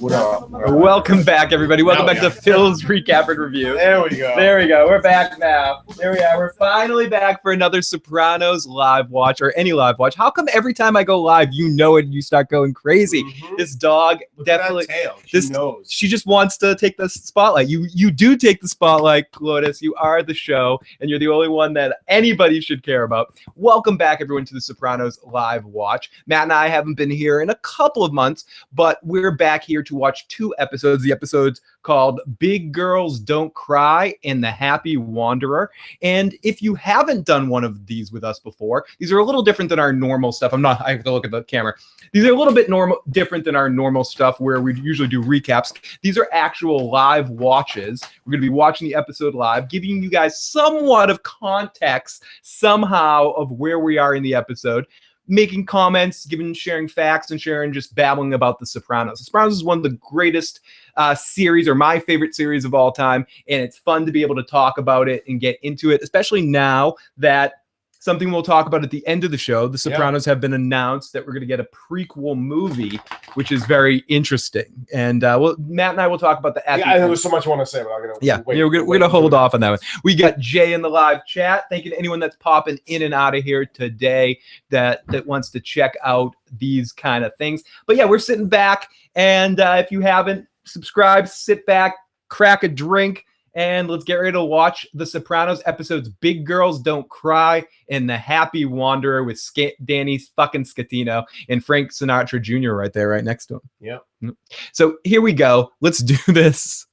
What up? Welcome back, everybody. Welcome back to Phil's Recap and Review. There we go. There we go. We're back now. There we are. We're finally back for another Sopranos live watch, or any live watch. How come every time I go live, you know it and you start going crazy? Mm-hmm. This dog Look definitely. at that tail. She knows. She just wants to take the spotlight. You do take the spotlight, Lotus. You are the show, and you're the only one that anybody should care about. Welcome back, everyone, to the Sopranos live watch. Matt and I haven't been here in a couple of months, but we're back here to watch two episodes. The episodes called Big Girls Don't Cry and The Happy Wanderer. And if you haven't done one of these with us before, these are a little different than our normal stuff. I have to look at the camera. These are a little bit different than our normal stuff where we usually do recaps. These are actual live watches. We're going to be watching the episode live, giving you guys somewhat of context somehow of where we are in the episode, making comments, sharing facts, and just babbling about The Sopranos. The Sopranos is one of the greatest series, or my favorite series of all time, and it's fun to be able to talk about it and get into it, especially now that something we'll talk about at the end of the show. The Sopranos have been announced that we're going to get a prequel movie, which is very interesting. And Matt and I will talk about the. There was so much I want to say, but I'm going to we're going to hold off on that one. We got Jay in the live chat. Thank you to anyone that's popping in and out of here today that wants to check out these kind of things. But yeah, we're sitting back, and if you haven't subscribed, sit back, crack a drink, and let's get ready to watch The Sopranos episodes Big Girls Don't Cry and The Happy Wanderer with Danny fucking Scatino and Frank Sinatra Jr. right there, right next to him. Yep. So here we go. Let's do this.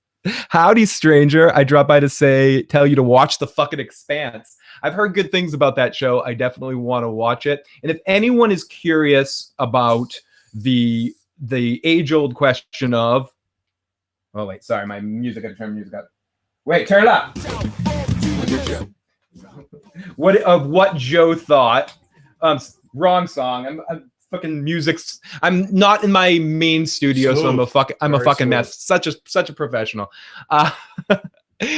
Howdy, stranger. I dropped by to tell you to watch The fucking Expanse. I've heard good things about that show. I definitely want to watch it. And if anyone is curious about the age-old question of... Oh, wait, sorry. My music, I had to turn music up. Wait, turn it up. What Joe thought? Wrong song. I'm fucking music's. I'm not in my main studio, so I'm a fucking mess. Such a professional.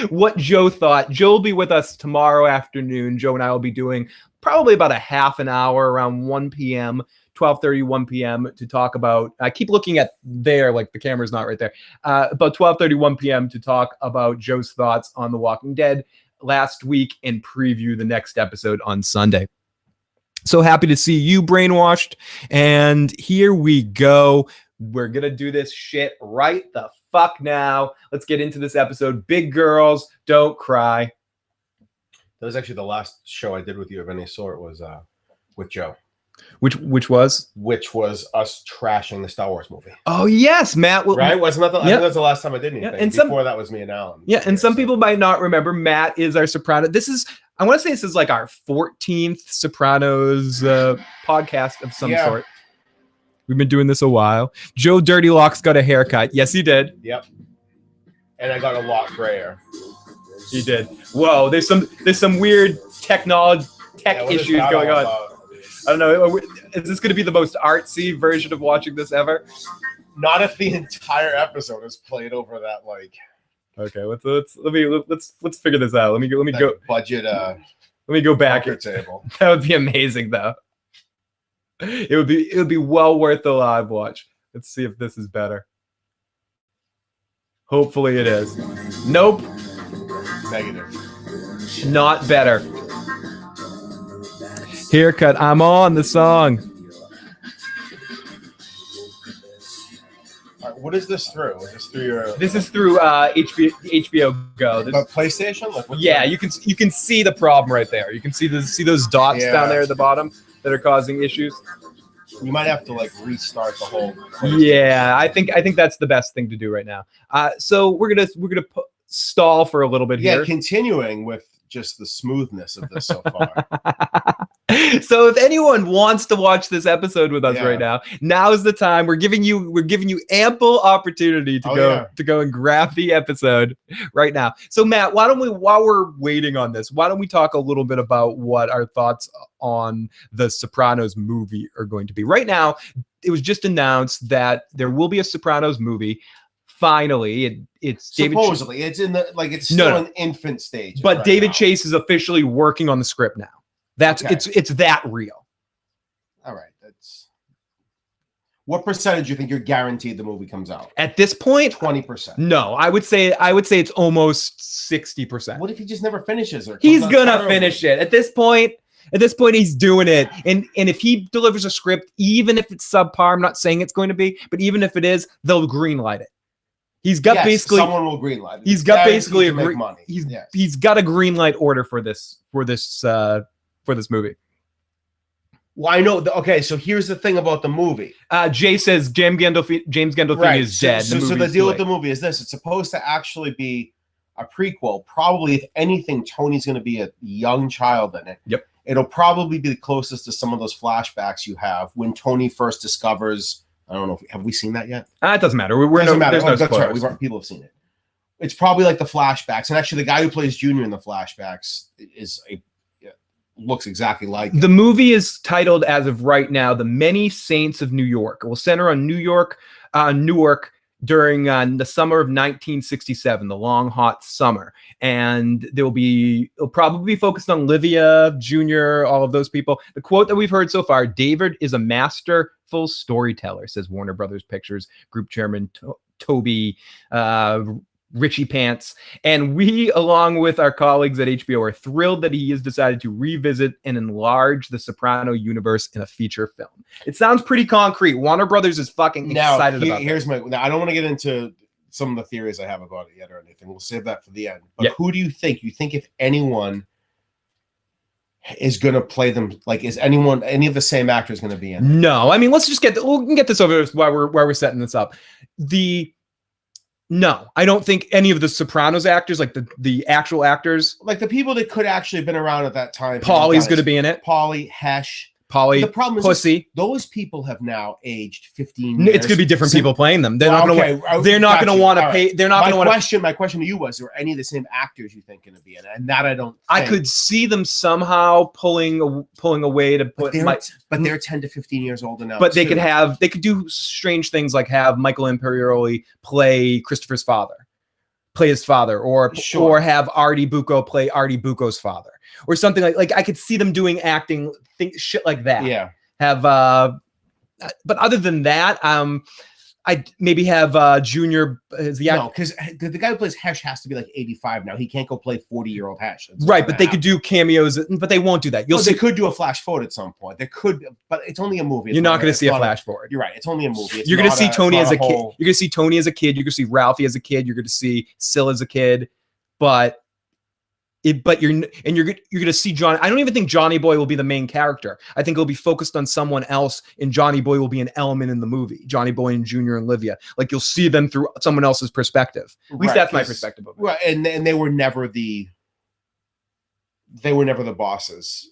What Joe thought. Joe will be with us tomorrow afternoon. Joe and I will be doing probably about a half an hour around 1 p.m. 12:30, 1 p.m. to talk about, I keep looking at there, like the camera's not right there, about 12:30, 1 p.m. to talk about Joe's thoughts on The Walking Dead last week and preview the next episode on Sunday. So happy to see you, Brainwashed. And here we go. We're going to do this shit right the fuck now. Let's get into this episode. Big Girls Don't Cry. That was actually the last show I did with you of any sort, was with Joe. Which was us trashing the Star Wars movie. Oh yes, Matt. Right? Wasn't that I think that's the last time I did anything. And before that was me and Alan. Yeah, and some people might not remember. Matt is our Soprano. I want to say this is like our 14th Sopranos podcast of some sort. We've been doing this a while. Joe Dirty Locks got a haircut. Yes, he did. Yep. And I got a lot grayer. He did. Whoa, there's some weird tech issues going on. I don't know. Is this going to be the most artsy version of watching this ever? Not if the entire episode is played over that, like. Okay, let's figure this out. Let me go budget. Let me go back. Table. That would be amazing, though. It would be well worth the live watch. Let's see if this is better. Hopefully, it is. Nope. Negative. Not better. Haircut. I'm on the song. What is this through? Is this through your? This is through HBO Go. But PlayStation? You can see the problem right there. You can see those dots down there at the bottom that are causing issues. You might have to restart the whole. Yeah, I think that's the best thing to do right now. So we're gonna stall for a little bit here. Yeah, continuing with just the smoothness of this so far. So if anyone wants to watch this episode with us right now is the time. We're giving you ample opportunity to go and grab the episode right now. So Matt, while we're waiting on this, why don't we talk a little bit about what our thoughts on the Sopranos movie are going to be? Right now, it was just announced that there will be a Sopranos movie. Finally, it's supposedly it's in the it's still an infant stage. But right David now. Chase is officially working on the script now. That's it's that real. All right, that's What percentage do you think you're guaranteed the movie comes out? At this point, 20%. no. I would say it's almost 60%. What if he just never finishes it? He's gonna finish it. At this point, he's doing it. And if he delivers a script, even if it's subpar, I'm not saying it's going to be, but even if it is, they'll greenlight it. He's got basically someone will greenlight it. He's got basically money. He's got a greenlight order for this movie. Well, I know. Okay, so here's the thing about the movie. Jay says James Gandolfini is dead. So the deal with the movie is this: it's supposed to actually be a prequel. Probably, if anything, Tony's going to be a young child in it. Yep. It'll probably be the closest to some of those flashbacks you have when Tony first discovers. I don't know. Have we seen that yet? It doesn't matter. There's no spoilers. Right. People have seen it. It's probably like the flashbacks, and actually, the guy who plays Junior in the flashbacks looks exactly like the movie is titled as of right now The Many Saints of New York. It will center on Newark during the summer of 1967, the long hot summer, and it'll probably be focused on Livia, Junior, all of those people. The quote that we've heard so far: David is a masterful storyteller, says Warner Brothers Pictures Group Chairman Toby Richie Pants. And we, along with our colleagues at HBO, are thrilled that he has decided to revisit and enlarge the Soprano universe in a feature film. It sounds pretty concrete. Warner Brothers is fucking excited about it. Now, I don't want to get into some of the theories I have about it yet or anything. We'll save that for the end. But who do you think? You think if anyone is going to play them, like, is any of the same actors going to be in it? No. I mean, let's just get this over while we're setting this up. No, I don't think any of the Sopranos actors, like the actual actors, like the people that could actually have been around at that time. Paulie's going to be in it. Paulie, Hesh. The problem is Pussy. Those people have now aged 15 years. It's going to be different people playing them. They're not going to want to pay. They're not going to want to. My question to you was: are any of the same actors you think going to be in it? And that I don't. I could see them somehow pulling away to put. But they're 10 to 15 years older now. But they could do strange things like have Michael Imperioli play Christopher's father, play his father, or have Artie Bucco play Artie Bucco's father, or something like I could see them doing acting shit like that. Yeah. But other than that, I'd maybe have Junior as the actor. No, because the guy who plays Hesh has to be like 85 now. He can't go play 40-year-old Hesh. Right, but they could do cameos, but they won't do that. They could do a flash forward at some point. They could, but it's only a movie. You're not going to see a flash forward. You're right. It's only a movie. You're going to see Tony as a kid. You're going to see Tony as a kid. You're going to see Ralphie as a kid. You're going to see Syl as a kid, but you're going to see John. I don't even think Johnny Boy will be the main character. I think it'll be focused on someone else, and Johnny Boy will be an element in the movie. Johnny Boy and Junior and Livia, like you'll see them through someone else's perspective. At least that's my perspective of it. Right, and they were never the bosses.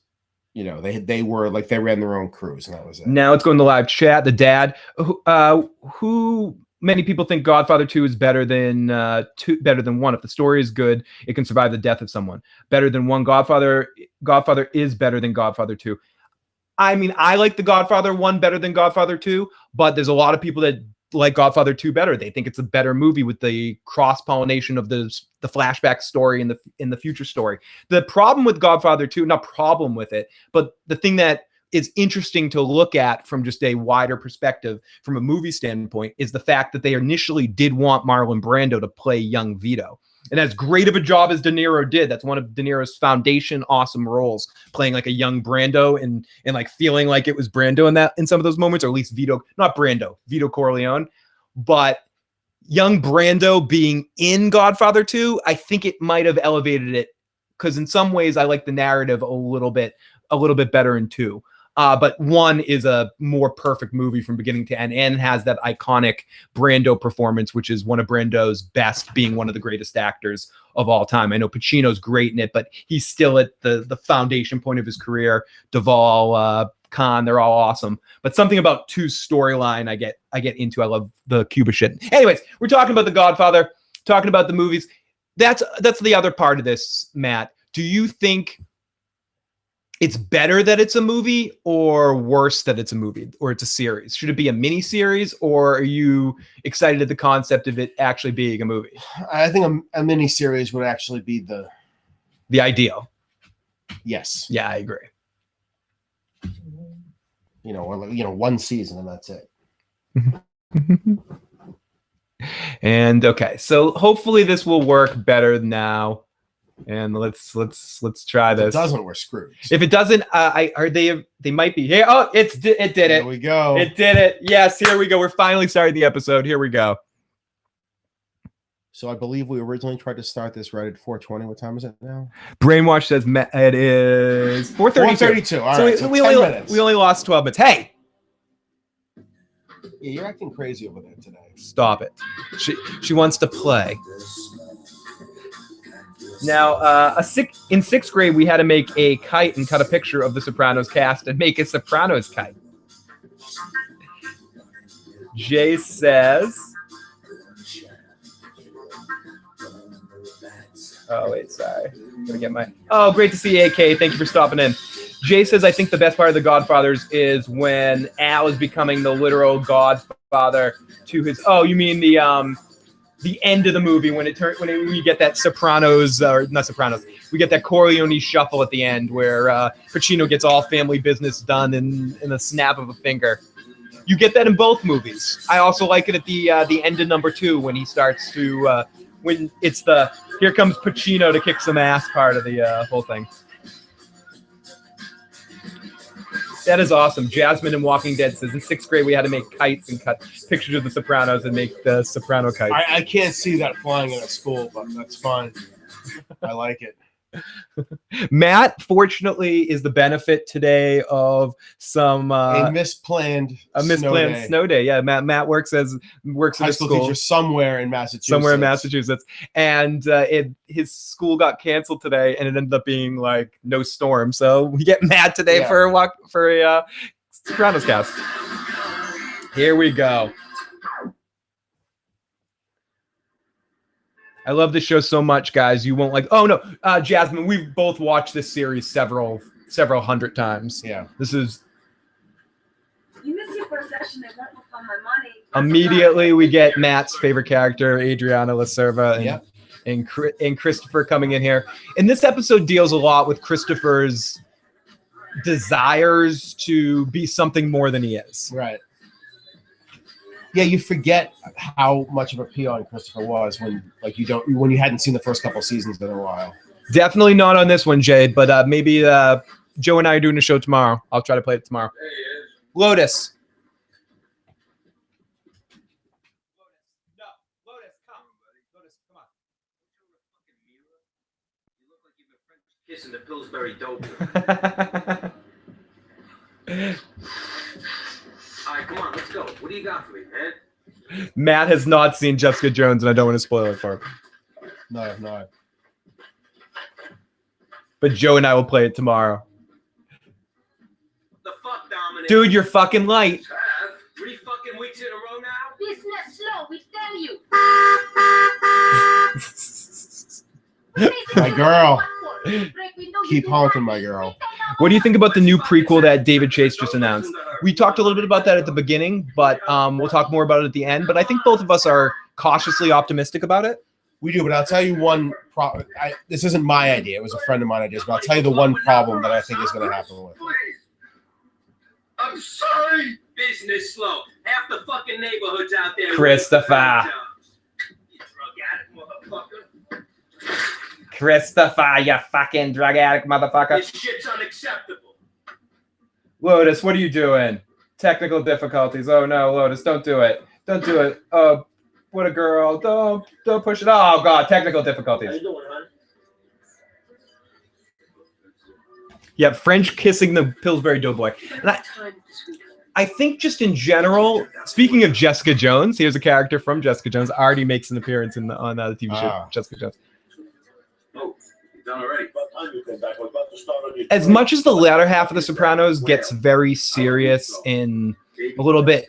You know, they were like they ran their own crews, and that was it. Now let's go in the live chat. The dad, who many people think Godfather 2 is better than 1. If the story is good, it can survive the death of someone. Better than 1. Godfather is better than Godfather 2. I mean, I like the Godfather 1 better than Godfather 2, but there's a lot of people that like Godfather 2 better. They think it's a better movie with the cross-pollination of the flashback story and the future story. The problem with Godfather 2, not problem with it, but the thing that is interesting to look at from just a wider perspective from a movie standpoint is the fact that they initially did want Marlon Brando to play young Vito. And as great of a job as De Niro did, that's one of De Niro's foundation awesome roles, playing like a young Brando and like feeling like it was Brando in some of those moments, or at least Vito Corleone. But young Brando being in Godfather 2, I think it might have elevated it, because in some ways I like the narrative a little bit better in 2. But 1 is a more perfect movie from beginning to end and has that iconic Brando performance, which is one of Brando's best, being one of the greatest actors of all time. I know Pacino's great in it, but he's still at the foundation point of his career. Duvall, Khan, they're all awesome. But something about 2's storyline I get into. I love the Cuba shit. Anyways, we're talking about The Godfather, talking about the movies. That's the other part of this, Matt. Do you think it's better that it's a movie, or worse that it's a movie, or it's a series? Should it be a mini series, or are you excited at the concept of it actually being a movie? I think a mini series would actually be the ideal. Yes. Yeah, I agree. One season and that's it. And okay, so hopefully this will work better now. And let's try this. If it doesn't, we're screwed. If it doesn't, they might be here. Oh, it did it. There we go. It did it. Yes, here we go. We're finally starting the episode. Here we go. So I believe we originally tried to start this right at 4:20. What time is it now? Brainwash says it is 4:32. 4:32. All right, so 10 minutes. We only lost 12 minutes. Hey, yeah, you're acting crazy over there today. Stop it. She wants to play. Now, in sixth grade, we had to make a kite and cut a picture of the Sopranos cast and make a Sopranos kite. Jay says... Oh, wait, sorry. I'm gonna get my... Oh, great to see you, AK. Thank you for stopping in. Jay says, I think the best part of The Godfathers is when Al is becoming the literal godfather to his... Oh, you mean the end of the movie when we get that Sopranos, or not Sopranos, we get that Corleone shuffle at the end where Pacino gets all family business done in a snap of a finger. You get that in both movies. I also like it at the end of number 2 when he starts to... when it's the here comes Pacino to kick some ass part of the whole thing. That is awesome. Jasmine in Walking Dead says in 6th grade we had to make kites and cut pictures of the Sopranos and make the Soprano kites. I can't see that flying in a school, but that's fine. I like it. Matt, fortunately, is the benefit today of some a misplanned snow day. Yeah, Matt works at high school teacher somewhere in Massachusetts. And his school got canceled today, and it ended up being like no storm. So we get Matt today for a Sopranos cast. Here we go. I love this show so much, guys. You won't like. Oh no, Jasmine, we've both watched this series several hundred times. Yeah, this is. You missed your first session. They won't refund my money. Immediately, we get Matt's favorite character, Adriana Lacerva, and Christopher coming in here. And this episode deals a lot with Christopher's desires to be something more than he is. Right. Yeah, you forget how much of a peon Christopher was when you hadn't seen the first couple seasons in a while. Definitely not on this one, Jade, but maybe Joe and I are doing a show tomorrow. I'll try to play it tomorrow. Lotus. No, Lotus, come. Lotus, come on. You look like you've been French kissing the Pillsbury Doughboy. All right, come on, let's go. What do you got for me, man? Matt has not seen Jessica Jones, and I don't want to spoil it for him. No. But Joe and I will play it tomorrow. The fuck, Dominic? Dude, you're fucking light. 3 fucking weeks in a row now? Business slow, we tell you. My girl. Keep honking, my girl. What do you think about the new prequel that David Chase just announced? We talked a little bit about that at the beginning, but we'll talk more about it at the end. But I think both of us are cautiously optimistic about it. We do, but I'll tell you one problem. This isn't my idea. It was a friend of mine ideas, but I'll tell you the one problem that I think is going to happen with it. I'm sorry. Business slow. Half the fucking neighborhood's out there. Christopher. You drug addict motherfucker. Christopher, you fucking drug addict motherfucker. This shit's unacceptable. Lotus, what are you doing? Technical difficulties. Oh no, Lotus, don't do it. Don't do it. Oh, what a girl. Don't push it. Oh god, technical difficulties. How you doing, hon? Yeah, French kissing the Pillsbury Doughboy. And I think just in general, speaking of Jessica Jones, here's a character from Jessica Jones. Already makes an appearance on the TV show Jessica Jones. Oh, you're done already. As much as the latter half of The Sopranos gets very serious and a little bit,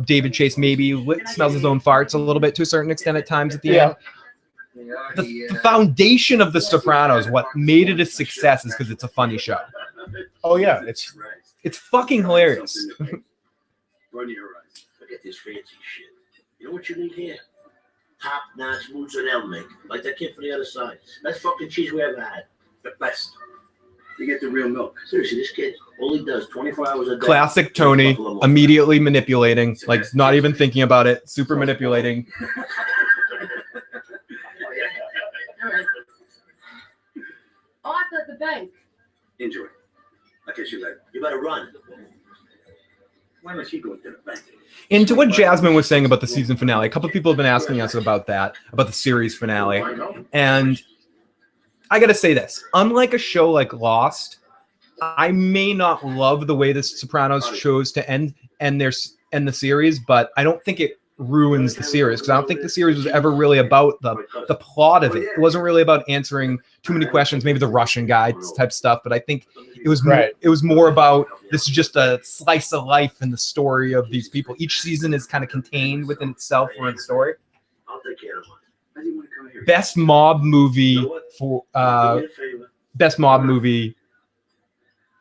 David Chase maybe smells his own farts a little bit to a certain extent at times at the end. The foundation of The Sopranos, what made it a success, is because it's a funny show. Oh yeah, it's fucking hilarious. Run your eyes. Forget this fancy shit. You know what you need here? Top-notch mozzarella make, like that kid from the other side. Best fucking cheese we ever had. The best. You get the real milk. Seriously, this kid only does 24 hours a day. Classic Tony, immediately manipulating, like not even thinking about it, super manipulating. Oh, I thought the bank. Enjoy. I guess you later. You better run. Why don't you go to the bank? And to what Jasmine was saying about the season finale, a couple of people have been asking us about that, about the series finale. And I got to say this, unlike a show like Lost, I may not love the way the Sopranos chose to end the series, but I don't think it ruins the series, because I don't think the series was ever really about the plot of it. It wasn't really about answering too many questions, maybe the Russian guy type stuff, but I think it was more about this is just a slice of life in the story of these people. Each season is kind of contained within itself or its story. I'll take care of it. Best mob movie for best mob movie.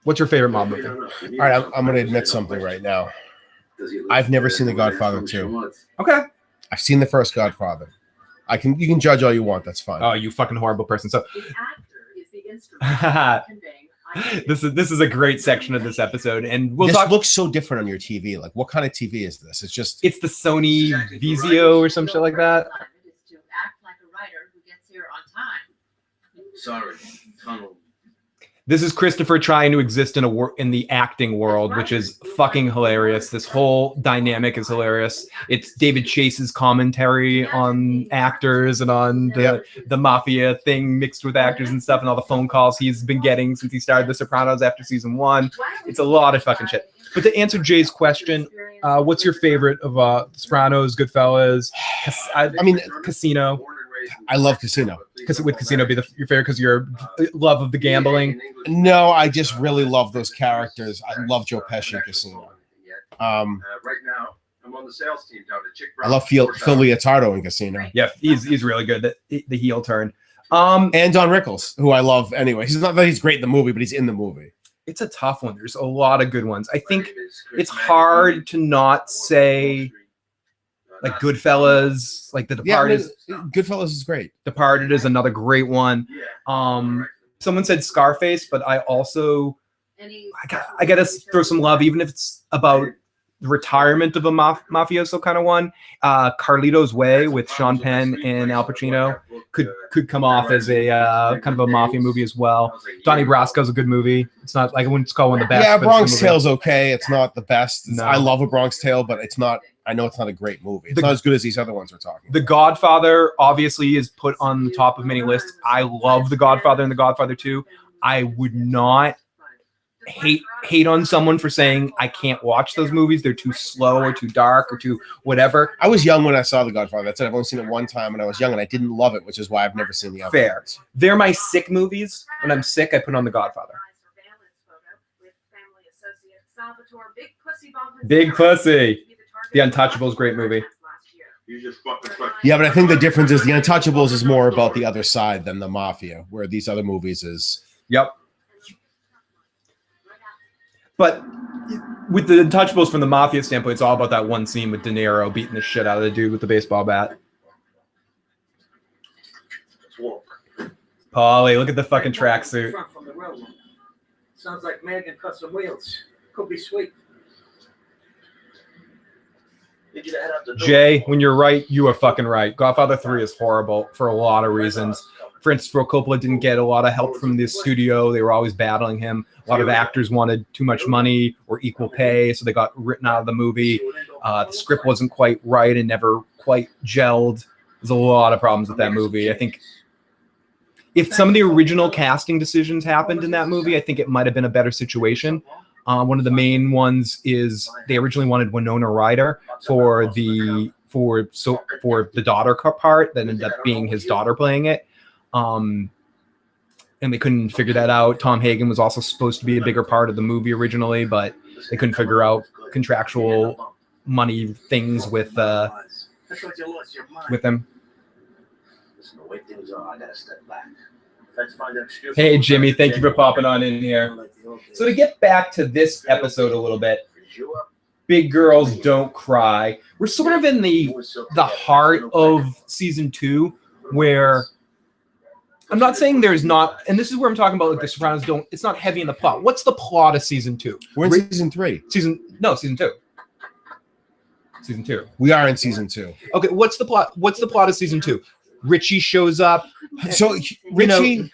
What's your favorite mob movie? All right, I'm going to admit something right now. I've never seen The Godfather 2. Okay. I've seen the first Godfather. You can judge all you want. That's fine. Oh, you fucking horrible person. So The actor is the instrument conveying. this is a great section of this episode, and we'll this talk. looks so different on your TV. Like, what kind of TV is this? It's the Sony Vizio or some shit like that. It is to act like a writer who gets here on time. Sorry, tunnel. This is Christopher trying to exist in the acting world, which is fucking hilarious. This whole dynamic is hilarious. It's David Chase's commentary on actors and on the mafia thing mixed with actors and stuff, and all the phone calls he's been getting since he started The Sopranos after season 1. It's a lot of fucking shit. But to answer Jay's question, what's your favorite of The Sopranos, Goodfellas? I mean, Casino. I love Casino. Because would Casino be your favorite because your love of the gambling? No, I just really love those characters. I love Joe Pesci in Casino. Right now, I'm on the sales team down at Chick Brown. I love Phil Leotardo in Casino. Yeah, he's really good. The heel turn. And Don Rickles, who I love anyway. He's not that he's great in the movie, but he's in the movie. It's a tough one. There's a lot of good ones. I think it's hard to not say like Goodfellas, like The Departed. Yeah, Goodfellas is great. Departed is another great one. Someone said Scarface, but I also I gotta throw some love, even if it's about the retirement of a mafioso kind of one. Carlito's Way with Sean Penn and Al Pacino could come off as a kind of a mafia movie as well. Donnie Brasco's a good movie. It's not like I wouldn't call one the best. Yeah, Bronx Tale's okay. It's not the best. No. I love A Bronx Tale, but it's not. I know it's not a great movie. It's not as good as these other ones we're talking. The Godfather obviously is put on the top of many lists. I love The Godfather and The Godfather 2. I would not hate on someone for saying I can't watch those movies. They're too slow or too dark or too whatever. I was young when I saw The Godfather. That's it. I've only seen it one time when I was young, and I didn't love it, which is why I've never seen the other. Fair. They're my sick movies. When I'm sick, I put on The Godfather. Big Pussy. The Untouchables, great movie. Yeah, but I think the difference is The Untouchables is more about the other side than the mafia, where these other movies is. Yep. But with the Untouchables from the mafia standpoint, it's all about that one scene with De Niro beating the shit out of the dude with the baseball bat. Paulie, look at the fucking tracksuit. Sounds like Megan cut some wheels. Could be sweet. Jay, when you're right, you are fucking right. Godfather 3 is horrible for a lot of reasons. Francis Ford Coppola didn't get a lot of help from the studio. They were always battling him. A lot of actors wanted too much money or equal pay, so they got written out of the movie. The script wasn't quite right and never quite gelled. There's a lot of problems with that movie. I think if some of the original casting decisions happened in that movie, I think it might have been a better situation. One of the main ones is they originally wanted Winona Ryder for the daughter part that ended up being his daughter playing it. And they couldn't figure that out. Tom Hagen was also supposed to be a bigger part of the movie originally, but they couldn't figure out contractual money things with him. Hey, Jimmy, thank you for popping on in here. So to get back to this episode a little bit, Big Girls Don't Cry. We're sort of in the heart of season 2, where I'm not saying there's not, and this is where I'm talking about like the Sopranos don't. It's not heavy in the plot. What's the plot of season 2? We're in season 3. Season 2. Season 2. We are in season 2. Okay, what's the plot? What's the plot of season 2? Richie shows up. So Richie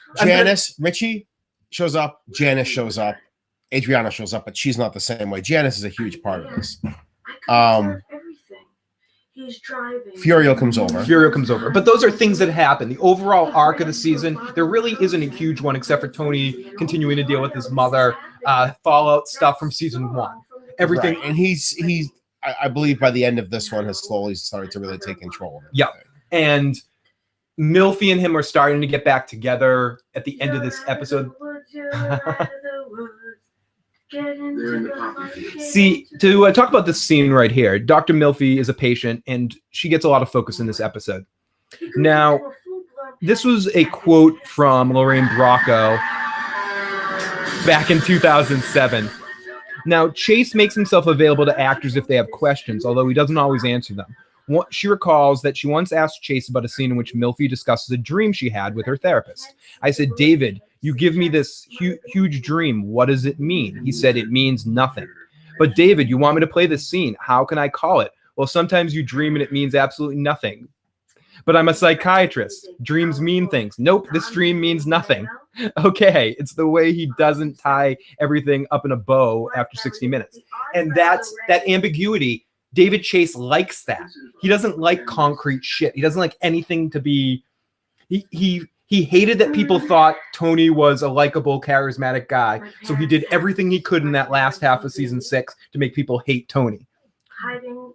shows up. Janice shows up. Adriana shows up, but she's not the same way. Janice is a huge part of this. He's driving. Furio comes over. But those are things that happen. The overall arc of the season, there really isn't a huge one except for Tony continuing to deal with his mother, fallout stuff from season 1. Everything. Right. And he's I believe by the end of this one has slowly started to really take control of it. Yeah. And Melfi and him are starting to get back together at the end of this episode. See, to talk about this scene right here, Dr. Melfi is a patient, and she gets a lot of focus in this episode. Now, this was a quote from Lorraine Bracco back in 2007. Now, Chase makes himself available to actors if they have questions, although he doesn't always answer them. She recalls that she once asked Chase about a scene in which Melfi discusses a dream she had with her therapist. I said, David, you give me this huge dream. What does it mean? He said, it means nothing. But David, you want me to play this scene. How can I call it? Well, sometimes you dream and it means absolutely nothing. But I'm a psychiatrist. Dreams mean things. Nope, this dream means nothing. Okay, it's the way he doesn't tie everything up in a bow after 60 minutes. And that's that ambiguity. David Chase likes that. He doesn't like concrete shit. He doesn't like anything to be... He hated that people thought Tony was a likable, charismatic guy. So he did everything he could in that last half of season 6 to make people hate Tony.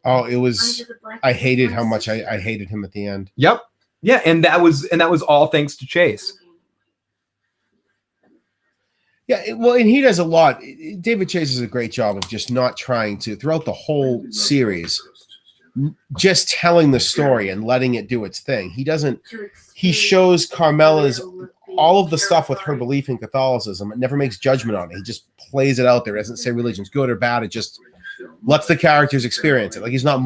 Oh, it was... I hated how much I hated him at the end. Yep. Yeah, and that was all thanks to Chase. Yeah, well, and he does a lot. David Chase does a great job of just not trying to, throughout the whole series, just telling the story and letting it do its thing. He shows Carmela's, all of the stuff with her belief in Catholicism. It never makes judgment on it. He just plays it out there. It doesn't say religion's good or bad. It just lets the characters experience it. Like he's not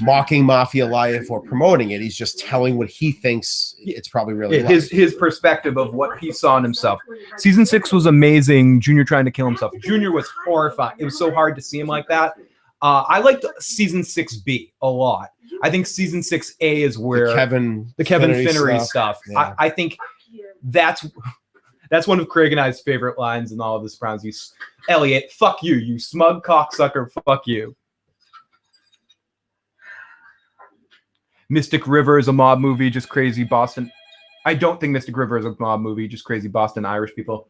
mocking mafia life or promoting it. He's just telling what he thinks it's probably really like. His perspective of what he saw in himself. Season 6 was amazing. Junior trying to kill himself. Junior was horrifying. It was so hard to see him like that. I liked season 6B a lot. I think season 6A is where the Kevin Finnery stuff. Yeah. I think that's one of Craig and I's favorite lines in all of the Sopranos. Elliot, fuck you, you smug cocksucker, fuck you. Mystic River is a mob movie, just crazy Boston. I don't think Mystic River is a mob movie, just crazy Boston Irish people.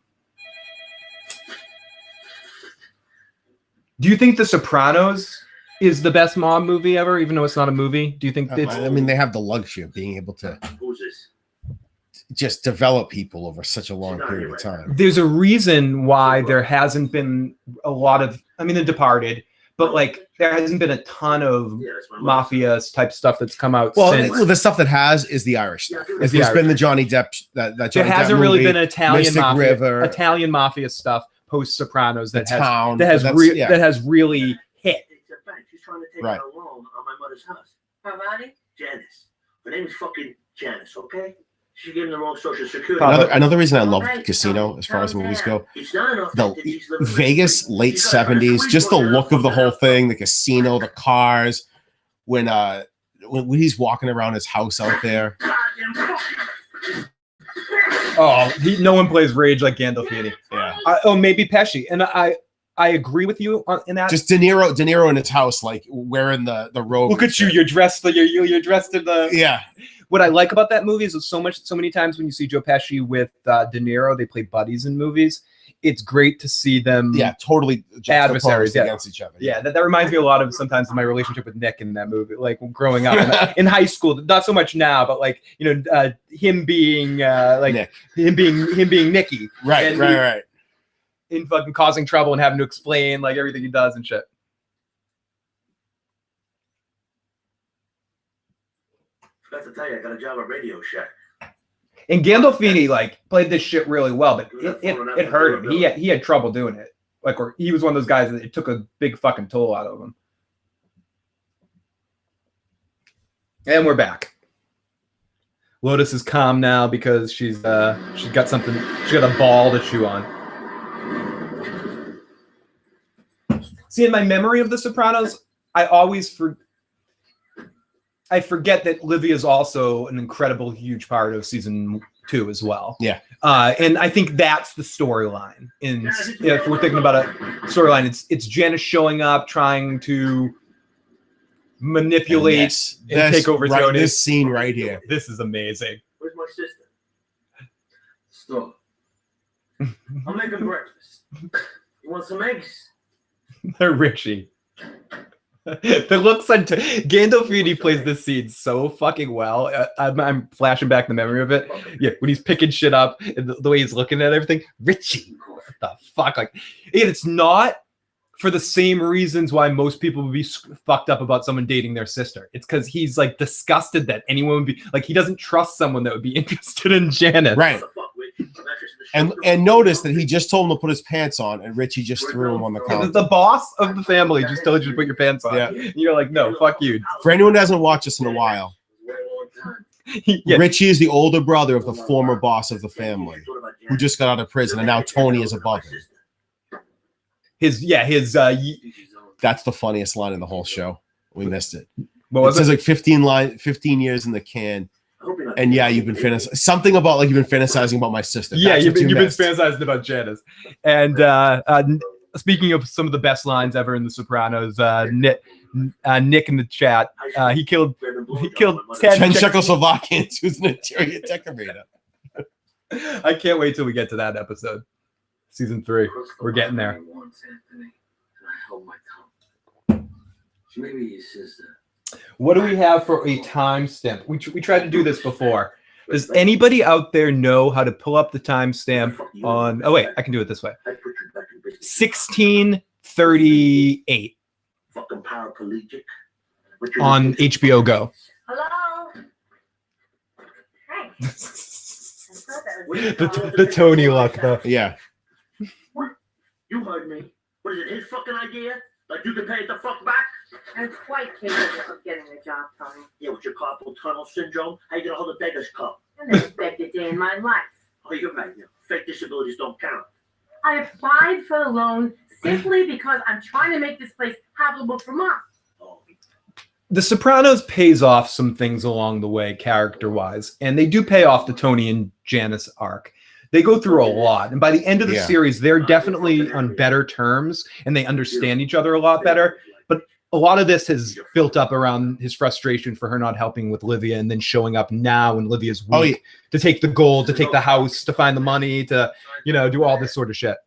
Do you think The Sopranos is the best mob movie ever, even though it's not a movie? Do you think it's... I mean, they have the luxury of being able to just develop people over such a long period of time. There's a reason why there hasn't been a lot of... I mean, The Departed... But like, there hasn't been a ton of mafia type stuff that's come out. Well, since. The stuff that has is the Irish stuff. There's been the Johnny Depp. There hasn't really been Italian mafia stuff post Sopranos that has really hit. It's a fact. She's trying to take Right. out a loan on my mother's house. Mamani? Janice. Her name is fucking Janice. Okay. She gave him the wrong social security. Another reason I love Casino, as far as movies go, It's not enough the that she's living with Vegas me. late She's got her 70s, free just the going look out of the for whole that. thing, the casino, the cars, when he's walking around his house out there. Oh, no one plays Rage like Gandolfini. Yeah. Maybe Pesci, and I agree with you in that. Just De Niro in his house, like wearing the robe. Look at you, you're dressed in the... Yeah. What I like about that movie is so many times when you see Joe Pesci with De Niro, they play buddies in movies. It's great to see them. Yeah, totally adversaries against each other. Yeah, that reminds me a lot of sometimes of my relationship with Nick in that movie, like growing up in high school. Not so much now, but like him being like Nick. him being Nicky. Right. In fucking causing trouble and having to explain like everything he does and shit. Forgot to tell you, I got a job at Radio Shack. And Gandolfini like played this shit really well, but it hurt him. He had trouble doing it. Like, or he was one of those guys that it took a big fucking toll out of him. And we're back. Lotus is calm now because she's got something. She got a ball to chew on. See, in my memory of The Sopranos, I forget that Livia is also an incredible, huge part of season 2 as well. Yeah. And I think that's the storyline. If we're thinking about a storyline, it's Janice showing up, trying to manipulate and take over Tony. This scene right here. This is amazing. Where's my sister? Store. I'm making breakfast. You want some eggs? They're Richie. The looks on Gandolfini plays this scene so fucking well. I'm flashing back the memory of it. Yeah, when he's picking shit up, and the way he's looking at everything. Richie, what the fuck? Like, it's not for the same reasons why most people would be fucked up about someone dating their sister. It's because he's like disgusted that anyone would be like, he doesn't trust someone that would be interested in Janice. Right. And notice that he just told him to put his pants on, and Richie just threw him on the counter. The boss of the family just told you to put your pants on. Yeah. And you're like, no, fuck you. For anyone who hasn't watched this in a while, Yeah. Richie is the older brother of the former boss of the family, who just got out of prison, and now Tony is above him. That's the funniest line in the whole show. We missed it. It says like 15 years in the can. And yeah, you've been fantasizing something about like you've been fantasizing about my sister. Yeah, That's you've been missed. fantasizing about Janice. And speaking of some of the best lines ever in The Sopranos, Nick in the chat, he killed 10 Czechoslovakians who's an interior decorator. I can't wait till we get to that episode. Season 3. We're getting there. Maybe his sister. What do we have for a timestamp? We tried to do this before. Does anybody out there know how to pull up the timestamp on... Oh, wait. I can do it this way. 1638 Fucking paraplegic. on HBO Go. Hello. Hey. The Tony look, though. Yeah. You heard me. What is it, his fucking idea? Like you can pay it the fuck back? I'm quite capable of getting a job, Tony. Yeah, with your carpal tunnel syndrome, how you gonna hold a beggar's cup? I never begged a day in my life. Oh, you're right. Yeah. Fake disabilities don't count. I applied for the loan simply because I'm trying to make this place habitable for Mom. Oh. The Sopranos pays off some things along the way, character-wise, and they do pay off the Tony and Janice arc. They go through a lot, and by the end of the series, they're definitely on better terms, and they understand each other a lot better. But a lot of this has built up around his frustration for her not helping with Livia, and then showing up now when Livia's weak to take the gold, to take the house, to find the money, to, you know, do all this sort of shit.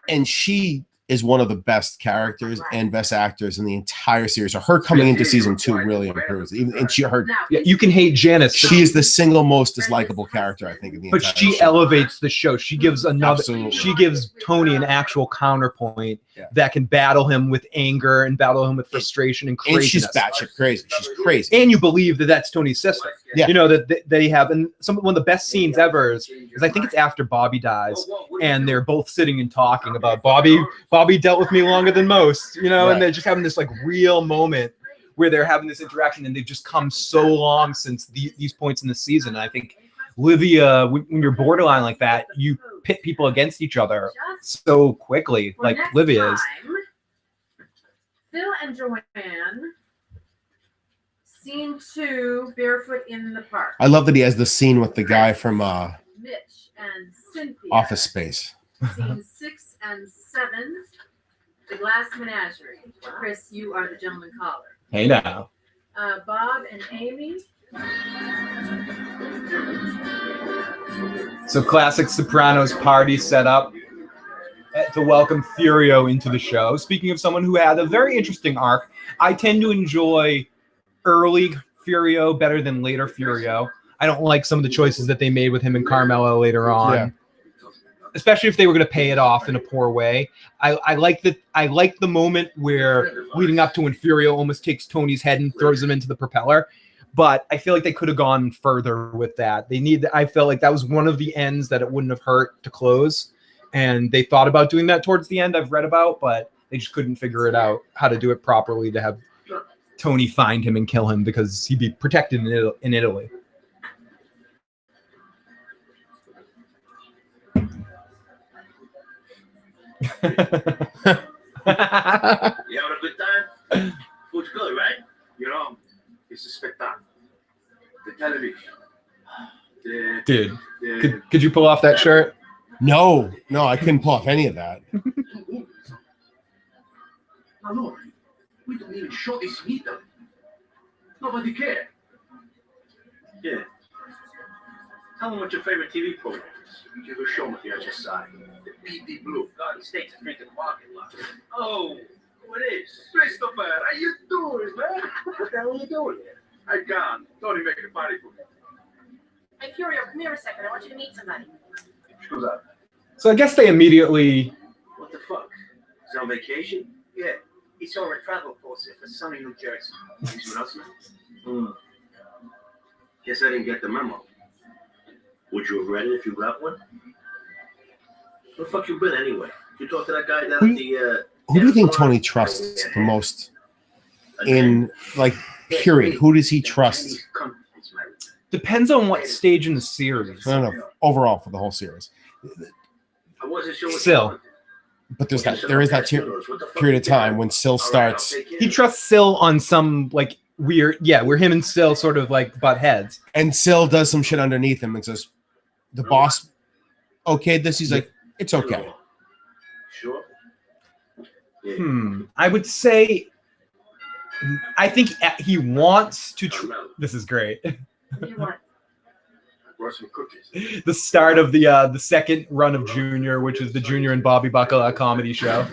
And she is one of the best characters and best actors in the entire series. So her coming into season 2 really improves. You can hate Janice. She is the single most dislikable character, I think, in the entire But she show. elevates the show. She gives She gives Tony an actual counterpoint that can battle him with anger and battle him with frustration and craziness. And she's batshit crazy. She's crazy. And you believe that that's Tony's sister. Yeah. You know, that they have, and one of the best scenes ever is I think it's after Bobby dies, and they're both sitting and talking about Bobby dealt with me longer than most, you know, and they're just having this like real moment where they're having this interaction, and they've just come so long since these points in the season. And I think Livia, when you're borderline like that, you pit people against each other so quickly, like Livia is. Phil and Joanne, scene 2, barefoot in the park. I love that he has the scene with the guy from Mitch and Cynthia. Office Space. Scene 6 and 7, the Glass Menagerie. Chris, you are the gentleman caller. Hey now. Bob and Amy. So classic Sopranos party set up to welcome Furio into the show. Speaking of someone who had a very interesting arc, I tend to enjoy early Furio better than later Furio. I don't like some of the choices that they made with him and Carmela later on. Yeah. Especially if they were going to pay it off in a poor way. I like the moment where leading up to when Furio almost takes Tony's head and throws him into the propeller. But I feel like they could have gone further with that. I felt like that was one of the ends that it wouldn't have hurt to close. And they thought about doing that towards the end, I've read about, but they just couldn't figure it out how to do it properly to have Tony find him and kill him because he'd be protected in Italy. You having a good time? Food's good, right? You know, it's a spectacle. The television. Dude, could you pull off that shirt? No, I couldn't pull off any of that. No, we don't even show this either. Nobody cares. Yeah. Tell them what your favorite TV program is. You will show them the other side. The PD Blue. Garden State's a drink in the parking lot. Oh, who it is? Christopher, how you doing, man? What the hell are you doing here? I gone. Thought he'd make a party for me. Hey, Curio, come here a second. I want you to meet somebody. Who's that? So I guess they immediately. What the fuck? Is he on vacation? Yeah, he saw a travel course for sunny New Jersey. He's with us now? Guess I didn't get the memo. Would you have read it if you got one? Where the fuck you been anyway? You talked to that guy down at the Who do you think Tony trusts the most in, like, period? Who does he trust? Depends on what stage in the series. No, overall for the whole series. I wasn't sure what Still. But there is that period of time when Syl starts. He trusts Syl on some like weird, where him and Syl sort of like butt heads. And Syl does some shit underneath him and says, the boss okayed this. He's like, it's okay. Sure. I would say, I think he wants to. This is great. What do you want? Brought some cookies. The start of the second run of Junior, which is the Junior and Bobby Buckle comedy show.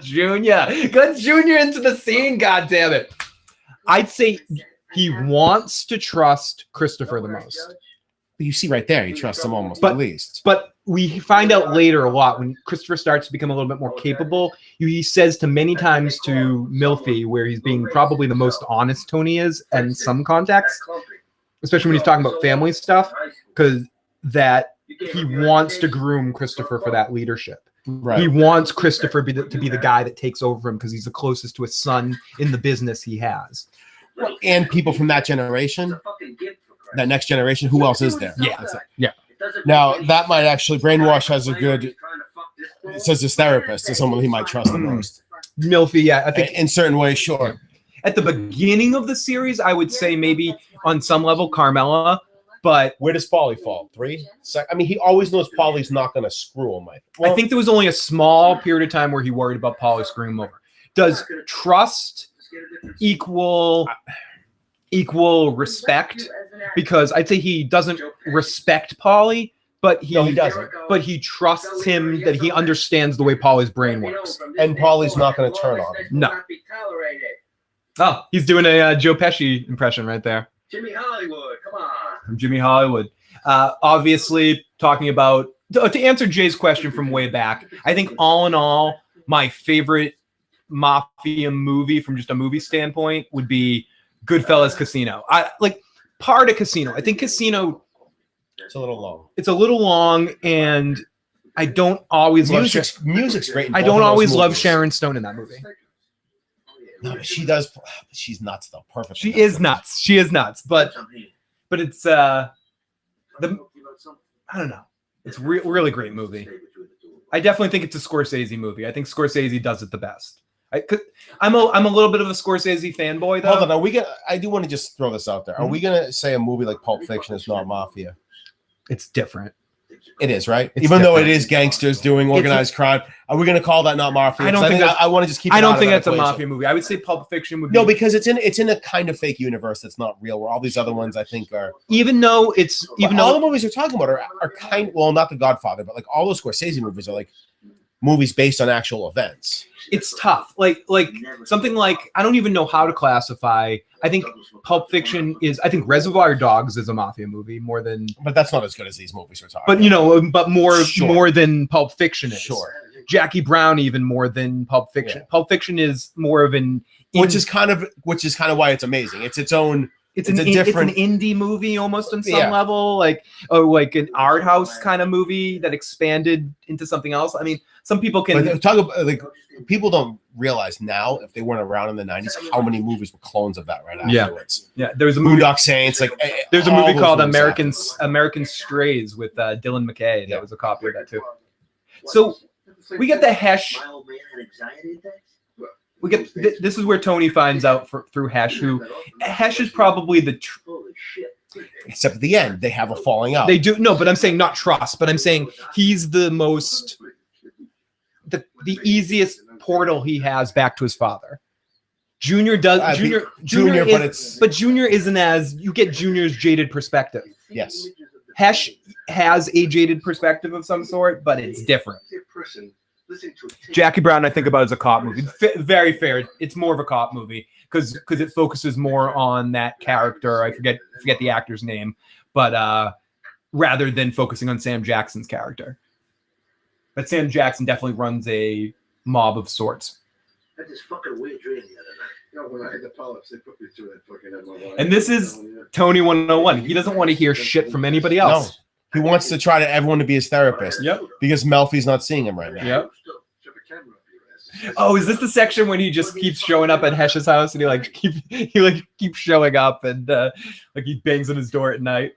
Junior, get Junior into the scene. God damn it! I'd say he wants to trust Christopher the most. But you see right there, he trusts him almost the least. But we find out later a lot when Christopher starts to become a little bit more capable. He says to many times to Melfi, where he's being probably the most honest Tony is in some context, especially when he's talking about family stuff, because that he wants to groom Christopher for that leadership. Right. He wants Christopher to be the guy that takes over him because he's the closest to his son in the business he has. And people from that generation, that next generation, who else is there? Yeah. Now, that might actually, Brainwash has a good, it says his therapist is someone he might trust the most. Melfi, I think. In certain ways, sure. At the beginning of the series, I would say maybe on some level Carmela, but where does Paulie fall? 3? I mean, he always knows Paulie's not going to screw him. I think there was only a small period of time where he worried about Paulie screwing him over. Does trust equal respect? Because I'd say he doesn't respect Paulie, but he doesn't. But he trusts him that he understands the way Paulie's brain works. And Paulie's not going to turn on him. No. Oh, he's doing a Joe Pesci impression right there. Jimmy Hollywood, come on. From Jimmy Hollywood. Obviously, talking about to answer Jay's question from way back, I think all in all, my favorite mafia movie from just a movie standpoint would be Goodfellas Casino. I like part of Casino. I think Casino, it's a little long. It's a little long, and I don't always love music's great. I don't always love Sharon Stone in that movie. No, but she does. She's nuts though. Perfect. She is nuts. She is nuts. But it's I don't know. It's really great movie. I definitely think it's a Scorsese movie. I think Scorsese does it the best. I'm a little bit of a Scorsese fanboy though. Hold on, I do want to just throw this out there. Are we gonna say a movie like Pulp Fiction is not mafia? It's different. It is, right? It's Even different. though it is gangsters doing organized crime, are we gonna call that not mafia? I don't think I want to just keep. I don't think that's a mafia movie. I would say Pulp Fiction would be. No, because it's in a kind of fake universe that's not real. Where all these other ones, I think, are. Even though all the movies we're talking about are kind. Well, not The Godfather, but like all those Scorsese movies are like movies based on actual events. It's tough. Like something like I don't even know how to classify. I think Pulp Fiction is. I think Reservoir Dogs is a mafia movie more than. But that's not as good as these movies we're talking. But but more than Pulp Fiction is. Sure. Jackie Brown even more than Pulp Fiction. Yeah. Pulp Fiction is more of an. Which is kind of why it's amazing. It's its own it's an indie movie almost on some level, like an art house kind of movie that expanded into something else. I mean, some people can talk about like people don't realize now, if they weren't around in the 90s, how many movies were clones of that right afterwards. Yeah, there's a movie, Boondock Saints, like there's a movie called American Strays with Dylan McKay. That was a copy of that too. So we get the Hesh. We get this is where Tony finds out through Hesh, who Hesh is probably the except at the end they have a falling out. They do but I'm saying not trust, but I'm saying he's the most the easiest portal he has back to his father. Junior isn't as you get Junior's jaded perspective. Yes. Hesh has a jaded perspective of some sort, but it's different. Jackie Brown, I think about as a cop movie. Very fair. It's more of a cop movie because it focuses more on that character. I forget the actor's name, but rather than focusing on Sam Jackson's character. But Sam Jackson definitely runs a mob of sorts. I had this fucking weird dream the other night. You know, when I had the polyps, they put me through that fucking MRI. And this is Tony 101. He doesn't want to hear shit from anybody else. No. He wants to try to everyone to be his therapist. Yep. Because Melfi's not seeing him right now. Yep. Oh, is this the section when he just keeps showing up at Hesh's house and he keeps showing up and like he bangs on his door at night?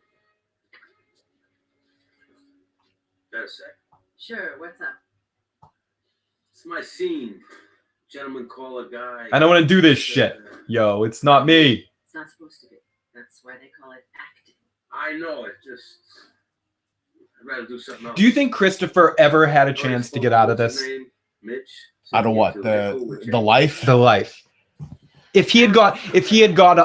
That's it. Sure, what's up? It's my scene. Gentleman call a guy. I don't want to do this shit. Yo, it's not me. It's not supposed to be. That's why they call it acting. I know it. Just I'd rather do something else. Do you think Christopher ever had a chance to get out of this? Mitch. Out of what? The life? The life. If he had got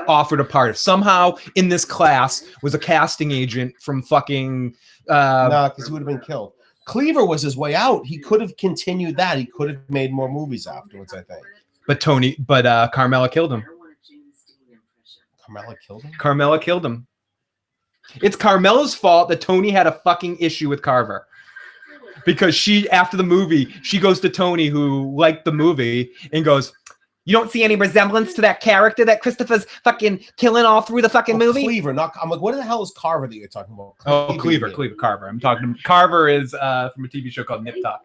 offered a part, if somehow in this class was a casting agent from fucking no, because he would have been killed. Cleaver was his way out. He could have continued that. He could have made more movies afterwards, I think. But Carmela killed him. Carmela killed him? Carmela killed him. It's Carmela's fault that Tony had a fucking issue with Carver. Because after the movie, she goes to Tony, who liked the movie, and goes, "You don't see any resemblance to that character that Christopher's fucking killing all through the fucking movie?" Cleaver, I'm like, what the hell is Carver that you're talking about? Cleaver, Carver. I'm talking. Carver is from a TV show called Nip Tuck.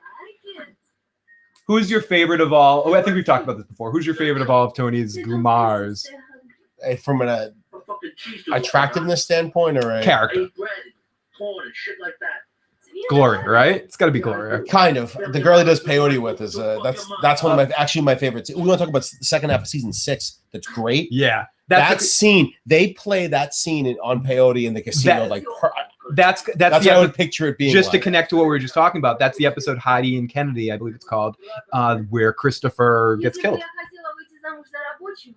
Who is your favorite of all? Oh, I think we've talked about this before. Who's your favorite of all of Tony's Gumars? From an attractiveness standpoint, or a character? Porn and shit like that. Gloria, right? It's got to be Gloria. Kind of. The girl he does peyote with is that's one of my favorites. We want to talk about the second half of season 6. That's great. Yeah, that scene. They play that scene on peyote in the casino. That's what I would picture it being. Just to connect to what we were just talking about, that's the episode Heidi and Kennedy, I believe it's called, where Christopher gets killed.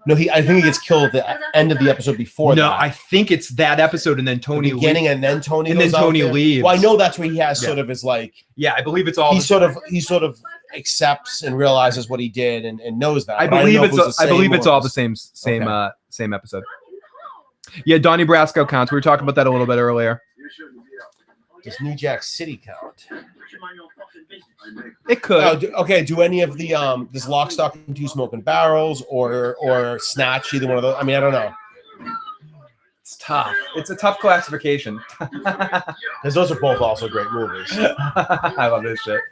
No, I think he gets killed at the end of the episode before. No, I think it's that episode, and then Tony beginning, and then Tony leaves. Well, I know that's where he has sort of his like. Yeah, I believe it's all. He sort of accepts and realizes what he did and knows that. I believe it's all the same episode. Yeah, Donnie Brasco counts. We were talking about that a little bit earlier. Does New Jack City count? It could. Do any of the does Lock, Stock, and Two Smoking Barrels or Snatch, either one of those? I mean, I don't know. It's tough. It's a tough classification. Because those are both also great movies. I love this shit.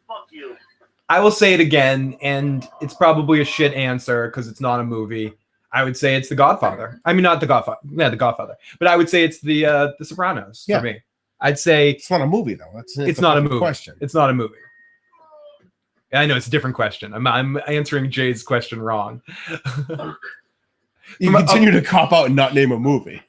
Fuck you. I will say it again, and it's probably a shit answer because it's not a movie. I would say it's The Godfather. I mean, not The Godfather. Yeah, The Godfather. But I would say it's the Sopranos for me. I'd say it's not a movie though. It's not a movie. Question. It's not a movie. I know it's a different question. I'm answering Jay's question wrong. You continue to cop out and not name a movie,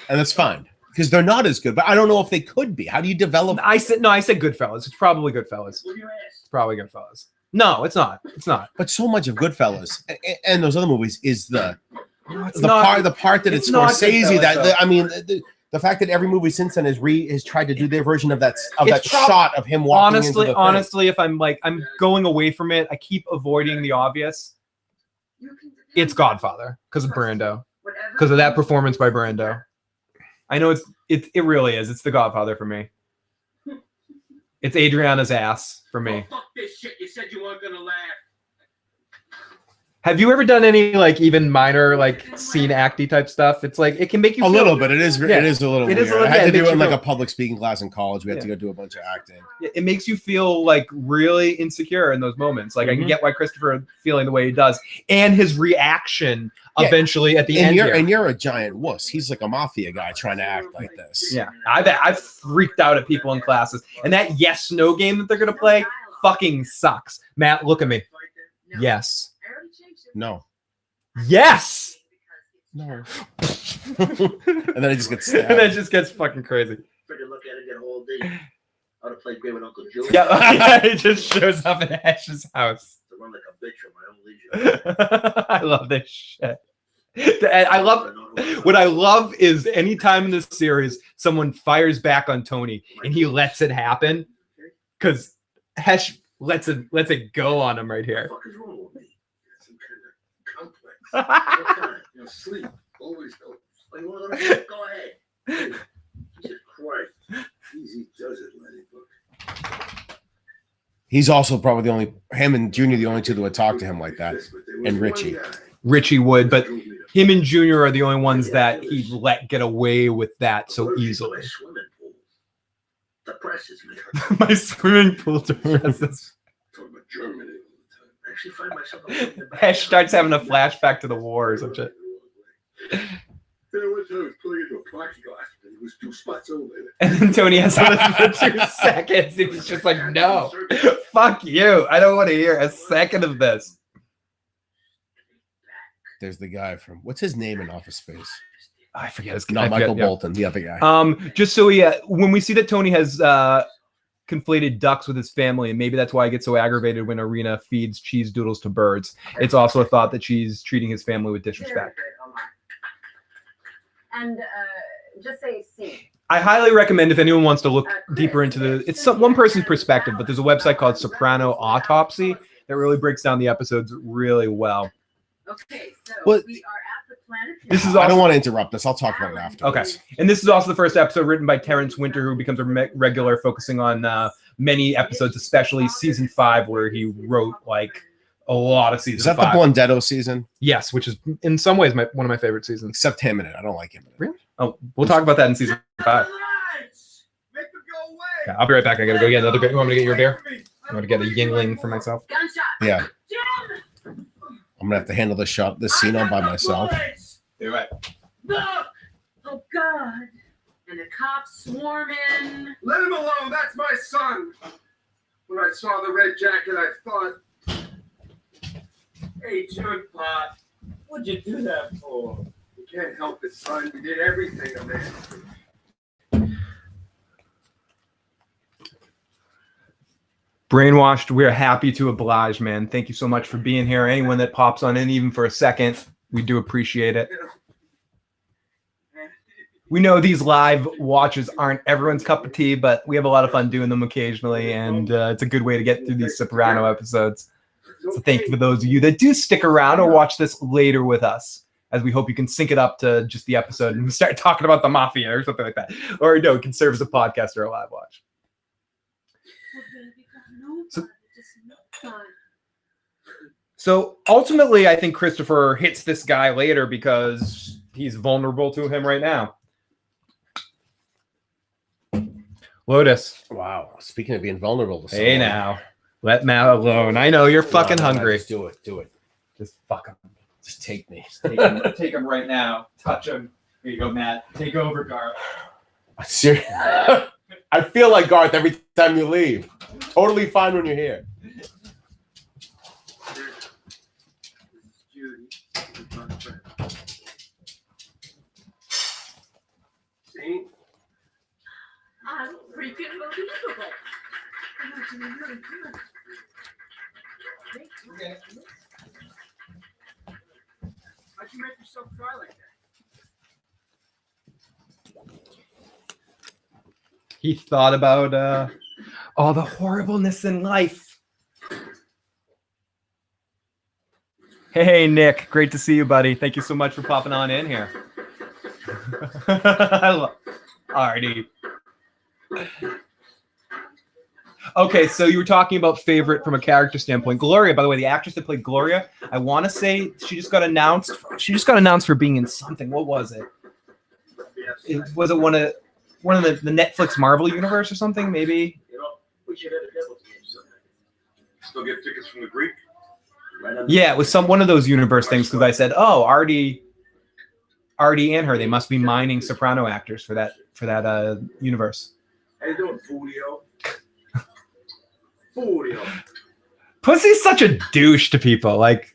and that's fine because they're not as good. But I don't know if they could be. How do you develop? I said Goodfellas. It's probably Goodfellas. It's probably Goodfellas. No, it's not. It's not. But so much of Goodfellas and those other movies is the part that it's Scorsese. The fact that every movie since then has tried to do their version of that shot of him walking into the thing. Honestly, if I'm going away from it, I keep avoiding the obvious. It's Godfather because of Brando, because of that performance by Brando. I know it really is. It's The Godfather for me. It's Adriana's ass for me. Oh, fuck this shit. You said you weren't gonna laugh. Have you ever done any like even minor like scene acty type stuff? It's like it can make you A feel, little bit. It is. Yeah. It is a little. It is a weird. little- I had yeah, to it do makes it in you like feel- a public speaking class in college. We had to Yeah. go do a bunch of acting. it makes you feel like really insecure in those moments. Like I can Mhm. get why Christopher feeling the way he does, and his reaction Yeah. eventually at the And end. you're Here. and you're a giant wuss. He's like a mafia guy trying to act like this. Yeah, I've freaked out at people in classes, and that yes/no game that they're gonna play fucking sucks. Matt, look at me. No. Yes. I already changed it. No. Yes. No. And then it just gets stabbed. And it just gets fucking crazy. Freaking look at it again all day. I'd have played great with Uncle Joe. Yeah, it just shows up in Hesh's house. To run like a bitch from my own leisure. I love this shit. And I love what I love is anytime in this series someone fires back on Tony and he lets it happen because Hesh lets it go on him right here. What the fuck is wrong with me? Some kind of complex. What kind? You know, sleep. Always helps. Oh, you want to go? Go ahead. Jesus Christ. Easy does it, Lenny. Look. He's also probably the only him and Junior the only two that would talk to him like that. And Richie. Richie would, but him and Junior are the only ones that he let get away with that so easily. Swimming pool depresses me. My swimming pool depresses. Talking about Germany all the time. I actually find myself in the back. Hesh starts having a flashback to the war or some shit. Then I went to, I was pulling into a parking lot, and it was 2 spots over there. And then Tony has to listen for 2 seconds. And he's just like, no, fuck you. I don't want to hear a second of this. There's the guy from what's his name in Office Space? I forget his Not I Michael forget, yeah. Bolton, the other guy. Just so when we see that Tony has conflated ducks with his family, and maybe that's why I get so aggravated when Arena feeds cheese doodles to birds. It's also a thought that she's treating his family with disrespect. And just say C. I highly recommend if anyone wants to look deeper into it's one person's perspective, but there's a website called Soprano Autopsy that really breaks down the episodes really well. Okay, so Well, we are at the planet. This is I also don't want to interrupt this. I'll talk about it afterwards. okay, and this is also the first episode written by Terrence Winter, who becomes a regular, focusing on many episodes, especially season 5, where he wrote like a lot of season Is that 5. the Blundetto season? Yes, which is in some ways one of my favorite seasons. Except him in it. I don't like him in it. Really? Oh, we'll talk about that in season 5. Make them go away. Okay, I'll be right back. I gotta go get another beer. You want me to get your beer? I want to get a Yingling for myself. Gunshot. Yeah. Jim! I'm gonna have to handle this scene all by myself. Do it. Oh God! And the cops swarm in. Let him alone. That's my son. When I saw the red jacket, I thought, Hey, jerk pot. What'd you do that for? you can't help it, son. You did everything a man. Brainwashed, we're happy to oblige, man. Thank you so much for being here. Anyone that pops on in, even for a second, we do appreciate it. We know these live watches aren't everyone's cup of tea, but we have a lot of fun doing them occasionally, and it's a good way to get through these Soprano episodes. So thank you for those of you that do stick around or watch this later with us, as we hope you can sync it up to just the episode and start talking about the mafia or something like that. Or no, it can serve as a podcast or a live watch. So ultimately, I think Christopher hits this guy later because he's vulnerable to him right now. Lotus. Wow. Speaking of being vulnerable to Hey someone. now. Let Matt alone. I know you're fucking No, hungry. Just do it. Do it. Just fuck him. Just take me. Take him right now. Touch him. Here you go, Matt. Take over, Garth. Seriously. I feel like Garth every time you leave. Totally fine when you're here. See? Unfreaking believable. How'd you make yourself cry like that? He thought about all the horribleness in life. Hey, Nick. Great to see you, buddy. Thank you so much for popping on in here. I love Artie. Okay, so you were talking about favorite from a character standpoint. Gloria, by the way, the actress that played Gloria, I want to say she just got announced. She just got announced for being in something. What was it? Was it one of the Netflix Marvel universe or something? Maybe. You know, we should have a devil's game Sunday. Still get tickets from the Greek? Right on the- Yeah, it was one of those universe things because I said, oh, Artie and her, they must be mining soprano actors for that universe. How you doing, Fulio? Fulio. Pussy's such a douche to people. Like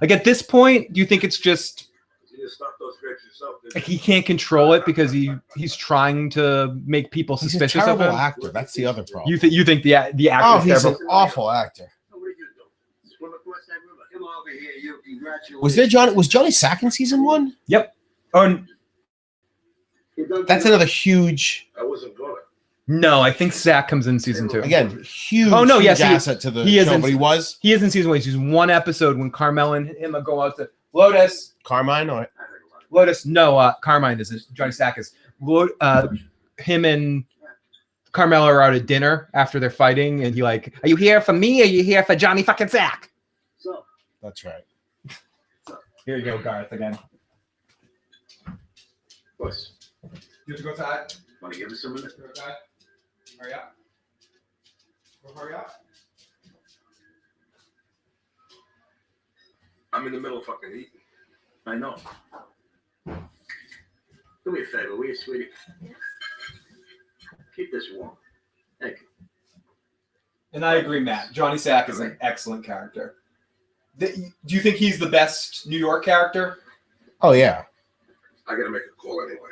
at this point, do you think it's just You just stop those grapes yourself, didn't like he can't control it because he's trying to make people He's a suspicious of terrible him? actor. That's the other problem. You think the actor Oh, is he's terrible? an awful actor. What are you doing? Swim across that river. Come over here, you. Congratulations. Was Johnny Sack in season 1? Yep. Oh That's another huge, I wasn't going. no, I think Zach comes in season 2. again, huge, Oh, no, huge yes, asset to the he is show, in- but he was He is in season 1. He's one episode when Carmel and him go out to Lotus. Carmine or Lotus, no, Carmine isn't. Johnny Sack is. Him and Carmel are out at dinner after they're fighting, and he like, are you here for me or are you here for Johnny fucking Sack? So, that's right. Here you go, Garth, again. boss, You have to go outside. want to give us a minute? Go outside. Hurry up. Hurry up. I'm in the middle of fucking eating. I know. Do me a favor, will you, sweetie? Keep this warm. Thank you. And I agree, Matt. Johnny Sack is an excellent character. Do you think he's the best New York character? Oh yeah, I gotta make a call anyway.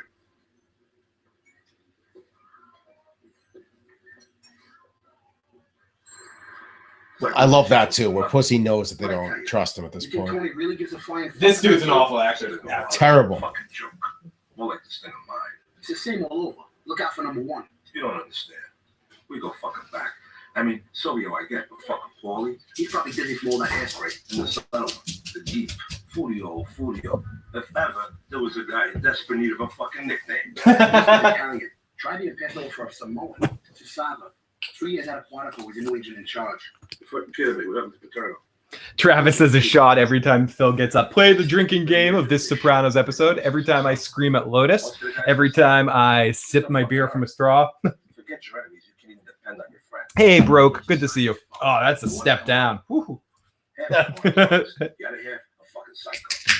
I love that too. Where Pussy knows that they don't trust him at this You think point. Tony really gives a flying fuck? This dude's an awful actor. Yeah, terrible. Fucking joke. More like this thing of mine. It's the same all over. Look out for number 1. You don't understand. We go fucking back. I mean, Silvio I get, but fucking Paulie, He's probably busy for all that ass right. in the settlement, the deep, Fulio. If ever there was a guy in desperate need of a fucking nickname. Italian. Try being passed over for a Samoan. Susava. 3 years out of Quantico with a new agent in charge. You're fucking kidding me. What happened to Paterno? Travis says a shot every time Phil gets up. Play the drinking game of this Sopranos episode. Every time I scream at Lotus. Every time I sip my beer from a straw. Forget your enemies. You can even depend on your friends. Hey, broke. Good to see you. Oh, that's a step down. Woo. Half the point is, you gotta have a fucking psycho.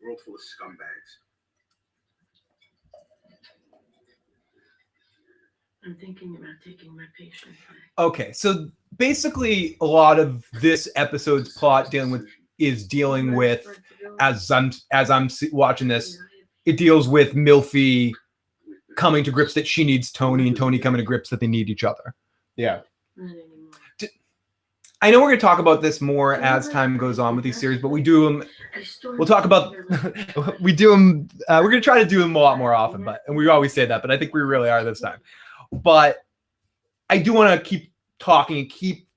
World full of scumbags. I'm thinking about taking my patient back. Okay, so basically a lot of this episode's plot dealing with as I'm watching this, it deals with Melfi coming to grips that she needs Tony and Tony coming to grips that they need each other. Yeah. Not anymore. I know we're going to talk about this more as time goes on with these series, but we do them. We'll talk about we do them. We're going to try to do them a lot more often, and we always say that, but I think we really are this time. But I do want to keep talking and keep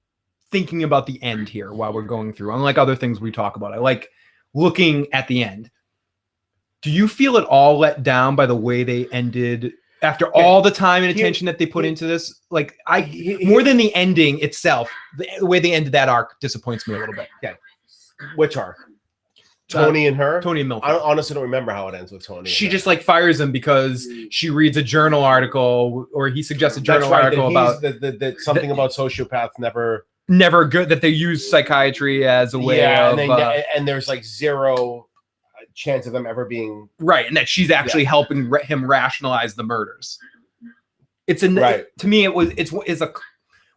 thinking about the end here while we're going through. Unlike other things we talk about, I like looking at the end. Do you feel at all let down by the way they ended after all the time and attention that they put into this? Like more than the ending itself, the way they ended that arc disappoints me a little bit. Okay. Which arc? Tony and her? Tony and Melfi. I honestly don't remember how it ends with Tony. She just like fires him because she reads a journal article, or he suggests a journal article about that something about sociopaths never good, that they use psychiatry as a way of and there's like zero chance of them ever being right, and that she's actually helping him rationalize the murders. It's Right. to me it's a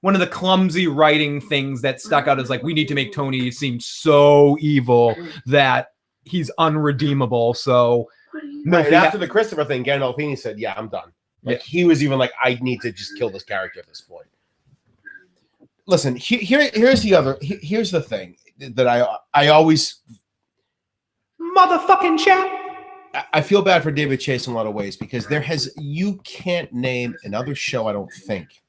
one of the clumsy writing things that stuck out is like, we need to make Tony seem so evil that he's unredeemable. So Right, after the Christopher thing, Gandolfini said, "Yeah, I'm done." Like he was even like, "I need to just kill this character at this point." Listen, here's the thing that I always motherfucking chat. I feel bad for David Chase in a lot of ways because you can't name another show, I don't think,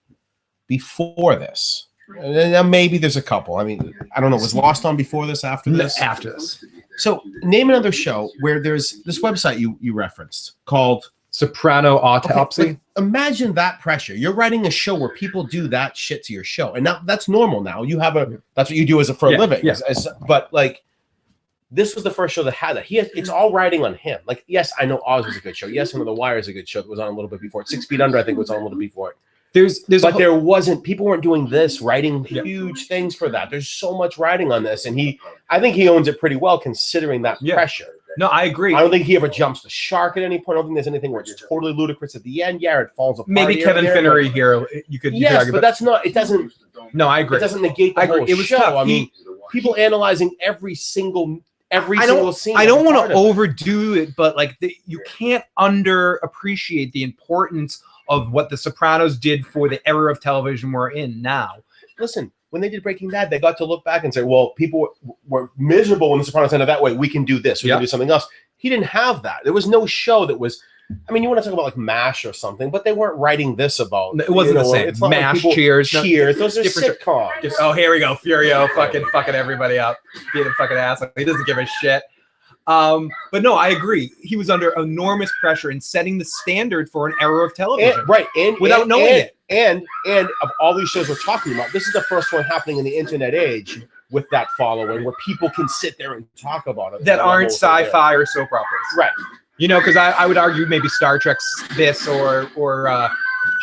before this. And maybe there's a couple. I mean, I don't know. Was Lost on before this? After this? After this. So name another show where there's this website you referenced called Soprano autopsy. Okay, imagine that pressure. You're writing a show where people do that shit to your show, and now that's normal. Now you have that's what you do for a living. Yeah. But like, this was the first show that had that. It's all riding on him. Like, yes, I know Oz was a good show. Yes, Under the Wire is a good show. It was on a little bit before it. 6 Feet Under, I think, was on a little bit before it. But there wasn't. People weren't doing this, writing huge things for that. There's so much riding on this, and I think he owns it pretty well considering that pressure. No, I agree. I don't think he ever jumps the shark at any point. I don't think there's anything where it's totally ludicrous at the end. Yeah, it falls apart. Maybe Kevin Finnery here. You could argue, but that's not. It doesn't. No, I agree. It doesn't negate the whole show. Tough. I mean, people analyzing every single scene. I don't want to overdo it, but like you can't underappreciate the importance of what The Sopranos did for the era of television we're in now. Listen, when they did Breaking Bad, they got to look back and say, well, people were miserable when The Sopranos ended that way. We can do this. We can do something else. He didn't have that. There was no show that was, I mean, you want to talk about like MASH or something, but they weren't writing this about. It wasn't the same. It's MASH, like Cheers. Those are sitcoms. Oh, here we go. Furio fucking everybody up. Being a fucking asshole. He doesn't give a shit. But no, I agree. He was under enormous pressure in setting the standard for an era of television. And without knowing it. And of all these shows we're talking about, this is the first one happening in the internet age with that following where people can sit there and talk about it. That aren't sci-fi or soap operas. Right. You know, because I would argue maybe Star Trek's this or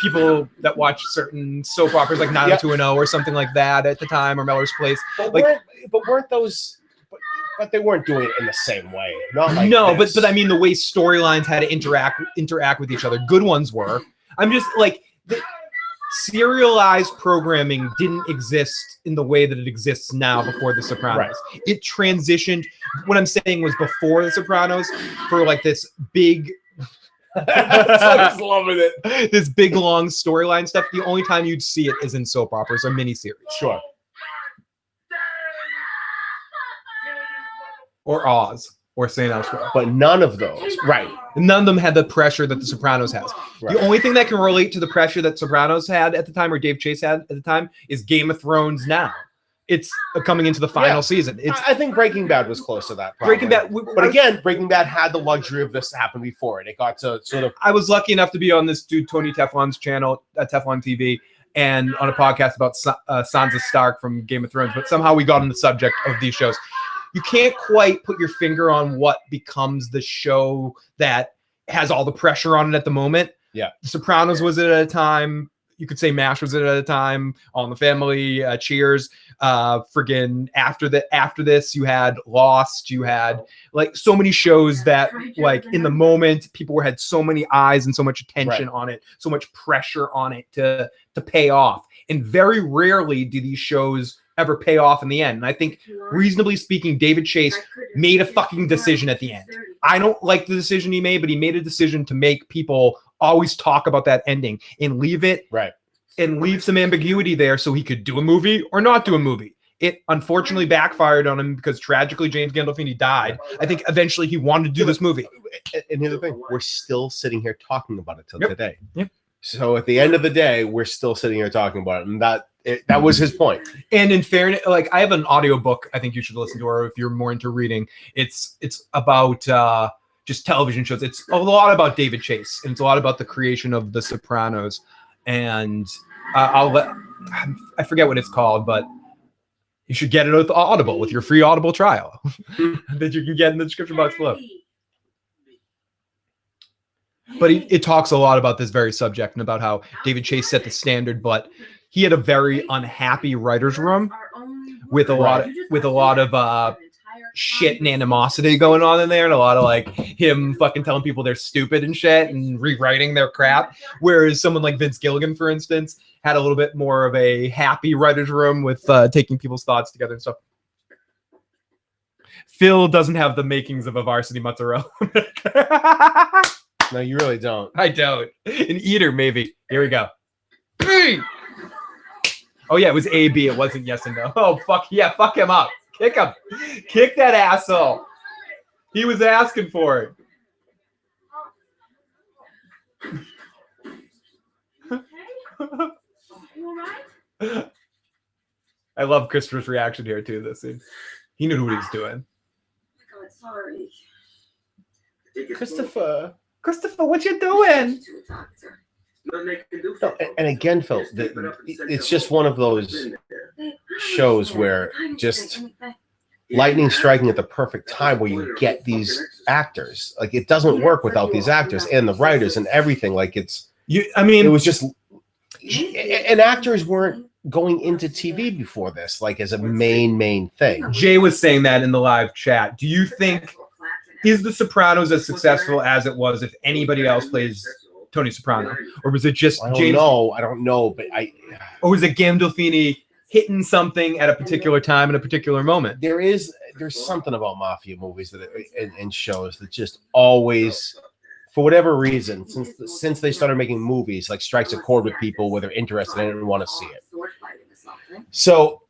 people that watch certain soap operas like 90210 or something like that at the time, or Melrose Place. But weren't those... But they weren't doing it in the same way. Not like this. but I mean the way storylines had to interact with each other. Good ones were. I'm just like serialized programming didn't exist in the way that it exists now before The Sopranos. Right. It transitioned. What I'm saying was before The Sopranos for like this big. I was loving it. This big long storyline stuff. The only time you'd see it is in soap operas or miniseries. Sure. Or Oz, or St. Elsewhere. But none of those. Right. None of them had the pressure that The Sopranos has. Right. The only thing that can relate to the pressure that Sopranos had at the time, or Dave Chase had at the time, is Game of Thrones now. It's coming into the final season. I think Breaking Bad was close to that. Probably. But again, Breaking Bad had the luxury of this happen before it. It got to sort of... I was lucky enough to be on this dude, Tony Teflon's channel, Teflon TV, and on a podcast about Sansa Stark from Game of Thrones, but somehow we got on the subject of these shows. You can't quite put your finger on what becomes the show that has all the pressure on it at the moment. Yeah. The Sopranos was it at a time. You could say MASH was it at a time. All in the Family, Cheers. Friggin' after this, you had Lost. You had like so many shows that like in the moment people had so many eyes and so much attention on it, so much pressure on it to pay off. And very rarely do these shows ever pay off in the end. And I think, reasonably speaking, David Chase made a fucking decision at the end. I don't like the decision he made, but he made a decision to make people always talk about that ending and leave it and leave some ambiguity there so he could do a movie or not do a movie. It unfortunately backfired on him because tragically James Gandolfini died. I think eventually he wanted to do this movie. And here's the thing, we're still sitting here talking about it till today. Yep. So at the end of the day, we're still sitting here talking about it. And that was his point. And in fairness, like I have an audiobook I think you should listen to, or if you're more into reading, it's about just television shows. It's a lot about David Chase, and it's a lot about the creation of The Sopranos. And I forget what it's called, but you should get it with Audible, with your free Audible trial that you can get in the description box below. But it talks a lot about this very subject and about how David Chase set the standard, but he had a very unhappy writer's room with a lot of shit and animosity going on in there, and a lot of like him fucking telling people they're stupid and shit and rewriting their crap. Whereas someone like Vince Gilligan, for instance, had a little bit more of a happy writer's room with taking people's thoughts together and stuff. Phil doesn't have the makings of a varsity mozzarella. No, you really don't. I don't. An eater, maybe. Here we go. Oh, yeah, it was A, B. It wasn't yes and no. Oh, fuck. Yeah, fuck him up. Kick him. Kick that asshole. He was asking for it. I love Christopher's reaction here, too, this scene. He knew what he was doing. God, sorry. Christopher. Christopher, what you doing? To a doctor. Nothing they can do No, for you. and again, Phil, it's just one of those shows where just lightning striking at the perfect time where you get these actors. Like it doesn't work without these actors and the writers and everything. Like I mean, it was just, and actors weren't going into TV before this, like as a main thing. Jay was saying that in the live chat. Do you think is The Sopranos as successful as it was if anybody else plays Tony Soprano, or was it just I don't know, but or was it Gandolfini hitting something at a particular time in a particular moment? there's something about mafia movies that and shows that just always, for whatever reason, since they started making movies, like strikes a chord with people where they're interested in it and want to see it. So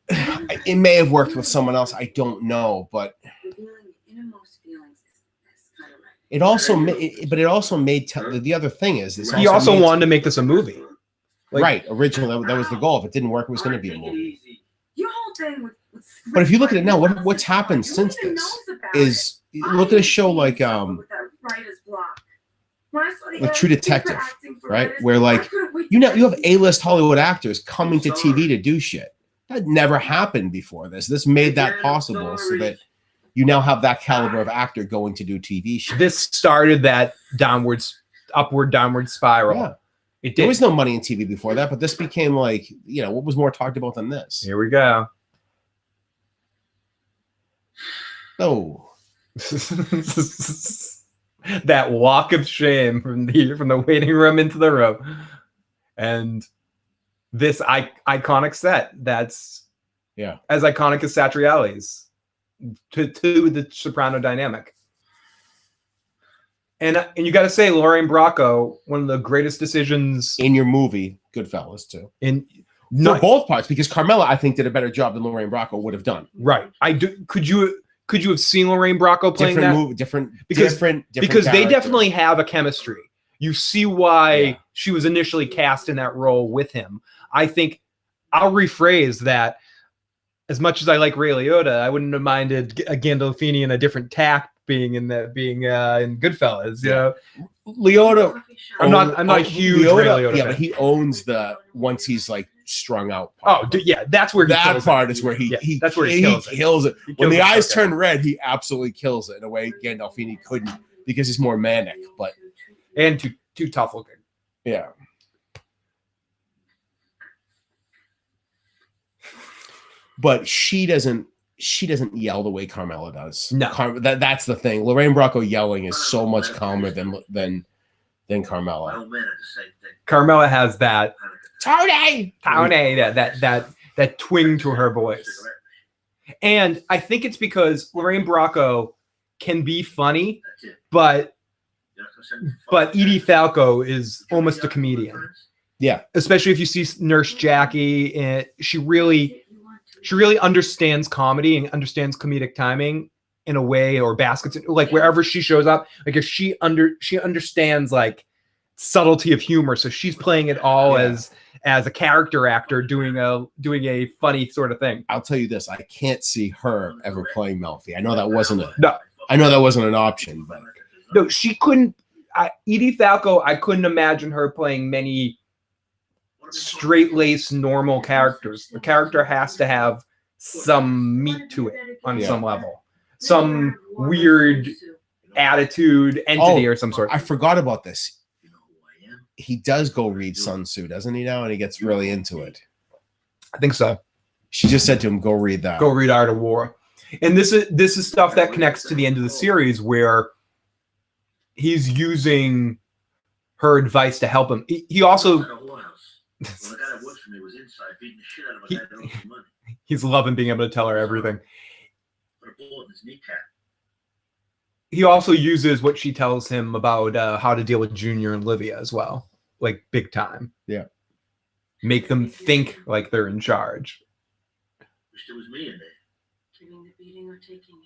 it may have worked with someone else. I don't know, but it also made. But it also made. The other thing is this. He also wanted to make this a movie. Like, right. Originally, that was the goal. If it didn't work, it was going to be a movie. Your whole thing with But if you look at it now, what's happened since this is look at a show like True Detective, right? Where like you have A-list Hollywood actors coming to TV to do shit. That never happened before this. This made that possible so that you now have that caliber of actor going to do TV shit. this started that upward downward spiral. Yeah. It did. There was no money in TV before that, but this became like, what was more talked about than this? Here we go. Oh. That walk of shame from the waiting room into the room, and this iconic set that's as iconic as Satriali's to the Soprano dynamic. And you got to say, Lorraine Bracco, one of the greatest decisions in your movie, Goodfellas, too. For both parts, because Carmela, I think, did a better job than Lorraine Bracco would have done. Right. Could you have seen Lorraine Bracco playing different because because they definitely have a chemistry. You see why she was initially cast in that role with him. I think I'll rephrase that. As much as I like Ray Liotta, I wouldn't have minded a Gandolfini in a different tack being in Goodfellas. You know, Liotta. I'm not a huge Ray Liotta fan. But he owns the once he's like strung out. That's where that part is where he kills it. When the eyes turn red, he absolutely kills it in a way Gandolfini couldn't because he's more manic, and too tough looking. Yeah. But she doesn't yell the way Carmela does. No, that's the thing. Lorraine Bracco yelling is so much calmer than Carmela. Carmela has that Tony, that twang to her voice, and I think it's because Lorraine Bracco can be funny, but Edie Falco is almost a comedian. Yeah, especially if you see Nurse Jackie, and she really understands comedy and understands comedic timing in a way, or baskets, like wherever she shows up, like if she understands like subtlety of humor, so she's playing it all as a character actor doing a funny sort of thing. I'll tell you this, I can't see her ever playing Melfi. I know that wasn't an option, but no, she couldn't. Edie Falco, I couldn't imagine her playing many straight-laced normal characters. The character has to have some meat to it on some level, some weird attitude entity or some sort. I forgot about this. He does go read Sun Tzu, doesn't he now? And he gets really into it. I think so. She just said to him, go read that. Go read Art of War. And this is stuff that connects to the end of the series where he's using her advice to help him. He also he's loving being able to tell her everything. He also uses what she tells him about how to deal with Junior and Livia as well, like big time. Yeah, make them think like they're in charge. Wish there was me in there. Giving the beating or taking it.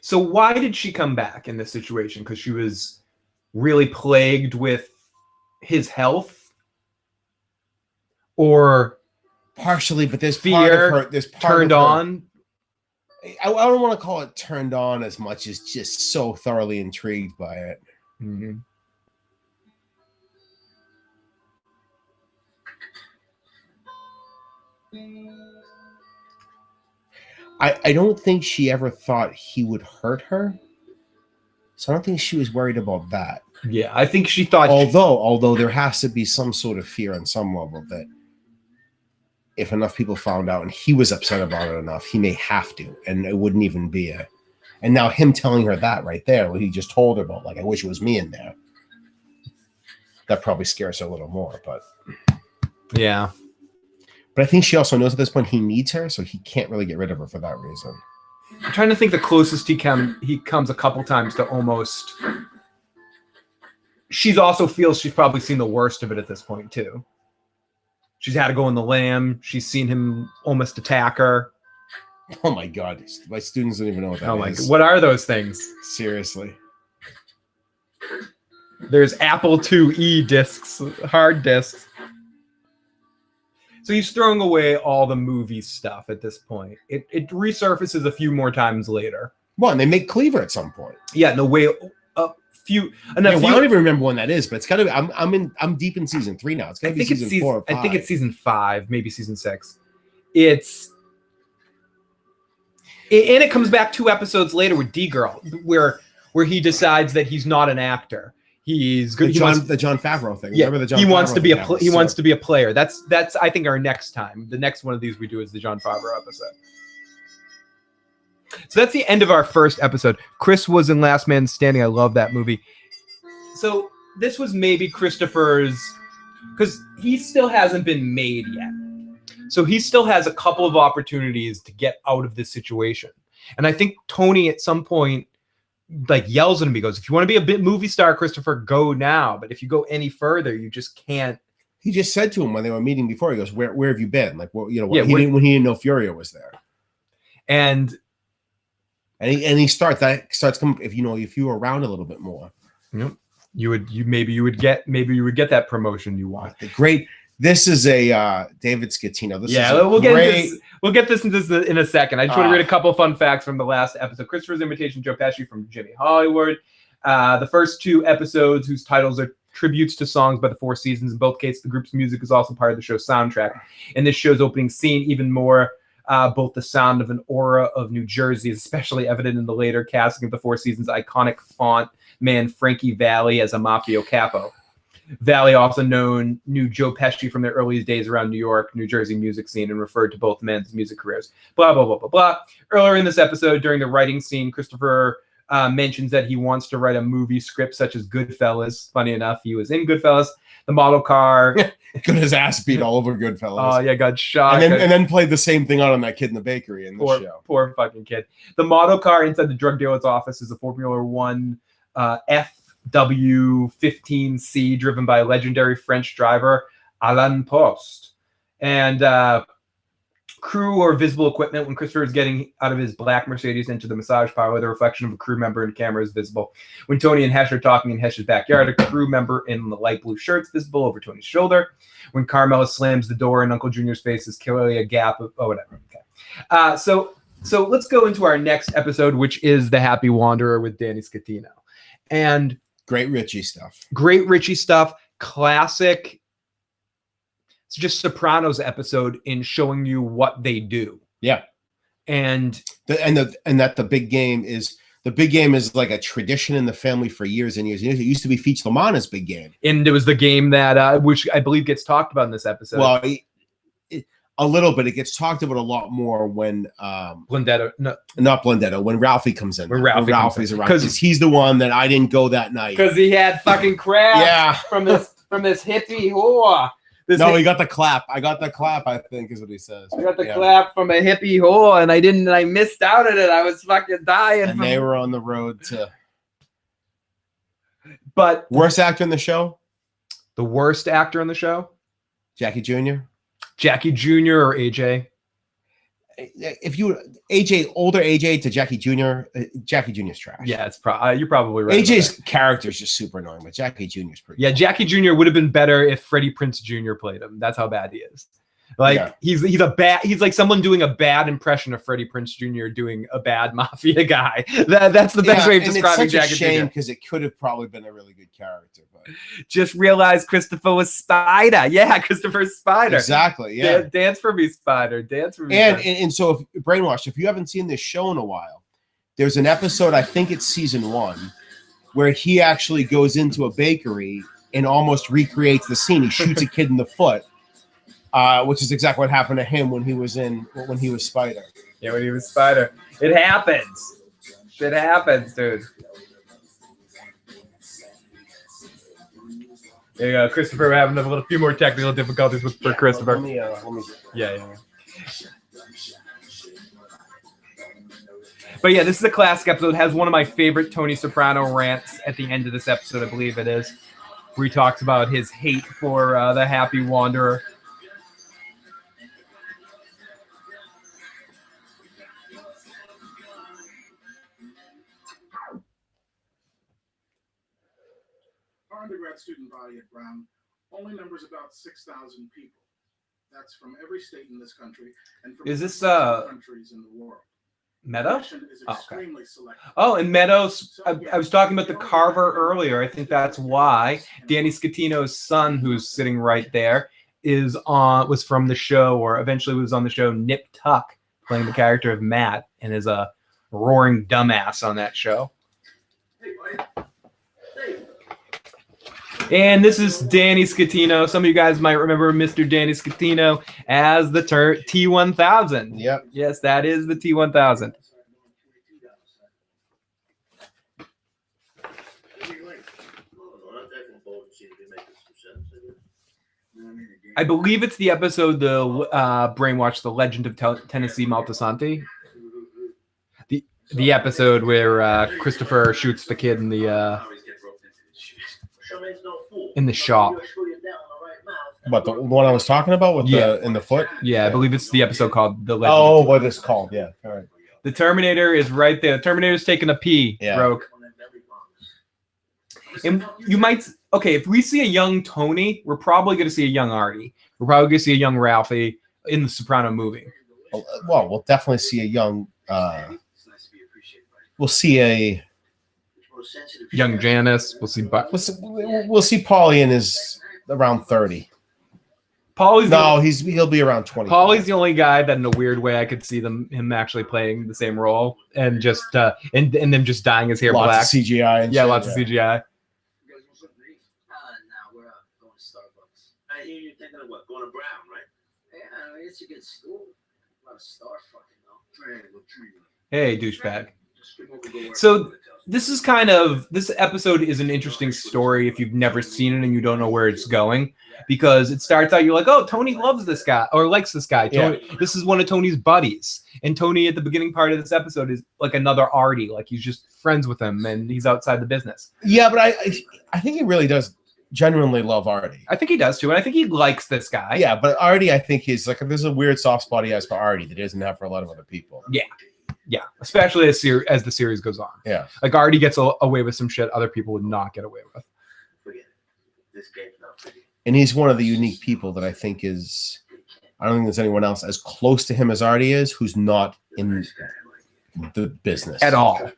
So why did she come back in this situation? Because she was really plagued with his health, or Partially, but there's Fear part of her. There's part turned of her, on. I don't want to call it turned on as much as just so thoroughly intrigued by it. Mm-hmm. I don't think she ever thought he would hurt her. So I don't think she was worried about that. Yeah, I think she thought. Although there has to be some sort of fear on some level that if enough people found out and he was upset about it enough, he may have to, and it wouldn't even be a. And now him telling her that right there, what he just told her about, like, I wish it was me in there. That probably scares her a little more, but Yeah. But I think she also knows at this point he needs her, so he can't really get rid of her for that reason. I'm trying to think the closest he comes a couple times to almost. She's also feels she's probably seen the worst of it at this point too. She's had to go in the lamb. She's seen him almost attack her. Oh my God, my students don't even know what that is. Oh my God, what are those things? Seriously. There's Apple IIe discs, hard discs. So he's throwing away all the movie stuff at this point. It resurfaces a few more times later. Well, and they make Cleaver at some point. Yeah, no way. A few. And I don't even remember when that is, but it's got to be. I'm deep in season 3 now. It's got to be season 4 or 5. I think it's season 5, maybe season 6. And it comes back 2 episodes later with D-Girl, where he decides that he's not an actor. He's good. The Jon Favreau thing. Yeah, Remember the Jon he wants Favreau to be thing he wants to be a player. That's I think our next time. The next one of these we do is the Jon Favreau episode. So that's the end of our first episode. Chris was in Last Man Standing. I love that movie. So this was maybe Christopher's, because he still hasn't been made yet. So he still has a couple of opportunities to get out of this situation. And I think Tony at some point like yells at him. He goes, if you want to be a bit movie star, Christopher, go now. But if you go any further, you just can't. He just said to him when they were meeting before, he goes, where have you been? Like, well, you know, yeah, when he didn't know Furia was there. And he starts coming, if you were around a little bit more. Yep. You would get that promotion you want. Great. This is a David Scatino. We'll get this in a second. I just want to read a couple fun facts from the last episode. Christopher's Invitation, Joe Pesci from Jimmy Hollywood. The first 2 episodes, whose titles are tributes to songs by the Four Seasons. In both cases, the group's music is also part of the show's soundtrack. In this show's opening scene, even more, both the sound of an aura of New Jersey is especially evident in the later casting of the Four Seasons' iconic font man Frankie Valli as a mafio capo. Valli also knew Joe Pesci from their earliest days around New York, New Jersey music scene and referred to both men's music careers. Blah, blah, blah, blah, blah. Earlier in this episode, during the writing scene, Christopher mentions that he wants to write a movie script such as Goodfellas. Funny enough, he was in Goodfellas. The model car. Got his ass beat all over Goodfellas. Oh, yeah, got shot. And then played the same thing out on that kid in the bakery in the show. Poor fucking kid. The model car inside the drug dealer's office is a Formula One FW15C driven by legendary French driver Alain Prost. And crew or visible equipment. When Christopher is getting out of his black Mercedes into the massage parlor, the reflection of a crew member in camera is visible. When Tony and Hesh are talking in Hesh's backyard, a crew member in the light blue shirt is visible over Tony's shoulder. When Carmela slams the door in Uncle Junior's face is clearly a gap of whatever. Okay. So let's go into our next episode, which is The Happy Wanderer with Danny Scatino. And great Richie stuff. Classic. It's just Sopranos episode in showing you what they do. Yeah. And the big game is like a tradition in the family for years and years and years. It used to be Feach Lamanna's big game. And it was the game that which I believe gets talked about in this episode. Well, a little bit. It gets talked about a lot more when Blendetto, not Blendetto, when Ralphie comes in. When Ralphie's around, because he's the one that I didn't go that night because he had fucking crap. Yeah. from this hippie whore. He got the clap. I got the clap, I think is what he says. I got the clap from a hippie whore, and I missed out on it. I was fucking dying. And they were on the road to. But worst actor in the show? The worst actor in the show? Jackie Jr. Or AJ? If you older AJ to Jackie Jr., Jackie Jr.'s trash. Yeah, it's you're probably right. AJ's character is just super annoying, but Jackie Jr.'s pretty. Yeah, cool. Jackie Jr. would have been better if Freddie Prinze Jr. played him. That's how bad he is. Like Yeah. he's like someone doing a bad impression of Freddie Prinze Jr. doing a bad mafia guy. That's the best way of and describing it's such Jack a and shame Jr. because it could have probably been a really good character. But Just realized Christopher was Spider. Yeah, Christopher's Spider. exactly, yeah. Dance for me, Spider. Dance for me. And Spider. and so if Brainwashed, if you haven't seen this show in a while, there's an episode, I think it's season 1, where he actually goes into a bakery and almost recreates the scene. He shoots a kid in the foot, which is exactly what happened to him when he was Spider. Yeah, when he was Spider. It happens. Shit happens, dude. There you go, Christopher. We're having a few more technical difficulties for Christopher. Let me Yeah. But yeah, this is a classic episode. It has one of my favorite Tony Soprano rants at the end of this episode, I believe it is, where he talks about his hate for the Happy Wanderer. Our undergrad student body at Brown only numbers about 6,000 people. That's from every state in this country and from Is this, countries in the world. Meadow? Admission is Oh, okay. extremely selective. Oh, and Meadows, I was talking about the Carver earlier. I think that's why Danny Scatino's son, who's sitting right there, was from the show, or eventually was on the show Nip Tuck, playing the character of Matt, and is a roaring dumbass on that show. Hey, buddy. Hey. And this is Danny Scatino. Some of you guys might remember Mr. Danny Scatino as the T1000. Yep. Yes, that is the T1000. I believe it's the episode, the Brainwash, The Legend of Tennessee Maltasanti. The episode where Christopher shoots the kid in the shop. But the one I was talking about with in the foot? Yeah, I believe it's the episode called The Legend. Oh, what it's called. Yeah. All right. The Terminator is right there. The Terminator's taking a pee, Yeah. Broke. And you might, okay, if we see a young Tony, we're probably going to see a young Artie. We're probably going to see a young Ralphie in the Soprano movie. Well, we'll definitely see a young. We'll see a Young Janice. We'll see. we'll see Paulie in his around 30. Paulie's he'll be around 20. Paulie's the only guy that, in a weird way, I could see him actually playing the same role and just and them just dyeing his hair black. Lots of CGI. And Yeah, shit, lots of CGI. No, we're going to Starbucks. I hear you're thinking of what? Going to Brown, right? Yeah, I mean, it's a good school. A lot of star fucking though. Hey, douchebag. So this episode is an interesting story if you've never seen it and you don't know where it's going, because it starts out, you're like, oh, Tony loves this guy or likes this guy. Tony, this is one of Tony's buddies. And Tony at the beginning part of this episode is like another Artie, like he's just friends with him and he's outside the business. Yeah, but I think he really does genuinely love Artie. I think he does too, and I think he likes this guy. Yeah, but Artie, I think he's like, there's a weird soft spot he has for Artie that he doesn't have for a lot of other people. Yeah, especially as the series goes on. Yeah, like Artie gets away with some shit other people would not get away with. Forget it. This game's not for you. and he's one of the unique people that I think is. I don't think there's anyone else as close to him as Artie is who's not in the business At all. Right,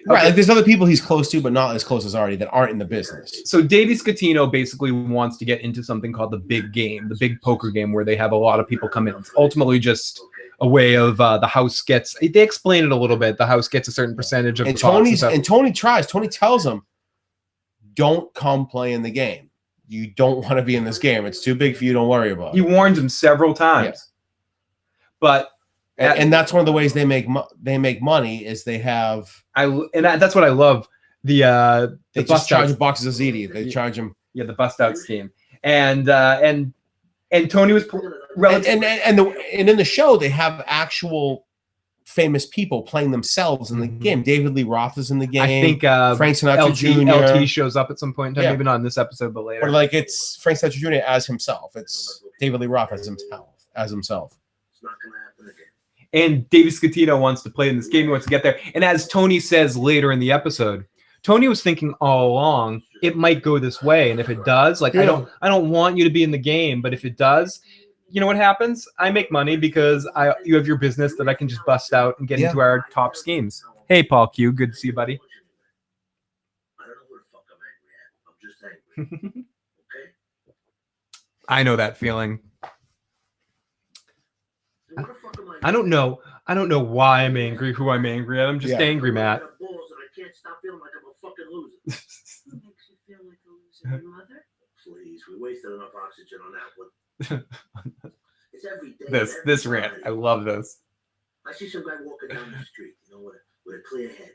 Okay. like there's other people he's close to, but not as close as Artie that aren't in the business. So Davey Scatino basically wants to get into something called the big game, the big poker game, where they have a lot of people come in. It's ultimately just a way of the house gets. They explain it a little bit. The house gets a certain percentage of. And the pots Tony tries. Tony tells him, "Don't come play in the game. You don't want to be in this game. It's too big for you. Don't worry about it." He warns him several times. Yes. But and that's one of the ways they make money is they have. That's what I love. They just bust charge out, boxes of ziti. They charge him. Yeah, the bust out scheme. And Tony was And in the show they have actual famous people playing themselves in the game. David Lee Roth is in the game. I think Frank Sinatra Jr. LT shows up at some point in time, maybe not in this episode, but later. Or like it's Frank Sinatra Jr. as himself. It's David Lee Roth as himself. It's not going to happen again. And Davey Scatino wants to play in this game. He wants to get there. And as Tony says later in the episode, Tony was thinking all along it might go this way, and if it does, like I don't want you to be in the game, but if it does, you know what happens? I make money because you have your business that I can just bust out and get into our top schemes. Hey, Paul Q, good to see you, buddy. I don't know who the fuck I'm angry at. I'm just angry. Okay? I know that feeling. What the fuck am I don't know. I don't know why I'm angry, who I'm angry at. I'm just angry, Matt. I can't stop feeling like I'm a fucking loser. What makes you feel like a loser, your mother? Please, we wasted enough oxygen on that one. It's every day. This rant. I love this. I see some guy walking down the street, with a clear head.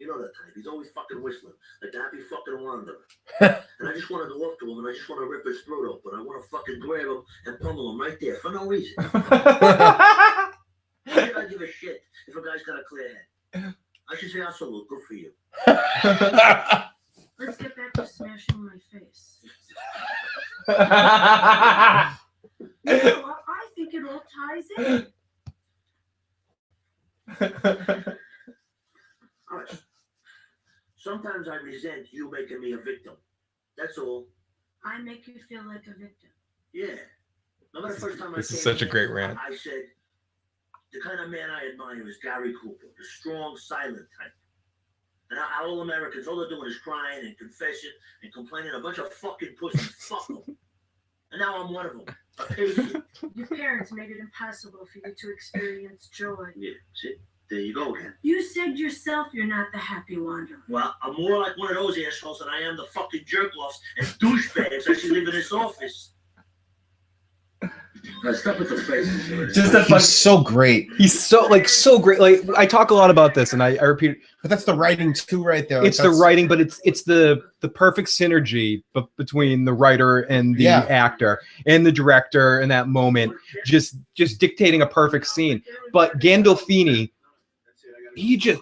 You know that type. He's always fucking whistling, like the happy fucking wanderer. And I just want to go up to him and I just want to rip his throat open. I want to fucking grab him and pummel him right there for no reason. Why should I give a shit if a guy's got a clear head? I should say, absolutely, good for you. Let's get back to smashing my face. I think it all ties in. Hush. Sometimes I resent you making me a victim. That's all. I make you feel like a victim. Yeah. Remember the first time This is such a great rant. I said, the kind of man I admire is Gary Cooper, the strong, silent type. And how all Americans, all they're doing is crying and confessing and complaining, a bunch of fucking pussies. Fuck them. And now I'm one of them. A patient. Your parents made it impossible for you to experience joy. Yeah, see? There you go again. You said yourself you're not the happy wanderer. Well, I'm more like one of those assholes than I am the fucking jerk-offs and douchebags I see live in this office. Stop with the faces. He's so great. He's so great. Like, I talk a lot about this, and I repeat it. But that's the writing too, right there. It's the writing, but it's the perfect synergy between the writer and the actor and the director in that moment, just dictating a perfect scene. But Gandolfini, he just,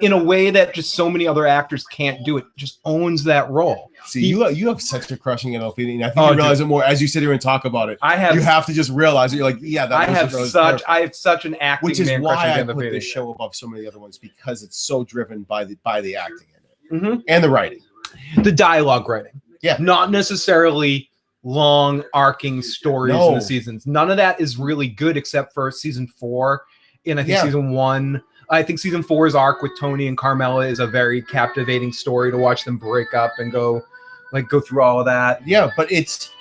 in a way that just so many other actors can't do it, just owns that role. See, you have such a crushing on Gandolfini. I think you realize it more as you sit here and talk about it. You have to just realize it. You're like, yeah, I have such an acting, which is why I put this show above so many other ones, because it's so driven by the acting in it and the writing, the dialogue writing. Yeah, not necessarily long arcing stories in the seasons. None of that is really good except for season 4, and I think season 1. I think season 4's arc with Tony and Carmela is a very captivating story to watch them break up and go through all of that. Yeah, but it's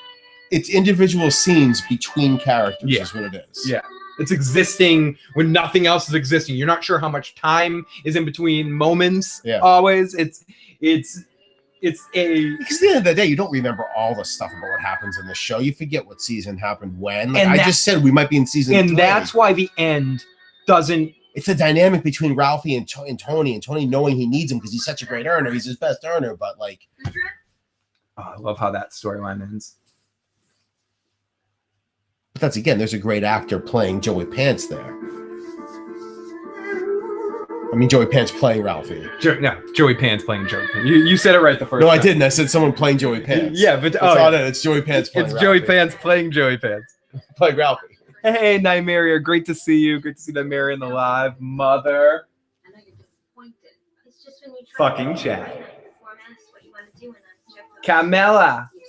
individual scenes between characters is what it is. Yeah. It's existing when nothing else is existing. You're not sure how much time is in between moments. Yeah. Always. It's because at the end of the day, you don't remember all the stuff about what happens in the show. You forget what season happened when. Like I just said, we might be in season 3. And that's why the end doesn't. It's the dynamic between Ralphie and Tony knowing he needs him because he's such a great earner. He's his best earner, but like. Oh, I love how that storyline ends. But that's, again, there's a great actor playing Joey Pants there. I mean, Joey Pants playing Ralphie. Joey Pants playing Joey Pants. You said it right the first time. No, I didn't. I said someone playing Joey Pants. Yeah, but it's Joey Pants playing Ralphie. Joey Pants playing Joey Pants. Playing Ralphie. Hey, Nymeria, great to see you. Great to see Nymeria in the live. Mother. I know you're disappointed. It's just when you try fucking chat. Do Camilla. This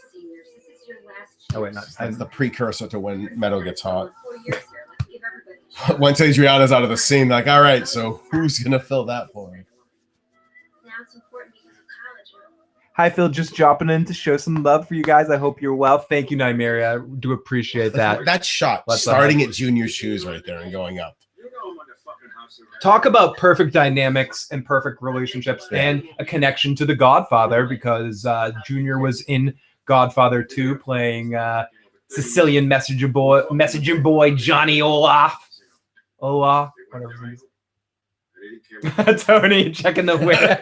is your last Oh wait, not that's the precursor to when Meadow gets hot. Once Adriana's out of the scene, like, all right, so who's gonna fill that for him? Now it's important because of college. Hi, Phil. Just dropping in to show some love for you guys. I hope you're well. Thank you, Nymeria. I do appreciate that. That shot, starting at Junior's shoes right there and going up. Talk about perfect dynamics and perfect relationships and a connection to The Godfather, because Junior was in Godfather 2 playing Sicilian messenger boy Johnny Olaf, whatever his name is. Tony checking the win.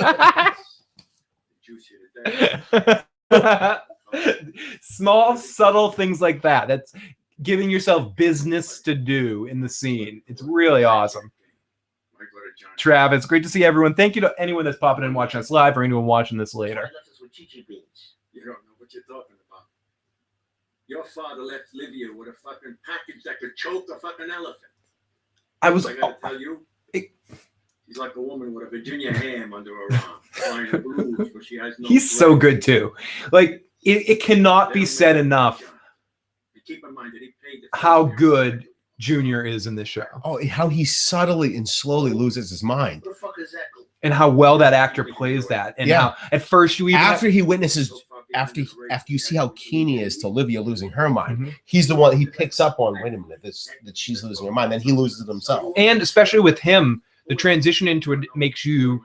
Small, subtle things like that. That's giving yourself business to do in the scene. It's really awesome. Travis, great to see everyone. Thank you to anyone that's popping in watching us live or anyone watching this later. You don't know what you're talking about. Your father left Livia with a fucking package that could choke a fucking elephant. I gotta tell you, he's like a woman with a Virginia ham under her arm, trying to blues, but she has no. He's so good too. Like it cannot be said enough. Keep in mind that he paid how good Junior is in this show. Oh, how he subtly and slowly loses his mind. What the fuck is that? And how well that actor plays that. And Yeah. how at first you even After he witnesses, after you see how keen he is to Olivia losing her mind, Mhm. he's the one he picks up on. Wait a minute, that she's losing her mind. Then he loses it himself. and especially with him, the transition into it makes you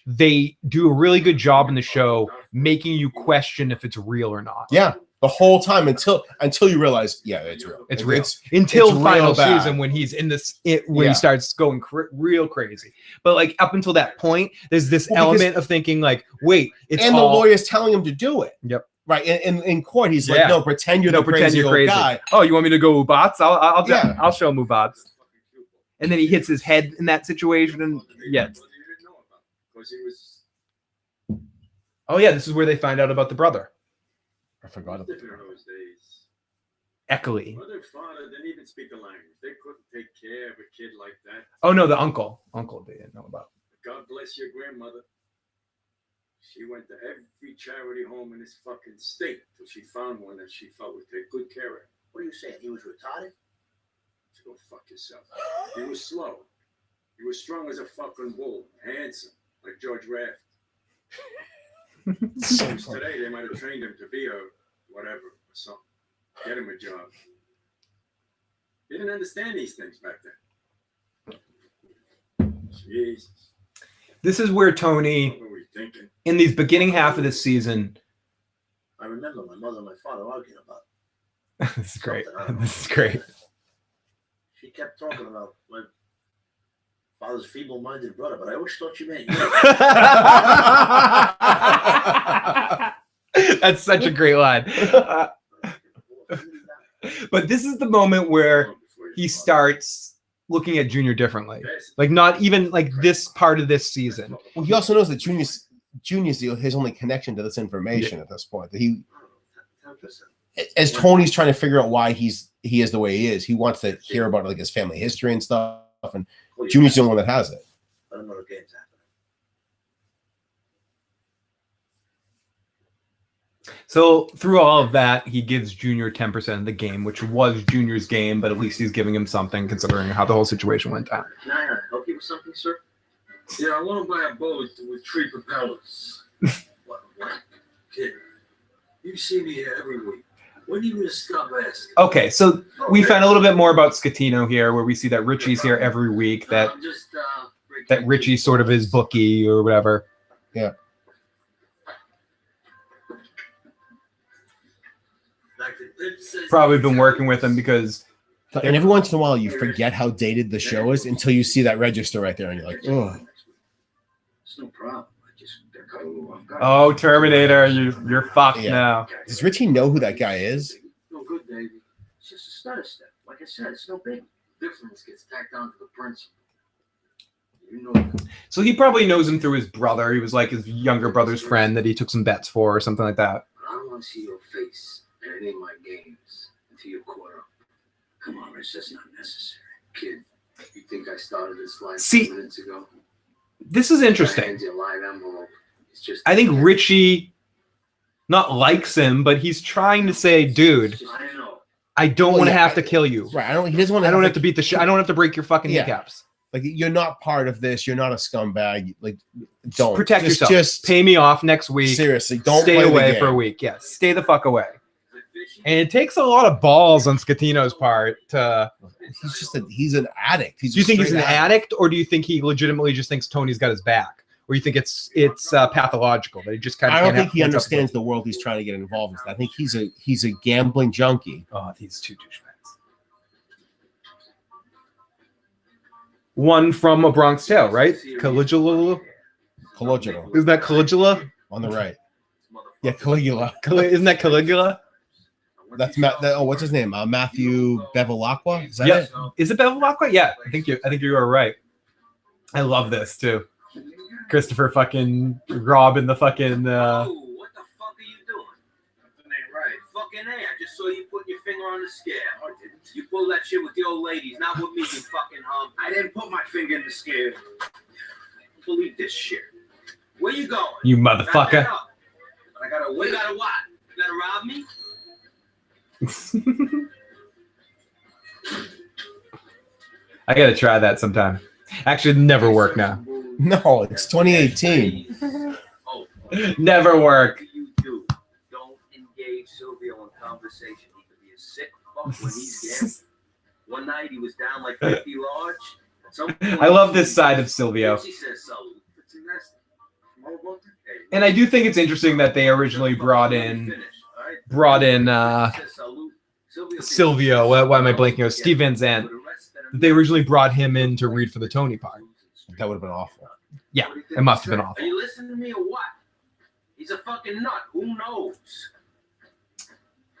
they do a really good job in the show making you question if it's real or not. Yeah, the whole time until you realize, yeah, it's real. It's real. It's Until real final bad. season when he's in when Yeah. he starts going real crazy. But like up until that point, there's this Well, because- element of thinking like, wait, it's and all, the lawyer's telling him to do it. Yep. Right. In court, he's Yeah. like, no, pretend you're the crazy old guy. Oh, you want me to go Ubats? Yeah. I'll show him Ubats. And then he hits his head in that situation, and yeah. Oh yeah, this is where they find out about the brother, I forgot about that. Eckley. Mother and father didn't even speak the language. They couldn't take care of a kid like that. Oh no, the uncle they didn't know about. God bless your grandmother. She went to every charity home in this fucking state till she found one that she felt would take good care of. What are you saying? He was retarded? So go fuck yourself. He was slow. He was strong as a fucking bull. Handsome, like George Raft. Today they might have trained him to be a whatever or something. Get him a job. He didn't understand these things back then. Jesus. This is where Tony, What were we thinking? in these beginning half of this season, I remember my mother and my father arguing about this is great. This is great. it. She kept talking about my father's feeble-minded brother, but I always thought you meant you. That's such a great line. But this is the moment where he starts looking at Junior differently. Like not even like this part of this season. Well, he also knows that Junior's his only connection to this information at this point. That he, as Tony's trying to figure out why he is the way he is, he wants to hear about like his family history and stuff. And Junior's the only one that has it. I don't know the game's happening. So through all of that, he gives Junior 10% of the game, which was Junior's game, but at least he's giving him something considering how the whole situation went down. Can I help you with something, sir? Yeah, I want to buy a boat with 3 propellers. What? Kid, you see me here every week. When are you going to stop asking? Okay, so we found a little bit more about Scatino here, where we see that Richie's here every week, that Richie's sort of his bookie or whatever. Yeah. Probably been working with him because And every once in a while, you forget how dated the show is until you see that register right there, and you're like, oh. It's no problem. I just got caught a little off guard. oh, Terminator, you're fucked Yeah. now. Does Richie know who that guy is? No good, baby. It's just a stutter step. Like I said, it's no big difference gets tacked on to the principal. You know. So he probably knows him through his brother. He was like his younger brother's friend that he took some bets for or something like that. I don't want to see your face and it ain't my games until you're caught up. Come on, Rich, that's not necessary. Kid, you think I started this life See, 2 minutes ago? This is interesting. Hands you a live envelope. It's just I think Richie not likes him, but he's trying to say, dude, I know. I don't Well, want to yeah, have to kill you. Right. He doesn't want to. I don't have to beat the shit. I don't have to break your fucking Yeah. kneecaps. Like, you're not part of this. You're not a scumbag. Like, don't Protect yourself. Just Pay me off next week. seriously, don't Stay play the away game. for a week. Yes, stay the fuck away. And it takes a lot of balls on Scatino's part to. He's an addict. Do you think he's an addict, or do you think he legitimately just thinks Tony's got his back, or you think it's pathological that he just kind of? I don't think he understands the world he's trying to get involved in. I think he's a gambling junkie. Oh, these two douchebags. One from A Bronx Tale, right? Caligula. Caligula Isn't that Caligula? on the right. Yeah, Caligula. Isn't that Caligula? That's what's his name? Matthew Bevilacqua. Is that Yeah. it? Is it Bevilacqua? Yeah, I think you are right. I love this too. Christopher fucking robbing the fucking. Oh, what the fuck are you doing? Nothing ain't right. Fucking A, I just saw you put your finger on the scale. I didn't. You pull that shit with the old ladies, not with me, you fucking hum. I didn't put my finger in the scale. I don't believe this shit. Where you going? You Back motherfucker. that up. I gotta what? You gotta what? You gotta rob me? I gotta try that sometime. Actually, it'd never work now. No, it's 2018. Never work. You do. Don't engage Silvio in conversation. He could be a sick fuck when he's gambling. One night he was down like 50 large. At some point, I love this side of Silvio. She says salute. It's a nest. And I do think it's interesting that they originally brought in Silvio. Why am I blanking out? Steve Van Zandt. They originally brought him in to read for the Tony part. That would have been awful. Yeah, it must have been Are awful. you listening to me or what? He's a fucking nut. Who knows?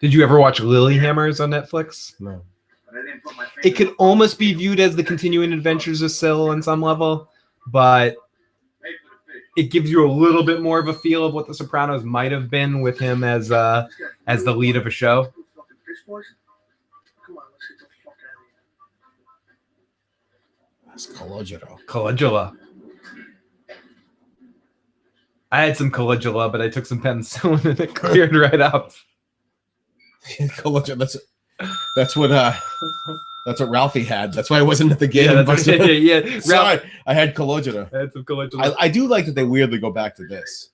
Did you ever watch Lilyhammers on Netflix? No. But I didn't put my finger It could almost be viewed as the continuing adventures of Syl on some level, but it gives you a little bit more of a feel of what The Sopranos might have been with him as the lead of a show. Come on, let's get the fuck out of here. That's Caligula. Caligula. I had some Caligula, but I took some penicillin and it cleared right up. Caligula. That's what Ralphie had. That's why I wasn't at the game. Yeah, that's what, yeah. Sorry, I had Caligula. I had some Caligula. I do like that they weirdly go back to this.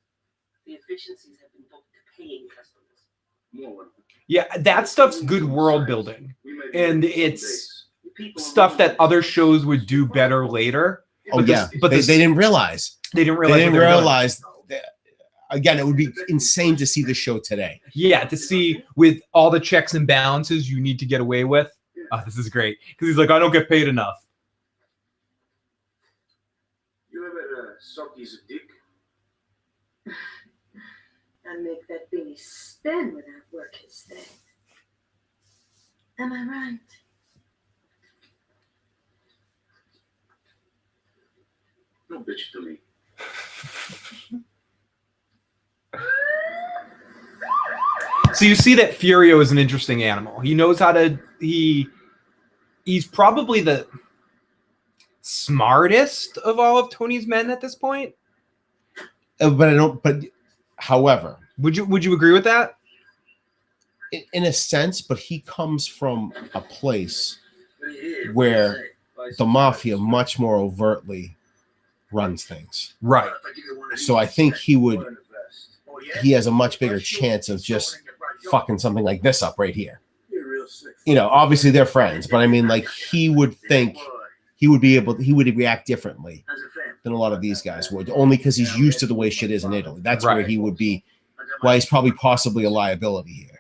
The efficiencies have been booked to paying customers. Yeah, that stuff's good world building, and it's stuff that other shows would do better later. Oh But yeah, but they didn't realize. They didn't realize. They didn't what were doing. realize. Again, it would be insane to see the show today. Yeah, to see with all the checks and balances you need to get away with. Oh, this is great because he's like, I don't get paid enough. You ever suck his dick? And make that beanie spin without work his thing. Am I right? Don't bitch to me. So you see that Furio is an interesting animal. He knows how to. He's probably the smartest of all of Tony's men at this point. But I don't. But however, Would you agree with that? in a sense, but he comes from a place where the mafia much more overtly runs things. Right. So I think he has a much bigger chance of just fucking something like this up right here. You know, obviously they're friends, but I mean, like, he would think he would react differently than a lot of these guys would, only because he's used to the way shit is in Italy. That's where he would be, why he's probably possibly a liability here.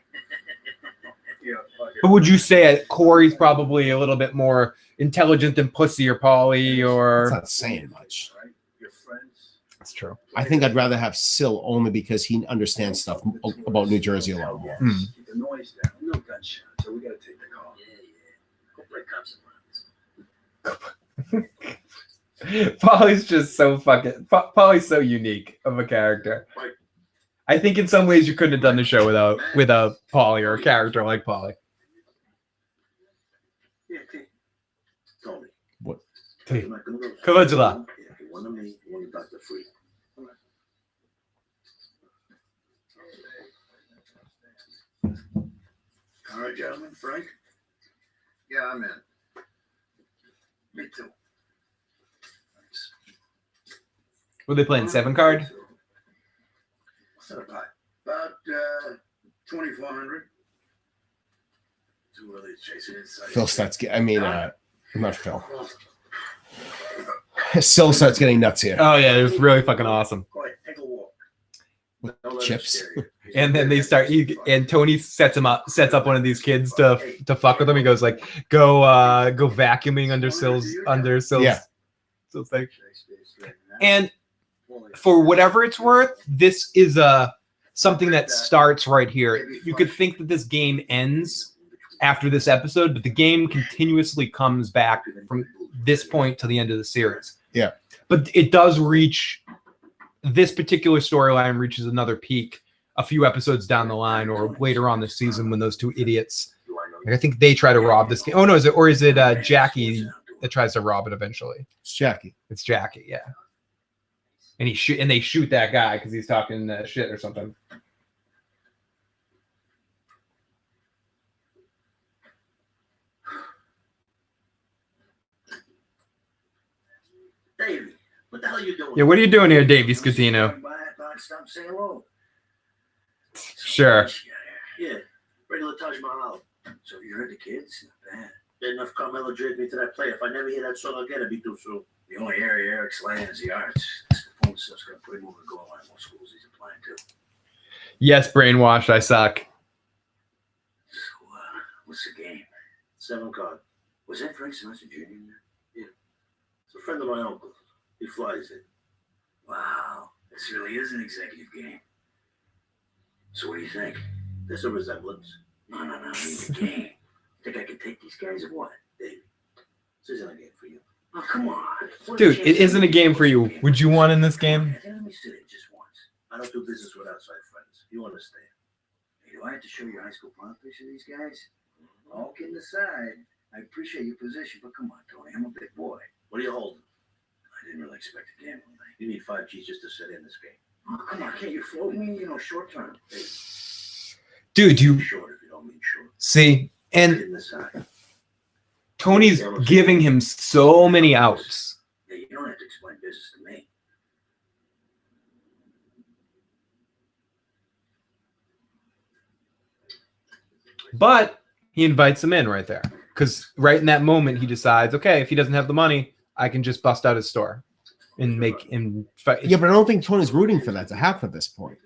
But would you say at core he's probably a little bit more intelligent than Pussy or Polly or? That's not saying much. That's true. I think I'd rather have Syl only because he understands stuff about New Jersey a lot more. Keep the noise down. No gunshot. So we gotta take the call. Go play cops and rounds. Polly's just so fucking. Polly's so unique of a character. I think in some ways you couldn't have done the show without Polly or a character like Polly. Yeah, T. Tony. What? T. Caligula. Yeah, one of me, one of Dr. Free. All right, gentlemen. Frank? Yeah, I'm in. Me too. Thanks. Were they playing 7-card? What's that about? About 2,400. Too early to chase it inside. Phil starts not Phil. Syl starts getting nuts here. Oh yeah, it was really fucking awesome. Go ahead, take a walk. With Don't let him chips. scare you. And then they start, and Tony sets up one of these kids to fuck with him. He goes like, go vacuuming under Syl's Yeah. Syl's thing. And for whatever it's worth, this is something that starts right here. You could think that this game ends after this episode, but the game continuously comes back from this point to the end of the series. Yeah. But it does reach, this particular storyline reaches another peak a few episodes down the line or later on this season when those two idiots, I think they try to rob this game. Oh no, is it Jackie that tries to rob it eventually? It's Jackie. It's Jackie, yeah. And they shoot that guy because he's talking shit or something. What the hell are you doing? Yeah, what are you doing here, Davey Scatino? Stop saying hello. Sure. Yeah, regular Taj Mahal. So you heard the kids? Not bad. Enough Carmelo dragged me to that play. If I never hear that song again, it'd be too soon. The only area Eric's laying is the arts. This phone stuff's gonna put him over the goal line. Most schools he's applying to. Yes, brainwashed. I suck. So, what's the game? 7 card. Was that Frank Sinatra Jr. in there? It's a friend of my uncle. He flies it. Wow, this really is an executive game. So what do you think? There's a resemblance. No, I mean the game. Think I can take these guys or what? This isn't a game for you. Oh, come on. What Dude, chance it isn't a do game for you. Would you want in this game? Let me sit in just once. I don't do business with outside friends. You understand? Hey, do I have to show your high school prom picture to these guys? All kidding aside, I appreciate your position, but come on, Tony, I'm a big boy. What are you holding? I didn't really expect a gamble night. You need 5 G's just to sit in this game. Oh, come on, can't you float me? You know, short term. Hey, Dude, you Short if you don't mean short. see, and Kidding aside. Tony's giving him so many outs. Yeah, you don't have to explain business to me. But he invites him in right there. Because right in that moment, he decides, okay, if he doesn't have the money, I can just bust out his store and make him fight. Yeah, but I don't think Tony's rooting for that to happen at this point.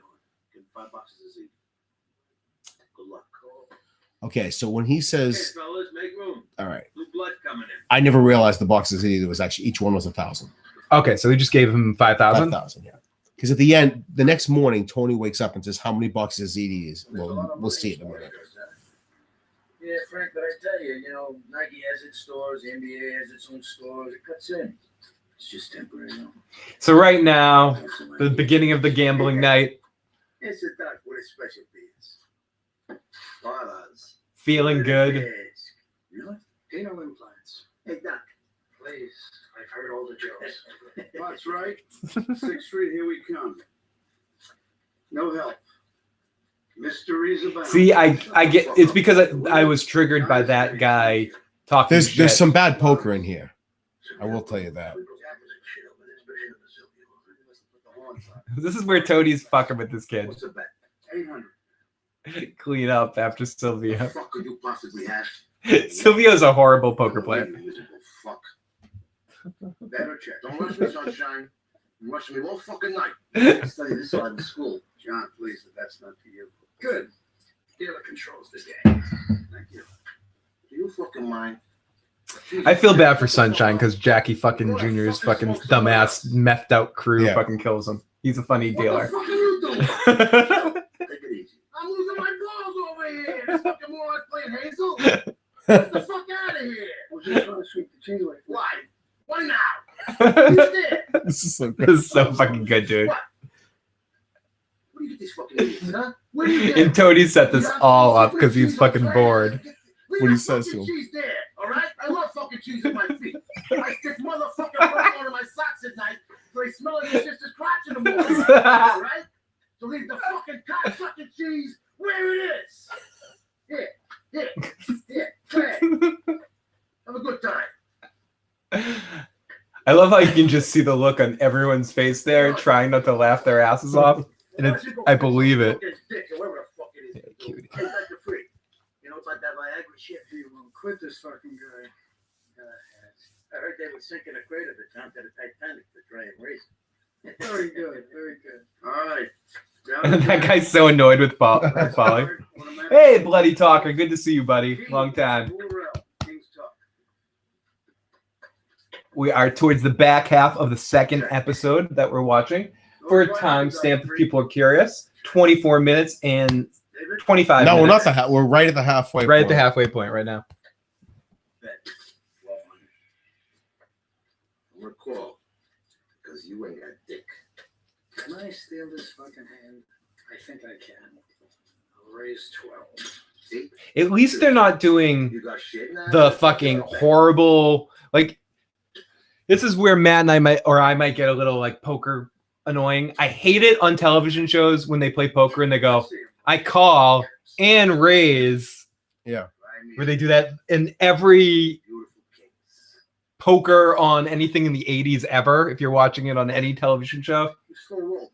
Give him 5 boxes of Z. Good luck. Okay, so when he says, fellas, make room. all right, New blood coming in. I never realized the boxes either was actually each one was 1,000. Okay, so he just gave him 5,000? 5,000, yeah. Because at the end, the next morning, Tony wakes up and says, how many boxes of ZD is? Well, we'll see it in a minute. Yeah, Frank, but I tell you, Nike has its stores, the NBA has its own stores, it cuts in. It's just temporary, So right now, the beginning of the gambling night, It's a duck with a special beans. Dollars. feeling good. Really? Dental implants. Hey, Doc, please. I've heard all the jokes. That's right. 6th Street, here we come. No help. Mysteries about. See, I get it's because I was triggered by that guy talking There's shit. some bad poker in here. I will tell you that. This is where Tony's fucking with this kid. What's the bet? 800. Clean up after What the Sylvia. fuck could you possibly have? Sylvia's a horrible poker player. You miserable fuck. Bet or check. Don't rush me, sunshine. You rush me all fucking night. I study this hard in school. John, please, that's not to you. Good. Dealer controls the game. Thank you. Do you fucking mind? I feel bad for Sunshine because Jackie fucking Jr.'s fucking dumbass methed out crew fucking kills him. He's a funny dealer. What the fuck are you doing? Take it easy. I'm losing my balls over here. This fucking moron's playing Hazel. Get the fuck out of here. I was just trying to sweep the cheese away. Why? Why now? You did. This is so good. This is so fucking good, dude. What? Where do you get these fucking idiots, huh? Where do you get And Tony set this all up because he's fucking bored. What he says to him. Cheese there, all right? I love fucking cheese at my feet. I stick motherfucking bread on my socks at night so they smell like your sister's crotch in the morning. All right? So leave the fucking cock-sucking cheese where it is. Here. Try it. Have a good time. I love how you can just see the look on everyone's face there, trying not to laugh their asses off. And it's, I believe it. Yeah, cutie. Hey, Dr. Freak. You know, it's like that Viagra shit. Hey, well, quit this fucking guy. I heard they were sinking a crate of it down to the Titanic to try and raise it. Very good, very good. All right. That guy's so annoyed with Polly. Hey, Bloody Talker. Good to see you, buddy. Long time. We are towards the back half of the second episode that we're watching. For a timestamp, if people are curious, 24 minutes and 25 minutes. No, we're not the we're right at the halfway Right point. at the halfway point right now. Recall, because you ain't got dick. Can I steal this fucking hand? I think I can. I'll raise 12. See? At least they're not doing You got shit now? the fucking horrible, like, this is where Matt and I might get a little like poker annoying. I hate it on television shows when they play poker and they go, I call and raise. Yeah. Where they do that in every poker on anything in the 80s ever, if you're watching it on any television show. You slow roll me.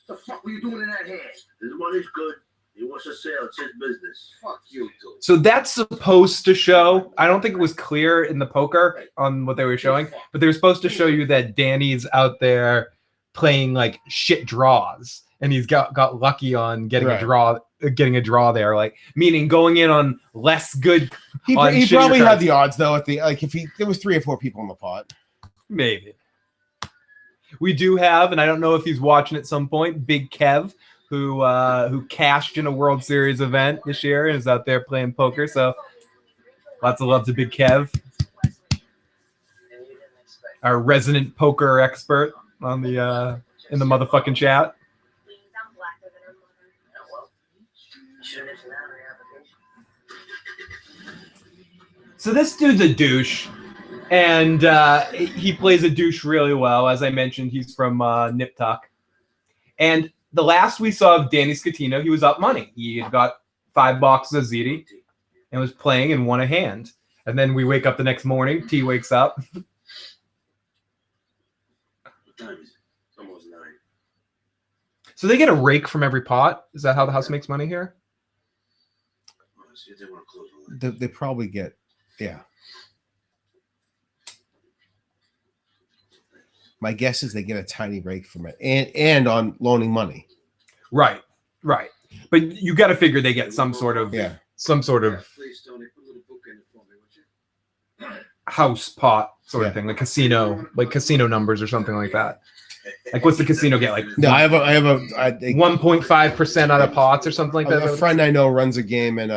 What the fuck were you doing in that hand? His money's good. He wants to sell. It's his business. Fuck you, dude. So that's supposed to show, I don't think it was clear in the poker on what they were showing, but they were supposed to show you that Danny's out there playing like shit draws, and he's got lucky on getting a draw there, like meaning going in on less good. He probably had the odds though at the like if there was 3 or 4 people in the pot. Maybe. We do have, and I don't know if he's watching at some point, Big Kev, who cashed in a World Series event this year and is out there playing poker. So lots of love to Big Kev, our resident poker expert on the in the motherfucking chat. So this dude's a douche, and he plays a douche really well. As I mentioned, he's from Nip Tuck. And the last we saw of Danny Scatino, he was up money. He had got 5 boxes of ziti and was playing and won a hand. And then we wake up the next morning. T wakes up. What time is it? It's almost 9. So they get a rake from every pot. Is that how the house makes money here? Oh, so they want to close the line. They probably get, yeah. My guess is they get a tiny rake from it, and on loaning money. Right. But you got to figure they get some sort of Please, Tony, put a little book in it for me, would you? house pot sort of thing, like casino numbers or something like that. Like, what's the casino get? Like, No, I have a 1.5% out of pots or something like that. A friend I know runs a game in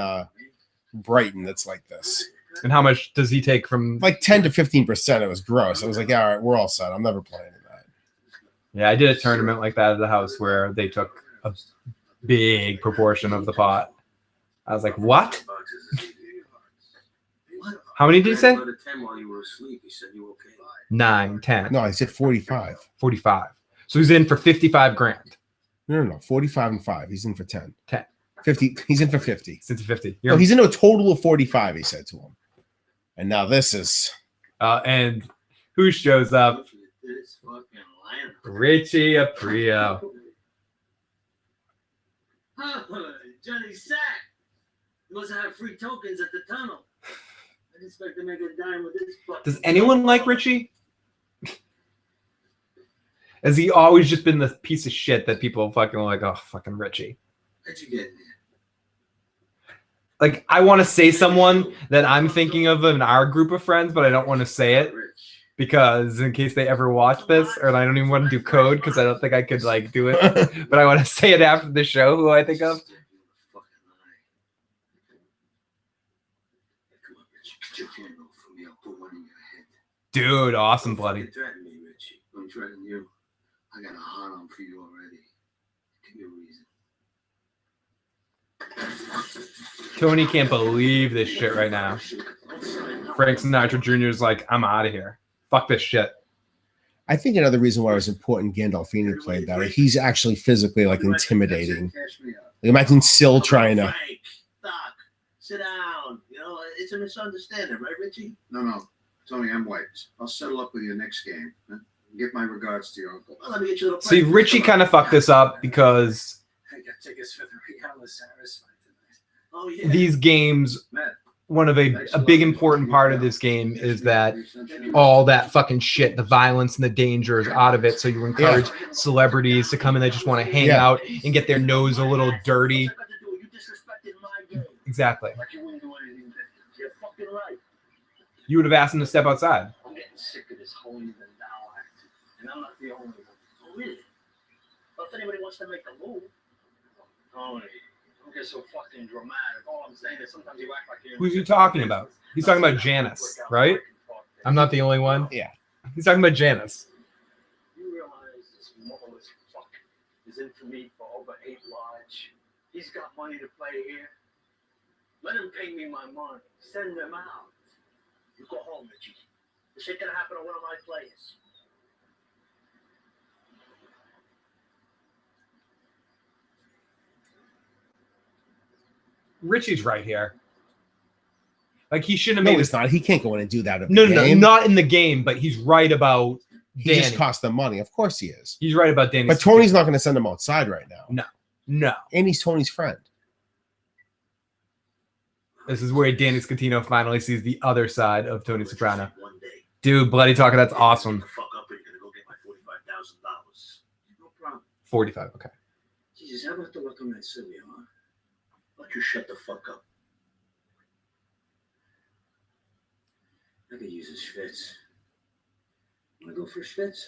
Brighton that's like this. And how much does he take from? Like 10 to 15%. It was gross. I was like, yeah, all right, we're all set. I'm never playing in that. Yeah, I did a tournament like that at the house where they took a big proportion of the pot. I was like, what? How many did he say? 10 while you were asleep. He said you okay. 9, 10. No, I said 45. 45. So he's in for 55 grand. No. 45 and 5. He's in for 10. 10. 50. He's in for 50. He's in for 50. No, he's into a total of 45, he said to him. And now this is. And who shows up? This fucking line. Richie Aprio. Johnny Sack. He must have free tokens at the tunnel. I didn't expect to make a dime with this fucking. Does anyone like Richie? Has he always just been the piece of shit that people fucking like, oh, fucking Richie? How'd you get in there? Like, I want to say someone that I'm thinking of in our group of friends, but I don't want to say it because in case they ever watch this, or I don't even want to do code because I don't think I could like do it. But I want to say it after the show. Who I think of? Dude, awesome, bloody. Threaten me, Richie. I'm threatening you. I got a hot on for you already. Give me a reason. Tony can't believe this shit right now. Frank Sinatra Jr. is like, I'm out of here. Fuck this shit. I think another reason why it was important Gandolfini played that. He's actually physically like intimidating. Like, imagine Syl trying to. Doc, sit down. You know, it's a misunderstanding, right, Richie? No. Tony, I'm wiped. I'll settle up with you next game. Give my regards to your uncle. Well, let me get you a little See, Richie kind of fucked this up because I got tickets for the Rihanna Saris fight tonight. Oh, yeah. these games, one of a big important part of this game is that all that fucking shit, the violence and the danger is out of it. So you encourage celebrities to come in that just want to hang out and get their nose a little dirty. Exactly. You're fucking right. You would have asked him to step outside. I'm getting sick of this holier than thou act. And I'm not the only one. Oh, really? Well, if anybody wants to make a move. Tony, don't get so fucking dramatic. All I'm saying is sometimes you act like you're. Who's he talking about? He's talking about Janice, right? I'm not the only one. Yeah. He's talking about Janice. You realize this motherless fuck is in for me for over 8 lodge. He's got money to play here. Let him pay me my money. Send them out. You go home, Richie. This ain't gonna happen to one of my players. Richie's right here. Like he shouldn't have No, made he's this. not. He can't go in and do that. At the No, no, game. not in the game, but he's right about He Danny. just cost them money. Of course he is. He's right about Danny. But Tony's not going to send him outside right now. No. And he's Tony's friend. This is where Danny Scatino finally sees the other side of Tony Soprano. One day. Dude, Bloody Talker, that's awesome. Get the fuck up and you're gonna go get my $45,000. No problem. 45, okay. Jesus, how about the look on that silly, huh? Why don't you shut the fuck up? I could use a schwitz. Wanna go for a schwitz?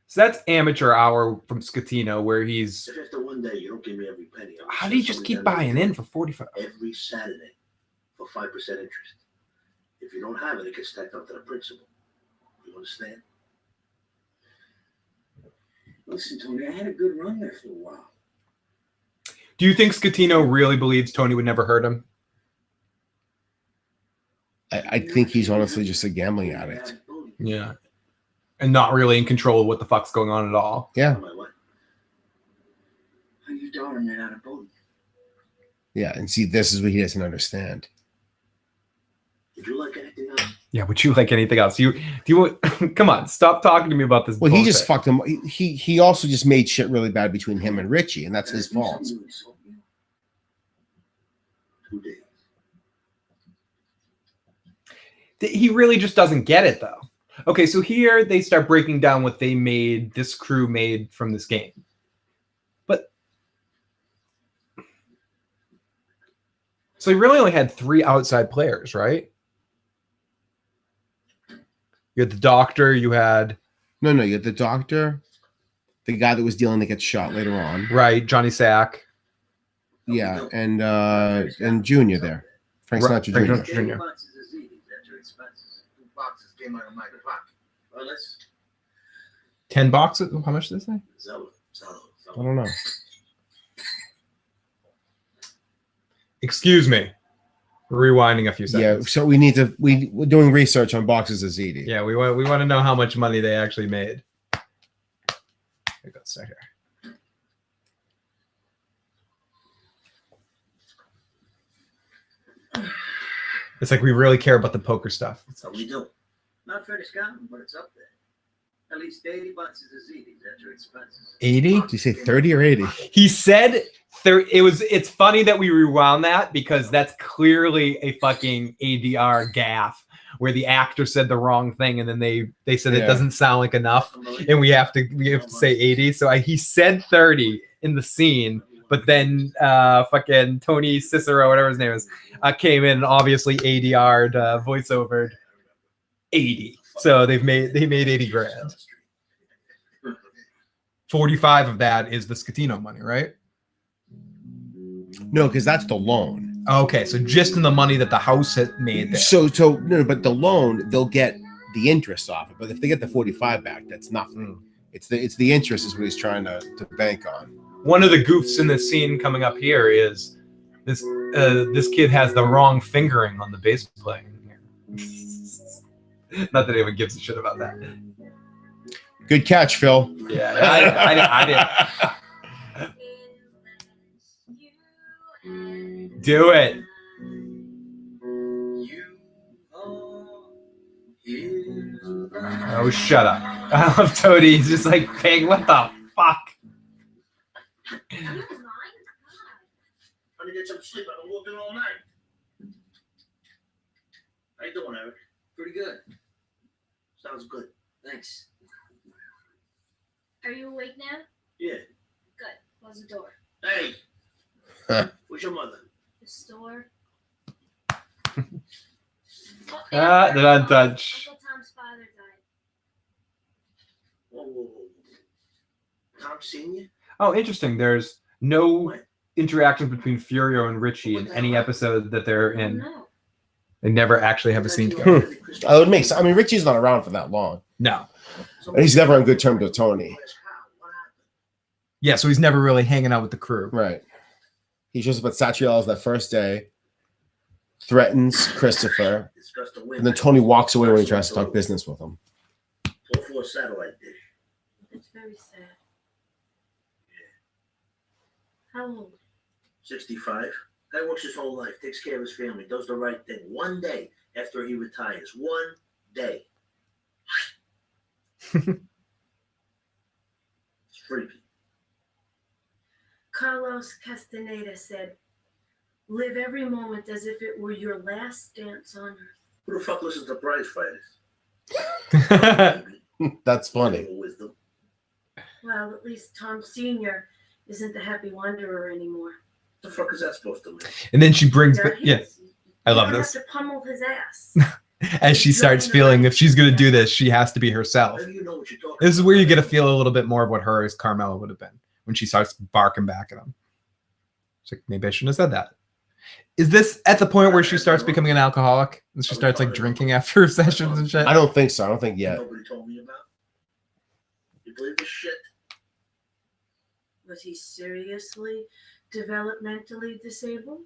So that's amateur hour from Scatino, where he's. If after one day you don't give me every penny, I'm How gonna do you send just somebody keep down buying there in for 45? every Saturday for 5% interest? If you don't have it, it gets stacked up to the principal. You understand? Listen, Tony, I had a good run there for a while. Do you think Scatino really believes Tony would never hurt him? I think he's honestly just a gambling addict. Yeah. And not really in control of what the fuck's going on at all. Yeah. My what? How your daughter made out of boat? Yeah. And see, this is what he doesn't understand. Would you like anything else? Yeah, would you like anything else? Do you come on, stop talking to me about this. Well, he bullshit. just fucked him. He also just made shit really bad between him and Richie, and that's his fault. 2 days. He really just doesn't get it though. Okay, so here they start breaking down what they made, this crew made from this game. But so he really only had 3 outside players, right? You had the doctor, you had No, you had the doctor, the guy that was dealing that gets shot later on. right, Johnny Sack. Yeah, and Junior there. Frank Sinatra Frank Jr. Sinatra Jr. Boxes is easy. That's your expenses. 2 boxes came out of my pocket. Well, let's 10 boxes? How much did they say? Zello. I don't know. Excuse me. Rewinding a few Yeah, seconds. so we're doing research on boxes of ZD. Yeah, we want to know how much money they actually made. Here goes right here. It's like we really care about the poker stuff. That's how we do. not fair to Scotland, but it's up there. At least 80 bucks is as easy. That's your expenses. 80? Did you say 30 or 80? He said 30. It's funny that we rewound that because that's clearly a fucking ADR gaffe where the actor said the wrong thing and then they said it doesn't sound like enough and we have to say 80. So he said 30 in the scene, but then fucking Tony Cicero, whatever his name is, came in and obviously ADR'd voiceovered 80. So they made 80 grand. 45 of that is the Scatino money, right? No, because that's the loan. Okay, so just in the money that the house had made there. So no, but the loan, they'll get the interest off it. But if they get the 45 back, that's nothing. It's the interest is what he's trying to bank on. One of the goofs in this scene coming up here is this kid has the wrong fingering on the bass playing here. Not that anyone gives a shit about that. Good catch, Phil. Yeah, I did. Do it. Oh, shut up. I love Toady. He's just like, Pig, what the fuck? Trying to get some sleep. I've been working all night. How you doing, Eric? Pretty good. Sounds good. Thanks. Are you awake now? Yeah. Good. Close the door. Hey. Where's your mother? The store. Did I touch? Uncle Tom's father died. Whoa. Tom Senior? Oh, interesting. There's no interaction between Furio and Richie in any episode that they're in. No. They never actually have a scene together. That would make sense. I mean, Richie's not around for that long. No. And he's never on good terms with Tony. Yeah, so he's never really hanging out with the crew. Right. He shows up at Satriale's that first day, threatens Christopher, and then Tony walks away when he tries to talk business with him. 4-4 satellite dish. It's very sad. How old? 65. Guy works his whole life, takes care of his family, does the right thing. One day after he retires. One day. It's freaky. Carlos Castaneda said, "Live every moment as if it were your last dance on earth." Who the fuck listens to prize fighters? That's funny. Wisdom. Well, at least Tom Sr. isn't the happy wanderer anymore. What the fuck is that supposed to mean? And then she brings, They're yeah, his. I You love don't this. have to pummel his ass. As she starts feeling if she's going to do this, she has to be herself. Maybe you know what you're talking This is about. where you get to feel a little bit more of what her as Carmela would have been when she starts barking back at him. It's like, maybe I shouldn't have said that. Is this at the point where she starts becoming an alcoholic and she starts like drinking after sessions and shit? I don't think so. I don't think yet. Nobody told me about. You believe this shit? Was he seriously developmentally disabled?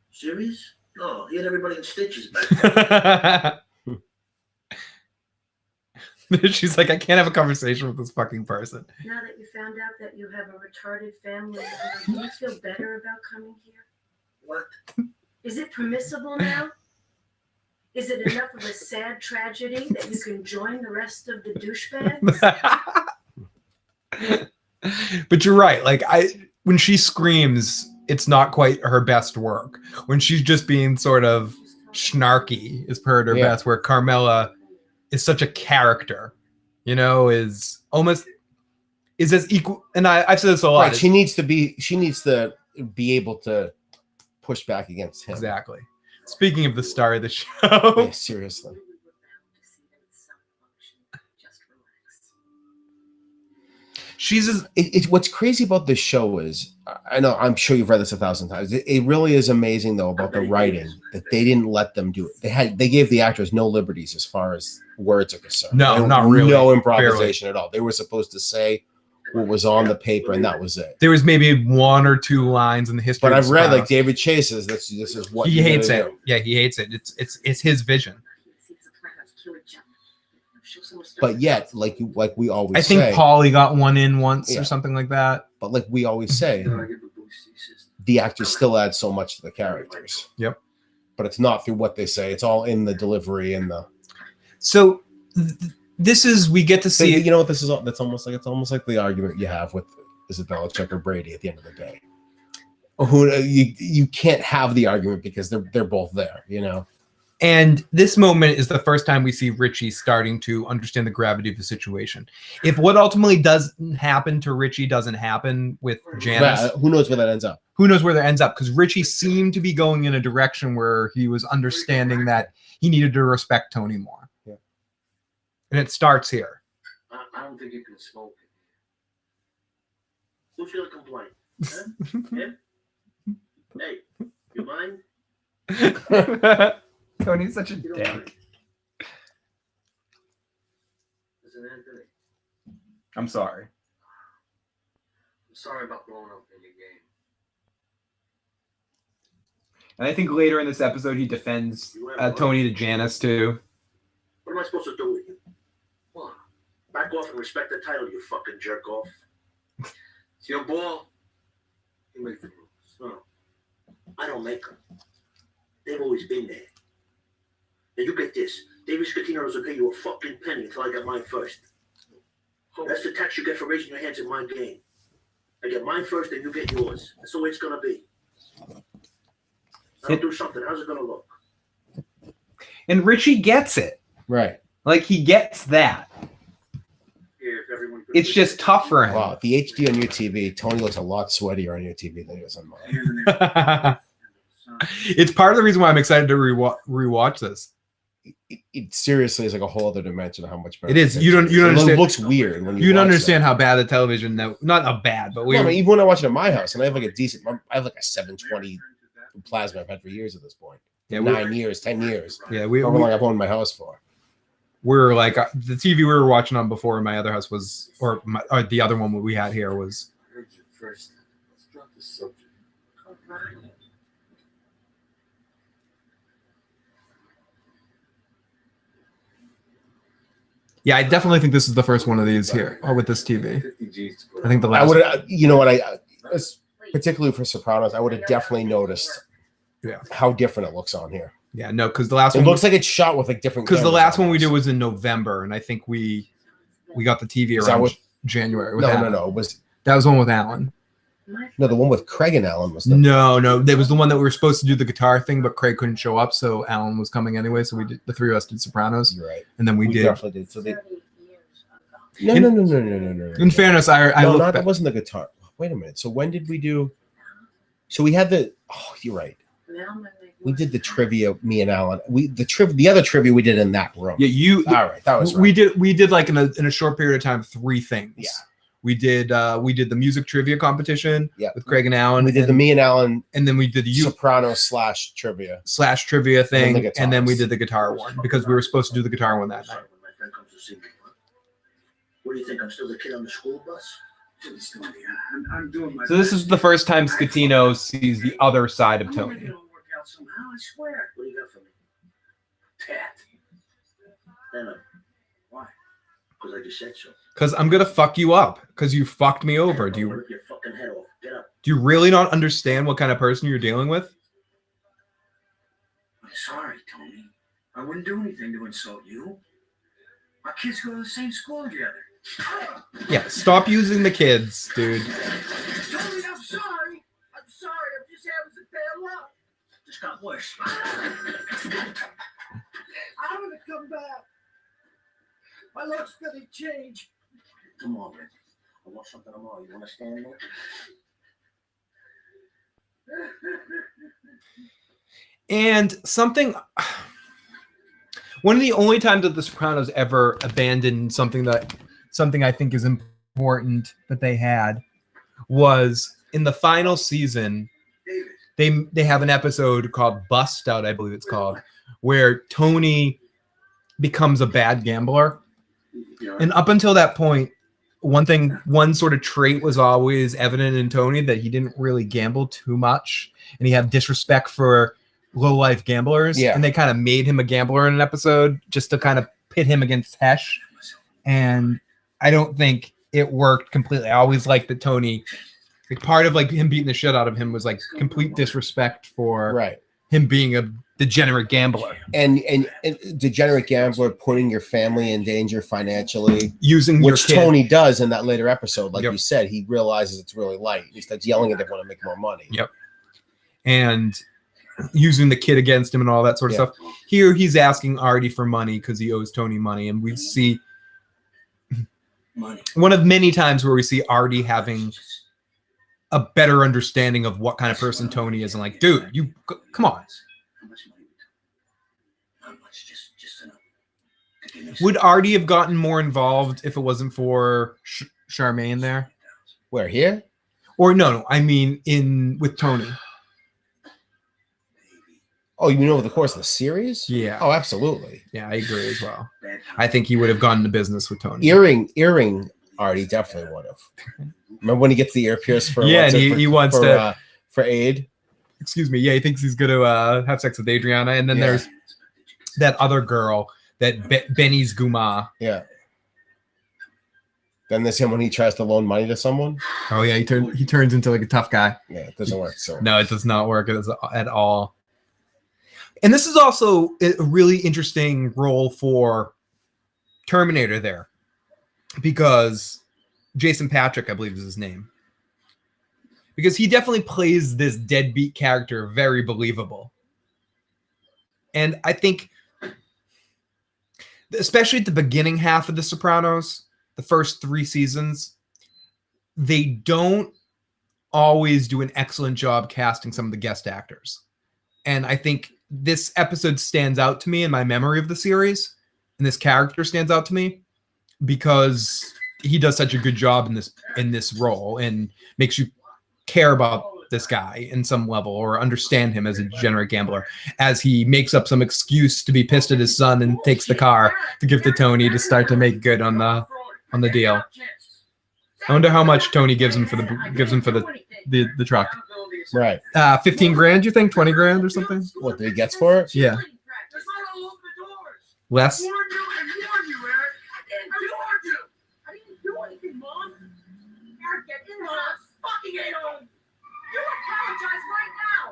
Serious? No, he had everybody in stitches back then. She's like, I can't have a conversation with this fucking person. Now that you found out that you have a retarded family, do you feel better about coming here? What? Is it permissible now? Is it enough of a sad tragedy that you can join the rest of the douchebags? But you're right. Like when she screams, it's not quite her best work. When she's just being sort of snarky is per her best, where Carmela is such a character, you know, is as equal. And I've said this a lot. Right, she needs to be able to push back against him. Exactly. Speaking of the star of the show. Yeah, seriously. It's what's crazy about this show is, I know, I'm sure you've read this 1,000 times. It really is amazing though about the writing that they didn't let them do it. They gave the actors no liberties as far as words are concerned. No, not really. No improvisation at all. They were supposed to say what was on the paper and that was it. There was maybe one or two lines in the history. But of I've read like Sopranos. David Chase's. This is what He hates it. do. Yeah, he hates it. It's his vision. But yet, like we always I think say, Paulie got one in once Yeah. or something like that. but like we always say, the actors still add so much to the characters. Yep. But it's not through what they say. It's all in the delivery and the. So this is we get to see. You know what this is? That's almost like the argument you have with is it Belichick or Brady at the end of the day. Who you can't have the argument because they're both there. You know. And this moment is the first time we see Richie starting to understand the gravity of the situation. If what ultimately doesn't happen to Richie doesn't happen with Janice, who knows where that ends up? Who knows where that ends up? Because Richie seemed to be going in a direction where he was understanding that he needed to respect Tony more. Yeah. And it starts here. I don't think you can smoke it. Who's gonna complain? Huh? Him? Hey, you mind? Tony's such a You don't dick. mind. Listen, Anthony, I'm sorry. I'm sorry about blowing up in your game. And I think later in this episode, he defends Tony to Janice too. What am I supposed to do with you? What? Back off and respect the title, you fucking jerk off. It's your ball. You make the rules. No. I don't make them. They've always been there. Now you get this. David Scatino doesn't pay you a fucking penny until I get mine first. That's the tax you get for raising your hands in my game. I get mine first, then you get yours. That's the way it's gonna be. I'll do something. How's it gonna look? And Richie gets it. Right. Like he gets that. If everyone could It's just tough for him. Wow. The HD on your TV, Tony looks a lot sweatier on your TV than he does on mine. It's part of the reason why I'm excited to rewatch this. It seriously is like a whole other dimension of how much better It is. the You don't picture is. understand. It looks weird when you You don't watch understand that. how bad the television. Not a bad, but we. No, I mean, even when I watch it at my house, and I have like I have like a 720 plasma I've had for years at this point. Yeah, 9 years, 10 years. Yeah, However long I've owned my house for. we're like the TV we were watching on before in my other house was, or the other one we had here was. First, let's drop the subject. Yeah, I definitely think this is the first one of these here, or with this TV. 50 G's to put I think the I last. would, you know what, particularly for Sopranos, I would have definitely noticed how different it looks on here. Yeah, no, because the last It one looks like it's shot with like different. because the cameras last on one we this. did was in November, and I think we got the TV Is that around what- January. With No, Alan. no. It was That was the one with Alan. no the one with Craig and Alan was the No, there was the one that we were supposed to do the guitar thing, but Craig couldn't show up, so Alan was coming anyway. So we did the three of us did Sopranos, You're right. and then we did. definitely did. So they. 30 years ago. No, In- no, no, no, no, no, no. In fairness, I no, looked not back. it wasn't the guitar. Wait a minute. So when did we do? So we had the. Oh, you're right. We did the trivia. Me and Alan. The other trivia we did in that room. Yeah, you. All right, that was right. We did like in a short period of time 3 things. Yeah. We did the music trivia competition. Yeah. With Craig and Alan. We did the me and Alan and then we did the Soprano / trivia / trivia thing, the and then we guitars. did the guitar one because we were supposed to do the guitar one that night. When my friend comes to see me, what do you think? I'm still the kid on the school bus? Please, Tony, I'm doing my So this is the first time Scatino sees the other side of I'm Tony. gonna make it all work out somehow, I swear. What do you got for me? Tat. Anna, Why? because I just said so. Because I'm gonna fuck you up. Because you fucked me over. I'm Do gonna you rip your fucking head off. Get up. really not understand what kind of person you're dealing with? I'm sorry, Tony. I wouldn't do anything to insult you. Our kids go to the same school together. Yeah. Stop using the kids, dude. Tony, I'm sorry. I'm sorry. I'm just having some bad luck. Just got worse. I'm gonna come back. My luck's gonna change. Come on, man. I want something tomorrow. You understand me? And one of the only times that The Sopranos ever abandoned something I think is important that they had was in the final season. They have an episode called Bust Out, I believe it's called, where Tony becomes a bad gambler. And up until that point, one sort of trait was always evident in Tony, that he didn't really gamble too much, and he had disrespect for low-life gamblers. Yeah. And they kind of made him a gambler in an episode just to kind of pit him against Hesh. And I don't think it worked completely. I always liked that Tony, like, part of like him beating the shit out of him was like complete disrespect for right. him being a degenerate gambler. And degenerate gambler putting your family in danger financially, Using your which kid. Tony does in that later episode. Like Yep. you said, he realizes it's really light. He starts yelling at everyone to make more money. Yep. And using the kid against him and all that sort of Yeah. stuff. Here he's asking Artie for money because he owes Tony money, and we see Money. one of many times where we see Artie having a better understanding of what kind of person Tony is, and like, dude, you come on. How much money? Not much, just enough. to give me Would some- Artie have gotten more involved if it wasn't for Charmaine there? Where here? Or no, I mean with Tony. Oh, you mean over the course of the series? Yeah. Oh, absolutely. Yeah, I agree as well. Bad I think he would have gone into business with Tony. Earring Artie definitely would have. Remember when he gets the ear pierced for Yeah, what's and it, he wants to. for aid? Excuse me. Yeah, he thinks he's gonna have sex with Adriana, and then Yeah. there's that other girl, that Benny's Guma. Yeah. Then there's him when he tries to loan money to someone. Oh yeah, he turns into like a tough guy. Yeah, it doesn't work. So No, it does not work at all. And this is also a really interesting role for Terminator there, because Jason Patrick, I believe is his name, because he definitely plays this deadbeat character very believable. And I think, especially at the beginning half of The Sopranos, the first 3 seasons, they don't always do an excellent job casting some of the guest actors. And I think this episode stands out to me in my memory of the series, and this character stands out to me because he does such a good job in this role and makes you care about this guy in some level or understand him as a degenerate gambler, as he makes up some excuse to be pissed at his son and takes the car to give to Tony to start to make good on the deal. I wonder how much Tony gives him for the truck. right. 15 grand, you think? 20 grand or something? What he gets for it? Yeah. There's not all open the doors. Less? Warned you and warned you, Eric. I didn't do anything, Mom. Eric, get in, Mom. Fucking ain't home. You apologize right now.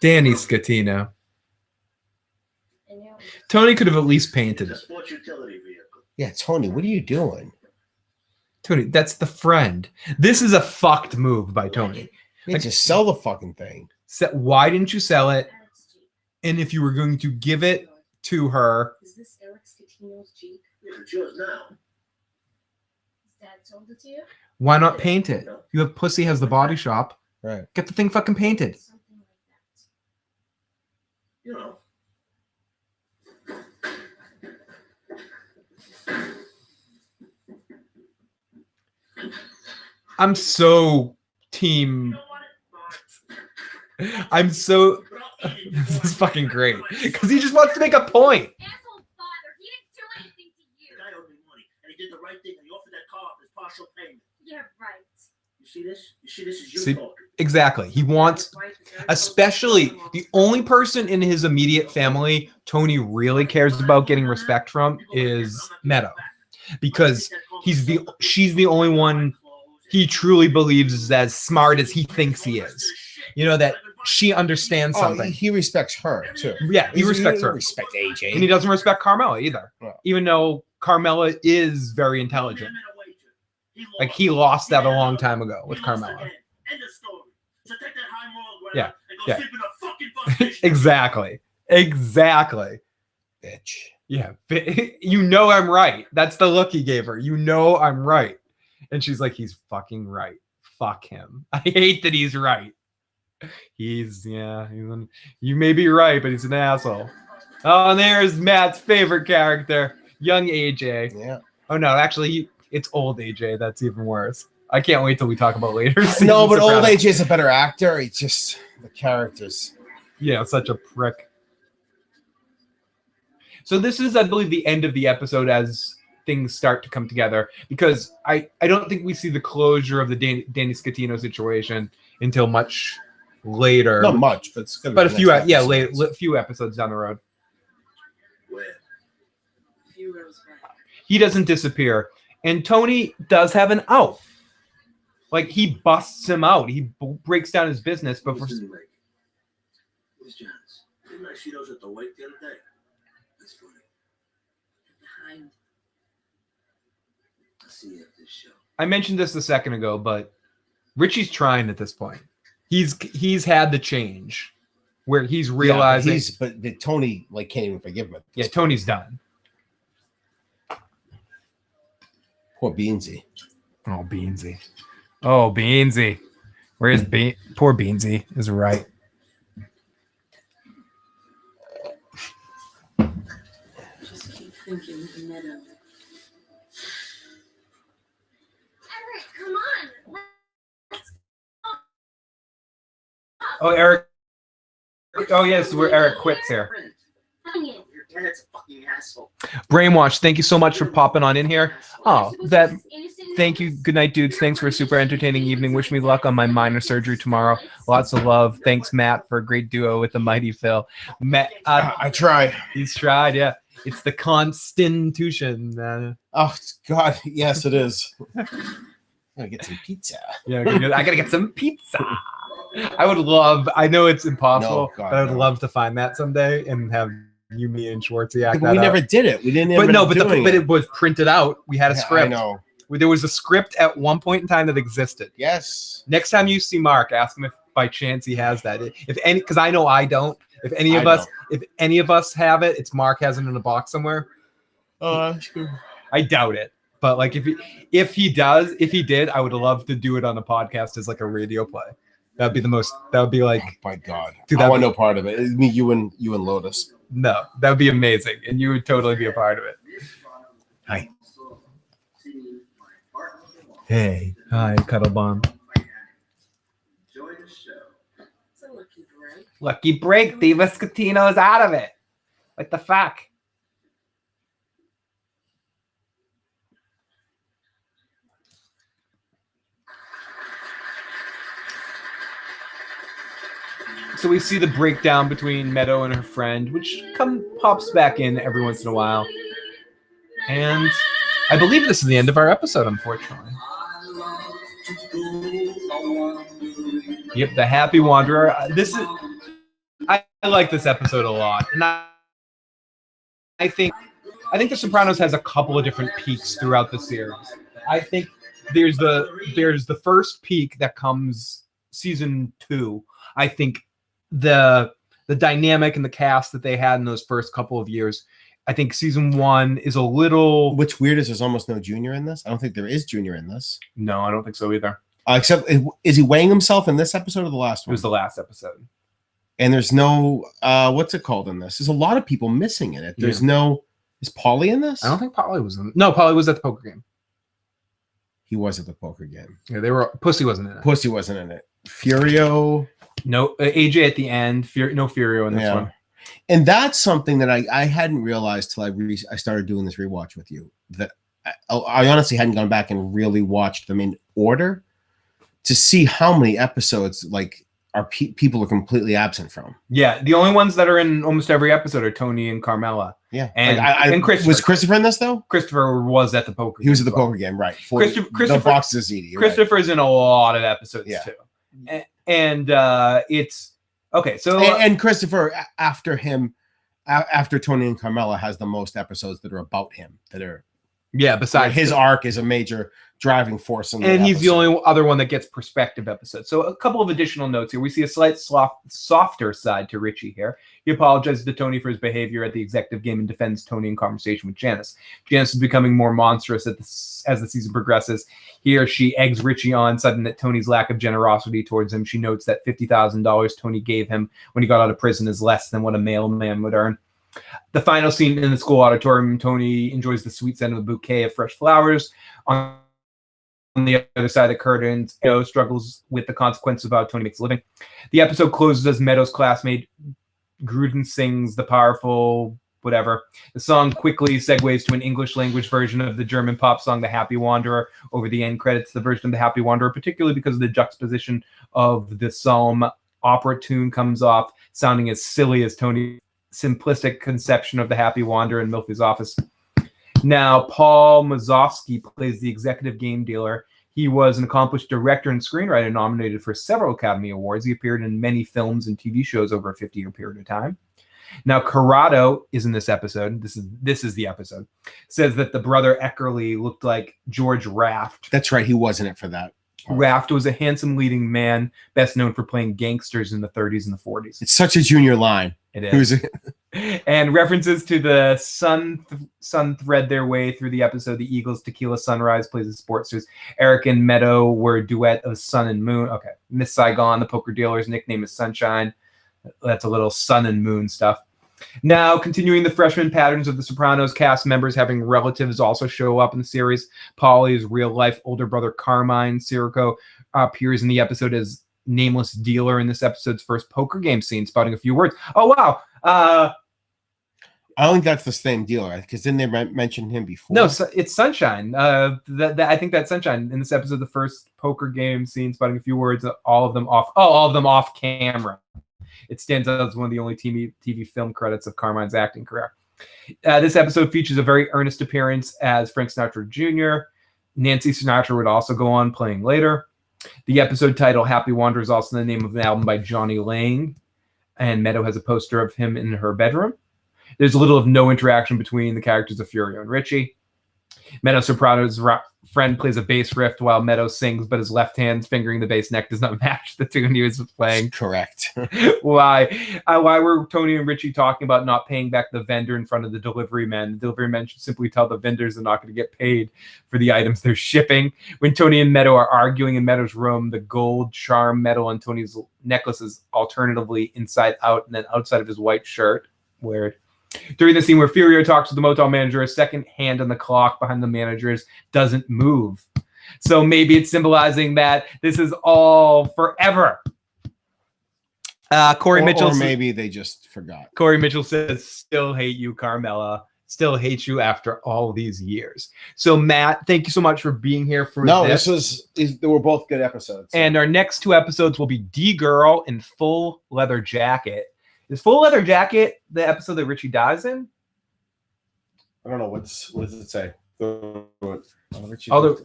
Danny Scatino. Tony could have at least painted it. Sports utility vehicle. Yeah, Tony, what are you doing? Tony, that's the friend. This is a fucked move by Tony. Yeah, just sell the fucking thing. Why didn't you sell it? And if you were going to give it to her, Is this Alex Catino's Jeep? Yeah, it's yours now. His dad sold it to you? why not paint it? You have Pussy has the body shop. Right. Get the thing fucking painted. Something like that. You know. I'm so team. I'm so. This is fucking great because he just wants to make a point. Asshole father, he didn't do anything to you. The guy owed me money, and he did the right thing, and he offered that car up as partial payment. Yeah, right. You see this? You see this is you See- talking. Exactly. He wants, especially the only person in his immediate family Tony really cares about getting respect from is Meadow, because she's the only one he truly believes is as smart as he thinks he is. You know, that she understands Oh, something. he respects her too. Yeah, he respects her. Respect AJ. And he doesn't respect Carmela either. Yeah. Even though Carmela is very intelligent. Like he lost that a long time ago with Carmela. End of story. So take that high moral ground Yeah, and go yeah. sleep in a fucking bus station. Exactly. Exactly. Bitch. Yeah. You know I'm right. That's the look he gave her. You know I'm right. And she's like, he's fucking right. Fuck him. I hate that he's right. You may be right, but he's an asshole. Oh, and there's Matt's favorite character, young AJ. Yeah. Oh no, actually, it's old AJ. That's even worse. I can't wait till we talk about later. No, but old Sopranos. AJ is a better actor. It's just the characters. Yeah, such a prick. So this is, I believe, the end of the episode as things start to come together, because I don't think we see the closure of the Danny Scatino situation until much later. Not much, but it's gonna But be a few, next yeah, episode. few episodes down the road. Where? A few rows back. He doesn't disappear, and Tony does have an out. Like he busts him out. He breaks down his business, but for Where's John's? Didn't I see those at the wake the other day? That's funny. Behind. I'll see you at this show. I mentioned this a second ago, but Richie's trying at this point. He's had the change where he's realizing. Yeah, but Tony like can't even forgive him. Yeah, Tony's done. Poor Beansy. Oh, Beansy. Oh, Beansy. Where's poor Beansy is right. Just keep thinking, Meadow. Eric, come on. Oh, Eric. Oh, yes, where Eric quits here. Hang it. Your dad's a fucking asshole. Brainwash, thank you so much for popping on in here. Oh, that. Thank you. Good night, dudes. Thanks for a super entertaining evening. Wish me luck on my minor surgery tomorrow. Lots of love. Thanks, Matt, for a great duo with the mighty Phil. Matt, I try. he's tried. Yeah, it's the Constitution. Oh God, yes, it is. Gotta get some pizza. Yeah, I gotta get some pizza. I would love. I know it's impossible, No, God, but I would no. love to find that someday and have you, me, and Schwartzy act But that we out. never did it. We didn't. But end no, up but doing it was printed out. We had a Yeah, script. I know. There was a script at one point in time that existed. Yes. Next time you see Mark, ask him if by chance he has that. If any, because I know I don't. If any of us have it, it's Mark has it in a box somewhere. I doubt it. But like if he did, I would love to do it on a podcast as like a radio play. That'd be the most. That would be like, Oh, my God. Dude, I that'd want be- no part of it. It's me, you, and Lotus. no, that would be amazing, and you would totally be a part of it. Hi. Hey, hi, Cuddle Bomb. Enjoy the show. It's a lucky break. Lucky break, Diva Scatino's out of it. What the fuck? So we see the breakdown between Meadow and her friend, which pops back in every once in a while. And I believe this is the end of our episode, unfortunately. Yep, the Happy Wanderer. This is like this episode a lot, and I think The Sopranos has a couple of different peaks throughout the series. I think there's the first peak that comes season 2. I think the dynamic and the cast that they had in those first couple of years. I think season 1 is a little. What's weird is there's almost no Junior in this. I don't think there is Junior in this. No, I don't think so either. Except, is he weighing himself in this episode or the last It one? was the last episode. And there's no what's it called in this? There's a lot of people missing in it. There's no. Is Paulie in this? I don't think Paulie was in. No, Paulie was at the poker game. He was at the poker game. Yeah, they were. Pussy wasn't in it. Pussy wasn't in it. Furio. No, AJ at the end. No Furio in this one. And that's something that I hadn't realized till I started doing this rewatch with you. That I honestly hadn't gone back and really watched them in order to see how many episodes like people are completely absent from. Yeah, the only ones that are in almost every episode are Tony and Carmela. Yeah, and Christopher. Was Christopher in this though? Christopher was at the poker. He was at the poker game, right? Christopher the Fox Ziti. Christopher's in a lot of episodes too, and it's okay. So and Christopher after him, after Tony and Carmela, has the most episodes that are about him. That are besides his arc is a major driving force in and he's the only other one that gets perspective episodes. So a couple of additional notes here. We see a slight softer side to Richie here. He apologizes to Tony for his behavior at the executive game and defends Tony in conversation with Janice. Janice is becoming more monstrous as the season progresses. He or she eggs Richie on, citing that Tony's lack of generosity towards him. She notes that $50,000 Tony gave him when he got out of prison is less than what a mailman would earn. The final scene in the school auditorium, Tony enjoys the sweet scent of a bouquet of fresh flowers. On the other side of the curtains, Meadow struggles with the consequences of how Tony makes a living. The episode closes as Meadow's classmate Gruden sings the powerful whatever. The song quickly segues to an English language version of the German pop song The Happy Wanderer. Over the end credits, the version of The Happy Wanderer, particularly because of the juxtaposition of the solemn opera tune, comes off sounding as silly as Tony's simplistic conception of The Happy Wanderer in Melfi's office. Now, Paul Mazowski plays the executive game dealer. He was an accomplished director and screenwriter nominated for several Academy Awards. He appeared in many films and TV shows over a 50-year period of time. Now, Corrado is in this episode. This is the episode. Says that the brother Eckerly looked like George Raft. That's right. He was in it for that. Raft was a handsome leading man, best known for playing gangsters in the 30s and the 40s. It's such a Junior line. It is. And references to the sun thread their way through the episode. The Eagles' Tequila Sunrise plays the sportsters. Eric and Meadow were a duet of Sun and Moon. Okay. Miss Saigon, the poker dealer's nickname is Sunshine. That's a little Sun and Moon stuff. Now, continuing the freshman patterns of the Sopranos, cast members having relatives also show up in the series. Paulie's real-life older brother Carmine Sirico appears in the episode as nameless dealer in this episode's first poker game scene, spouting a few words. Oh, wow. I don't think that's the same dealer, because didn't they mention him before? No, it's Sunshine. I think that's Sunshine in this episode, the first poker game scene, spouting a few words, all of them off camera. It stands out as one of the only TV film credits of Carmine's acting career. This episode features a very earnest appearance as Frank Sinatra Jr. Nancy Sinatra would also go on playing later. The episode title, Happy Wanderer, is also the name of an album by Johnny Lang, and Meadow has a poster of him in her bedroom. There's little of no interaction between the characters of Furio and Richie. Meadow Soprano's friend plays a bass riff while Meadow sings, but his left hand fingering the bass neck does not match the tune he was playing. Correct. Why were Tony and Richie talking about not paying back the vendor in front of the delivery men? The delivery men should simply tell the vendors they're not going to get paid for the items they're shipping. When Tony and Meadow are arguing in Meadow's room, the gold charm medal on Tony's necklace is alternatively inside out and then outside of his white shirt. Weird. During the scene where Furio talks to the motel manager, a second hand on the clock behind the managers doesn't move. So maybe it's symbolizing that this is all forever. Corey Mitchell. Or maybe they just forgot. Corey Mitchell says, still hate you, Carmela. Still hate you after all these years. So, Matt, thank you so much for being here for this. They were both good episodes. So. And our next two episodes will be D-Girl and Full Leather Jacket. Is Full Leather Jacket the episode that Richie dies in? I don't know. What does it say? Although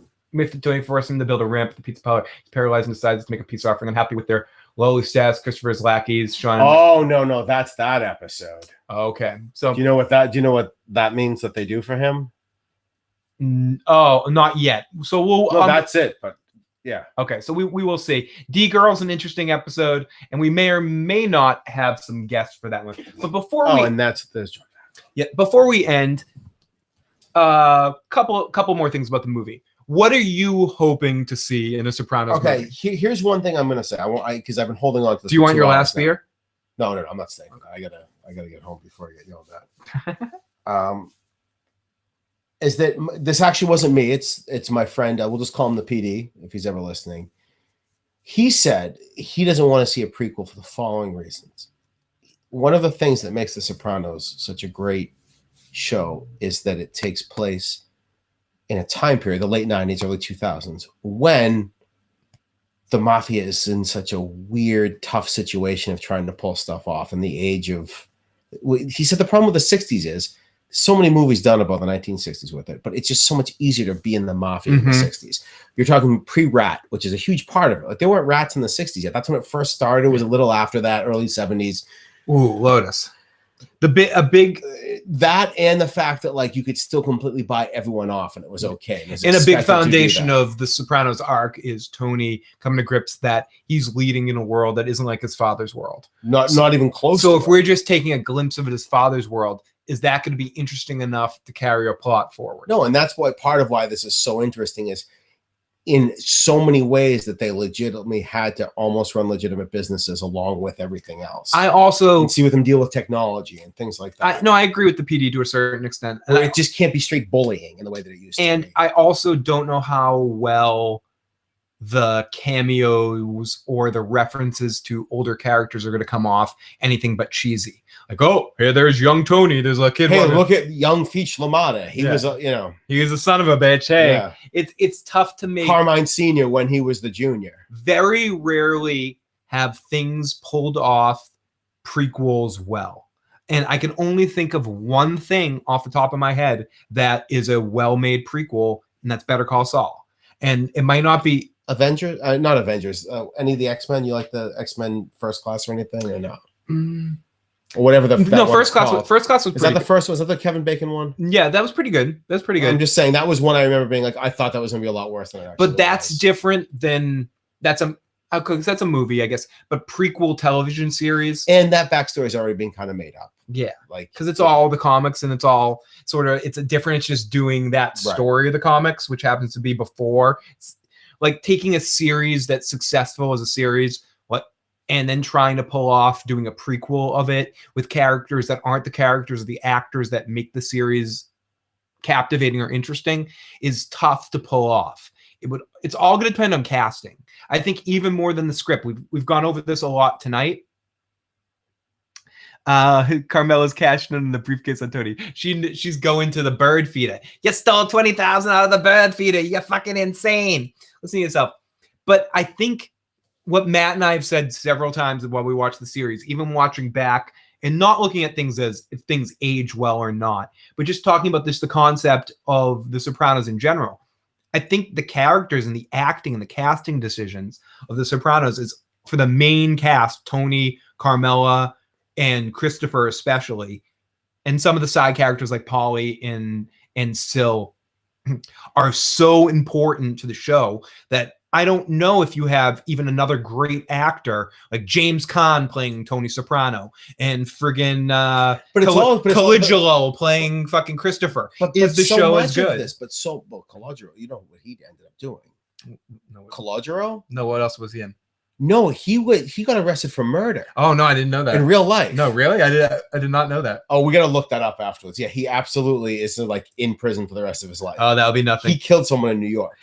Tony forced him to build a ramp at the pizza parlor. He's paralyzed and decides to make a peace offering. I'm happy with their lowly stats, Christopher's lackeys, Sean. Oh no, that's that episode. Okay, so Do you know what that means that they do for him? Oh, not yet. So we'll. No, that's it. But yeah. Okay, so we will see. D-Girl's an interesting episode, and we may or may not have some guests for that one. But before and that's this. Yeah, before we end, couple more things about the movie. What are you hoping to see in a Sopranos movie? Here's one thing I'm gonna say. Because I've been holding on to this. Do you want your last beer? No, I'm not staying. I gotta get home before I get yelled at. Is that this actually wasn't me? It's my friend. We'll just call him the PD if he's ever listening. He said he doesn't want to see a prequel for the following reasons. One of the things that makes The Sopranos such a great show is that it takes place in a time period, the late 90s, early 2000s, when the mafia is in such a weird, tough situation of trying to pull stuff off in the age of, he said the problem with the 60s is so many movies done about the 1960s with it, but it's just so much easier to be in the mafia in the 60s. You're talking pre-rat, which is a huge part of it. Like, there weren't rats in the 60s yet. That's when it first started. It was a little after that, early 70s. Ooh, Lotus. A big that, and the fact that like you could still completely buy everyone off and it was okay. And a big foundation of the Sopranos arc is Tony coming to grips that he's leading in a world that isn't like his father's world. Not even close. So if we're just taking a glimpse of his father's world, is that going to be interesting enough to carry a plot forward? No, and that's why part of why this is so interesting is in so many ways that they legitimately had to almost run legitimate businesses along with everything else. I also and see with them deal with technology and things like that. I agree with the PD to a certain extent. And it just can't be straight bullying in the way that it used to be. And I also don't know how well the cameos or the references to older characters are going to come off anything but cheesy. Like, oh, hey, there's young Tony. There's a kid. Hey, look at young Feach LaMotta. He was, he was a son of a bitch. Hey, it's tough to make. Carmine Sr. when he was the junior. Very rarely have things pulled off prequels well. And I can only think of one thing off the top of my head that is a well-made prequel, and that's Better Call Saul. And it might not be Avengers, not Avengers. Any of the X-Men? You like the X-Men First Class or anything, or no? Or whatever the First Class was. Is that the first one? Was that the Kevin Bacon one? Yeah, that was pretty good. That's pretty good. I'm just saying that was one I remember being like, I thought that was gonna be a lot worse than it actually. But that's different than that's a movie, I guess. But prequel television series, and that backstory's already been kind of made up. Yeah, like because it's all the comics and it's all sort of it's just doing that story of the comics, which happens to be before. It's like taking a series that's successful as a series, and then trying to pull off doing a prequel of it with characters that aren't the characters or the actors that make the series captivating or interesting is tough to pull off. It's all going to depend on casting. I think even more than the script. We've gone over this a lot tonight. Carmela's cashing in the briefcase on Tony. She's going to the bird feeder. You stole $20,000 out of the bird feeder. You're fucking insane. Listen to yourself. But I think what Matt and I have said several times while we watch the series, even watching back and not looking at things as if things age well or not, but just talking about the concept of The Sopranos in general. I think the characters and the acting and the casting decisions of The Sopranos is for the main cast, Tony, Carmela, and Christopher especially, and some of the side characters like Polly and Sil are so important to the show that I don't know if you have even another great actor like James Caan playing Tony Soprano and friggin' Caligula playing fucking Christopher. But the show is good. Caligula, you know what he ended up doing? Caligula? No, what else was he in? No, he got arrested for murder. Oh no, I didn't know that in real life. No, really, I did not know that. Oh, we gotta look that up afterwards. Yeah, he absolutely is like in prison for the rest of his life. Oh, that'll be nothing. He killed someone in New York.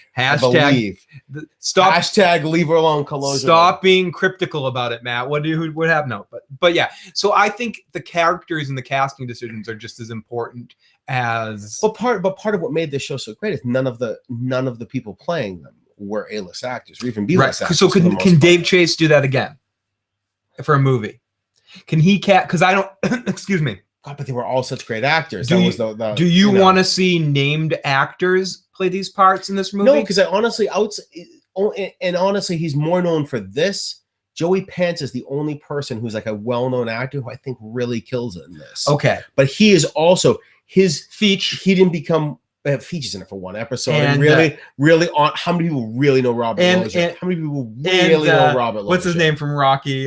Stop. Hashtag leave her alone, Caligula. Stop being cryptical about it, Matt. What happened? No, but yeah. So I think the characters and the casting decisions are just as important as. But part of what made this show so great is none of the people playing them were A-list actors or even B-list actors. So can Dave Chase do that again for a movie? Can he because I don't excuse me. God, but they were all such great actors. Do you want to see named actors play these parts in this movie? No, because honestly, he's more known for this Joey Pants is the only person who's like a well-known actor who I think really kills it in this. Okay. But he is also his Feach. He didn't become features in it for one episode. And And, really on how many people really know Robert Loggia? How many people really know Robert Loggia? What's his name from Rocky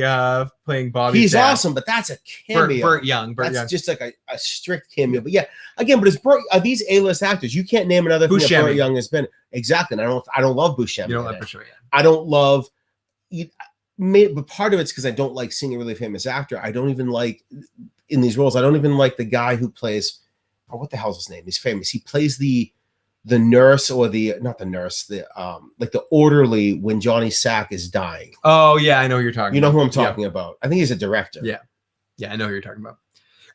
playing Bobby? He's awesome, but that's a cameo. Burt Young. That's just like a strict cameo. But yeah, again, but it's are these A-list actors? You can't name another thing that Burt Young has been. Exactly. And I don't love Buscemi. You don't love Buscemi. I don't love. But part of it's because I don't like seeing a really famous actor. I don't even like in these roles. I don't even like the guy who plays. Oh, what the hell's his name? He's famous. He plays the nurse or not the nurse, the like the orderly when Johnny Sack is dying. Oh yeah, I know who you're talking. You know who I'm talking about. I think he's a director. Yeah, I know who you're talking about.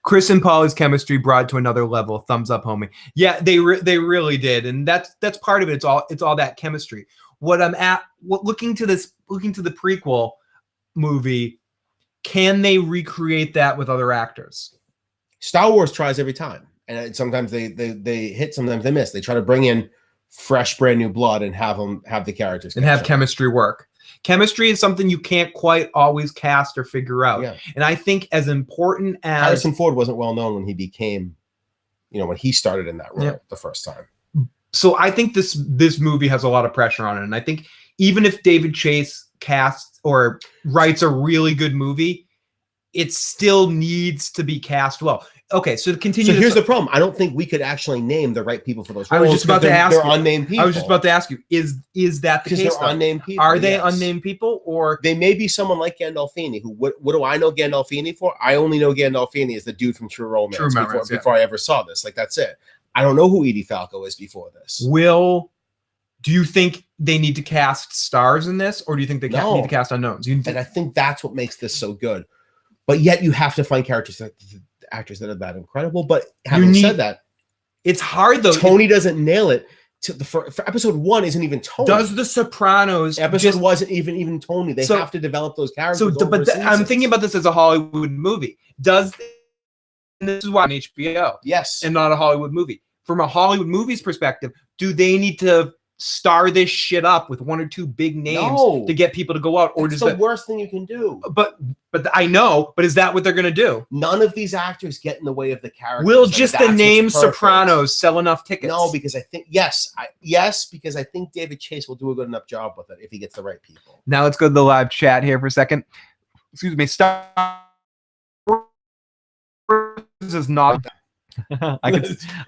Chris and Paula's chemistry brought to another level. Thumbs up, homie. Yeah, they really did, and that's part of it. It's all that chemistry. Looking to the prequel movie, can they recreate that with other actors? Star Wars tries every time, and sometimes they hit, sometimes they miss. They try to bring in fresh, brand new blood and have the characters and have chemistry work. Chemistry is something you can't quite always cast or figure out. Yeah. And I think as important as Harrison Ford wasn't well known when he became, when he started in that role the first time. So I think this movie has a lot of pressure on it. And I think even if David Chase casts or writes a really good movie, it still needs to be cast well. Okay, so to continue. So here's the problem. I don't think we could actually name the right people for those roles. I was just about to ask you. They're unnamed people. I was just about to ask you, is that the case? Because they're unnamed people. Are they unnamed people, or they may be someone like Gandolfini? Who what do I know Gandolfini for? I only know Gandolfini as the dude from True Romance before I ever saw this. Like that's it. I don't know who Edie Falco is before this. Do you think they need to cast stars in this, or do you think they need to cast unknowns? And I think that's what makes this so good. But yet you have to find actors that are that incredible. But having said that, it's hard though. Tony doesn't nail it. For episode 1 isn't even Tony. Does The Sopranos wasn't even Tony? They have to develop those characters. I'm thinking about this as a Hollywood movie. This is why on HBO, yes, and not a Hollywood movie. From a Hollywood movie's perspective, do they need to star this shit up with 1 or 2 big names to get people to go out, or it's the worst thing you can do? But I know, but is that what they're gonna do? None of these actors get in the way of the characters. Will just the name Sopranos sell enough tickets? No, because I think because I think David Chase will do a good enough job with it if he gets the right people. Now let's go to the live chat here for a second. Excuse me. Star Wars is not. I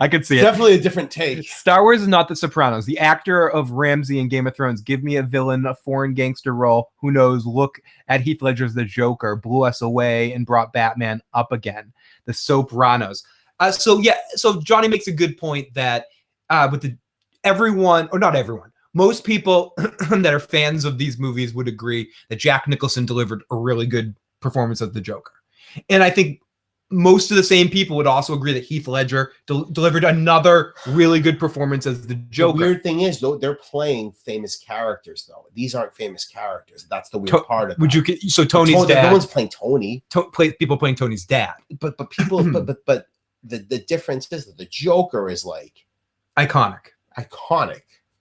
could see it. Definitely a different take. Star Wars is not The Sopranos. The actor of Ramsay in Game of Thrones. Give me a villain, a foreign gangster role. Who knows? Look at Heath Ledger's The Joker. Blew us away and brought Batman up again. The Sopranos. So Johnny makes a good point that with everyone, or not everyone, most people that are fans of these movies would agree that Jack Nicholson delivered a really good performance of the Joker. And I think most of the same people would also agree that Heath Ledger delivered another really good performance as the Joker. The weird thing is, though, they're playing famous characters, though. These aren't famous characters. That's the weird part of it. So Tony's dad. No one's playing Tony. People playing Tony's dad. But people. but the difference is that the Joker is like iconic.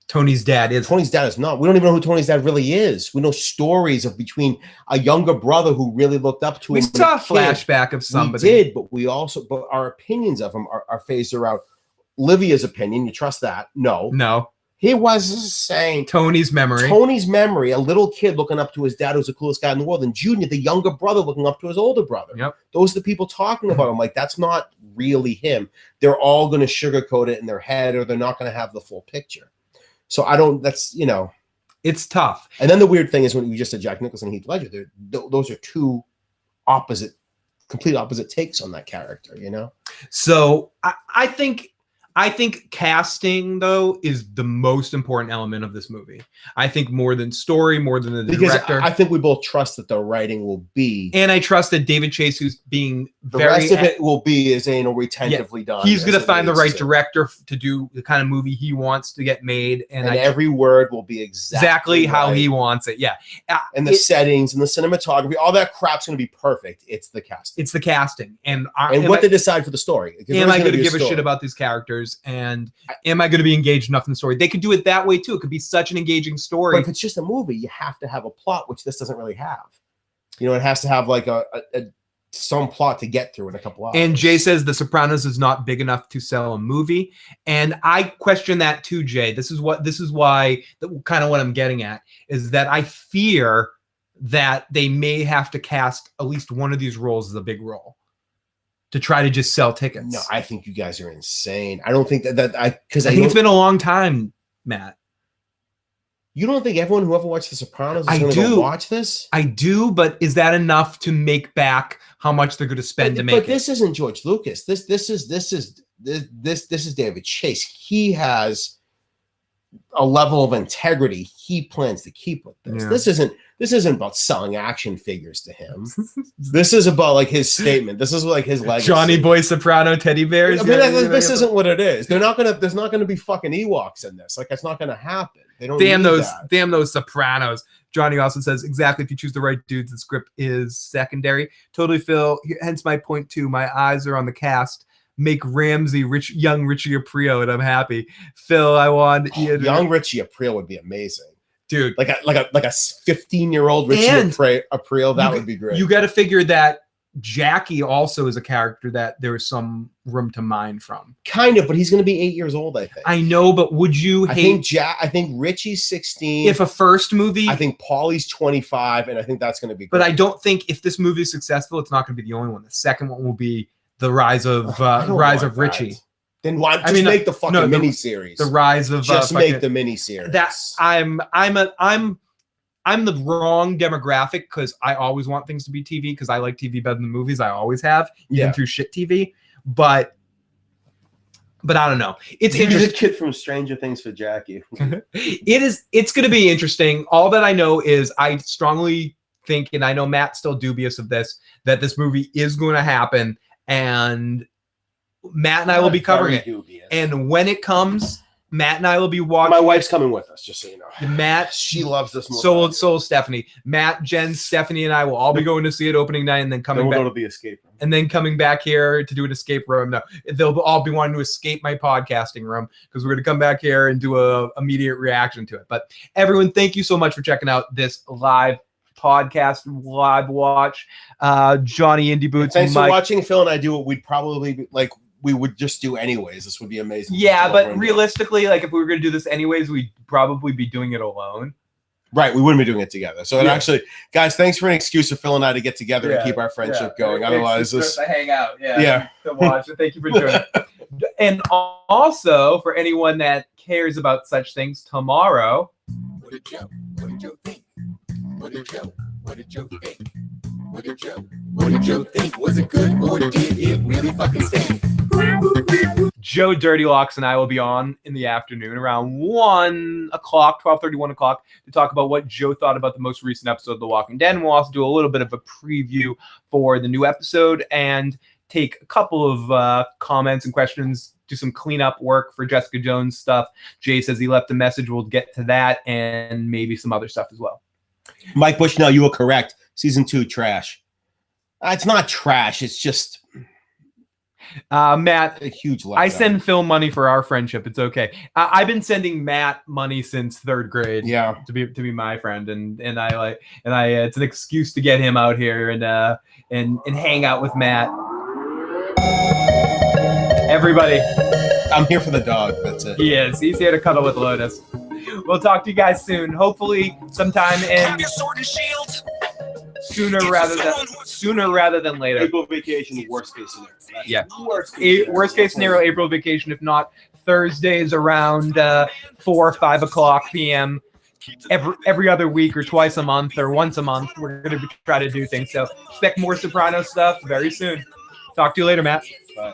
Tony's dad is not. We don't even know who Tony's dad really is. We know stories of between a younger brother who really looked up to him. We saw a flashback of somebody. We did, but our opinions of him are phased around. Livia's opinion, you trust that? No. He was saying Tony's memory, a little kid looking up to his dad who's the coolest guy in the world, and Junior, the younger brother, looking up to his older brother. Yep. Those are the people talking about him. Like, that's not really him. They're all going to sugarcoat it in their head, or they're not going to have the full picture. So it's tough. And then the weird thing is when you just said Jack Nicholson and Heath Ledger, those are two complete opposite takes on that character, So I think casting, though, is the most important element of this movie. I think more than story, more than the director. I think we both trust that the writing will be. And I trust that David Chase, who's being the rest of it will be as anal retentively done. He's going to find the right director to do the kind of movie he wants to get made. And every word will be exactly how he wants it. Yeah. And the settings and the cinematography, all that crap's going to be perfect. It's the casting. And what they decide for the story. Am I going to give a shit about these characters? And am I going to be engaged enough in the story? They could do it that way too. It could be such an engaging story. But if it's just a movie, you have to have a plot, which this doesn't really have. You know, it has to have like some plot to get through in a couple hours. And Jay says The Sopranos is not big enough to sell a movie, and I question that too, Jay. This is why kind of what I'm getting at is that I fear that they may have to cast at least one of these roles as a big role to try to just sell tickets. No, I think you guys are insane. I don't think that I think it's been a long time, Matt. You don't think everyone who ever watched The Sopranos is going to go watch this? I do, but is that enough to make back how much they're going to spend to make it? But this isn't George Lucas. This is David Chase. He has a level of integrity he plans to keep with this. Yeah. This isn't about selling action figures to him. This is about like his statement. This is like his legacy. Johnny Boy Soprano teddy bears. I mean, this isn't what it is. There's not gonna be fucking Ewoks in this. Like, it's not gonna happen. They don't. Damn those Sopranos. Johnny also says, exactly, if you choose the right dudes, the script is secondary. Totally, Phil. Hence my point too. My eyes are on the cast. Make Ramsey young Richie Aprile, and I'm happy. Phil, I want young Richie Aprile would be amazing, dude. Like a 15-year-old Richie Aprile. That would be great. You got to figure that Jackie also is a character that there is some room to mine from. Kind of, but he's going to be 8 years old, I think. I know, but would you hate? I think Richie's 16. If a first movie, I think Paulie's 25, and I think that's going to be great. But I don't think if this movie is successful, it's not going to be the only one. The second one will be the rise of Richie. Then why just make the fucking miniseries? The rise of just make the miniseries. That I'm the wrong demographic because I always want things to be TV because I like TV better than movies. I always have, even through shit TV. But I don't know. It's interesting. The kid from Stranger Things for Jackie. It's going to be interesting. All that I know is I strongly think, and I know Matt's still dubious of this, that this movie is going to happen. And Matt and I will be covering it. Dubious. And when it comes, Matt and I will be watching. My wife's coming with us, just so you know. Matt, she loves this movie. So Stephanie, Matt, Jen, Stephanie, and I will all be going to see it opening night, and then coming back. We'll go to the escape room. And then coming back here to do an escape room. No, they'll all be wanting to escape my podcasting room because we're going to come back here and do a immediate reaction to it. But everyone, thank you so much for checking out this live podcast, live watch. Johnny Indie Boots. Thanks for watching. Phil and I do what we'd probably be like. We would just do anyways. This would be amazing. Yeah, but realistically, like if we were going to do this anyways, we'd probably be doing it alone. Right, we wouldn't be doing it together. So actually, guys, thanks for an excuse for Phil and I to get together and keep our friendship going. Otherwise, this to hang out, to watch. Thank you for joining. And also for anyone that cares about such things, tomorrow. What did Joe think? What did Joe think? What did Joe think? Was it good or did it really fucking stink? Joe Dirty Locks and I will be on in the afternoon around 1 o'clock, 12:30, 1 o'clock, to talk about what Joe thought about the most recent episode of The Walking Dead. And we'll also do a little bit of a preview for the new episode and take a couple of comments and questions, do some cleanup work for Jessica Jones stuff. Jay says he left a message. We'll get to that and maybe some other stuff as well. Mike Bushnell, you were correct. Season 2, trash. It's not trash. It's just Matt. A huge letdown. I send Phil money for our friendship. It's okay. I've been sending Matt money since 3rd grade. Yeah, to be my friend, and I it's an excuse to get him out here and hang out with Matt. Everybody, I'm here for the dog. That's it. He is. He's here to cuddle with Lotus. We'll talk to you guys soon. Hopefully, sometime in sooner rather than later. April vacation, worst case scenario. Yeah. Worst case scenario, April vacation. If not, Thursdays around 4 or 5 o'clock p.m. Every other week or twice a month or once a month. We're going to try to do things. So expect more Soprano stuff very soon. Talk to you later, Matt. Bye.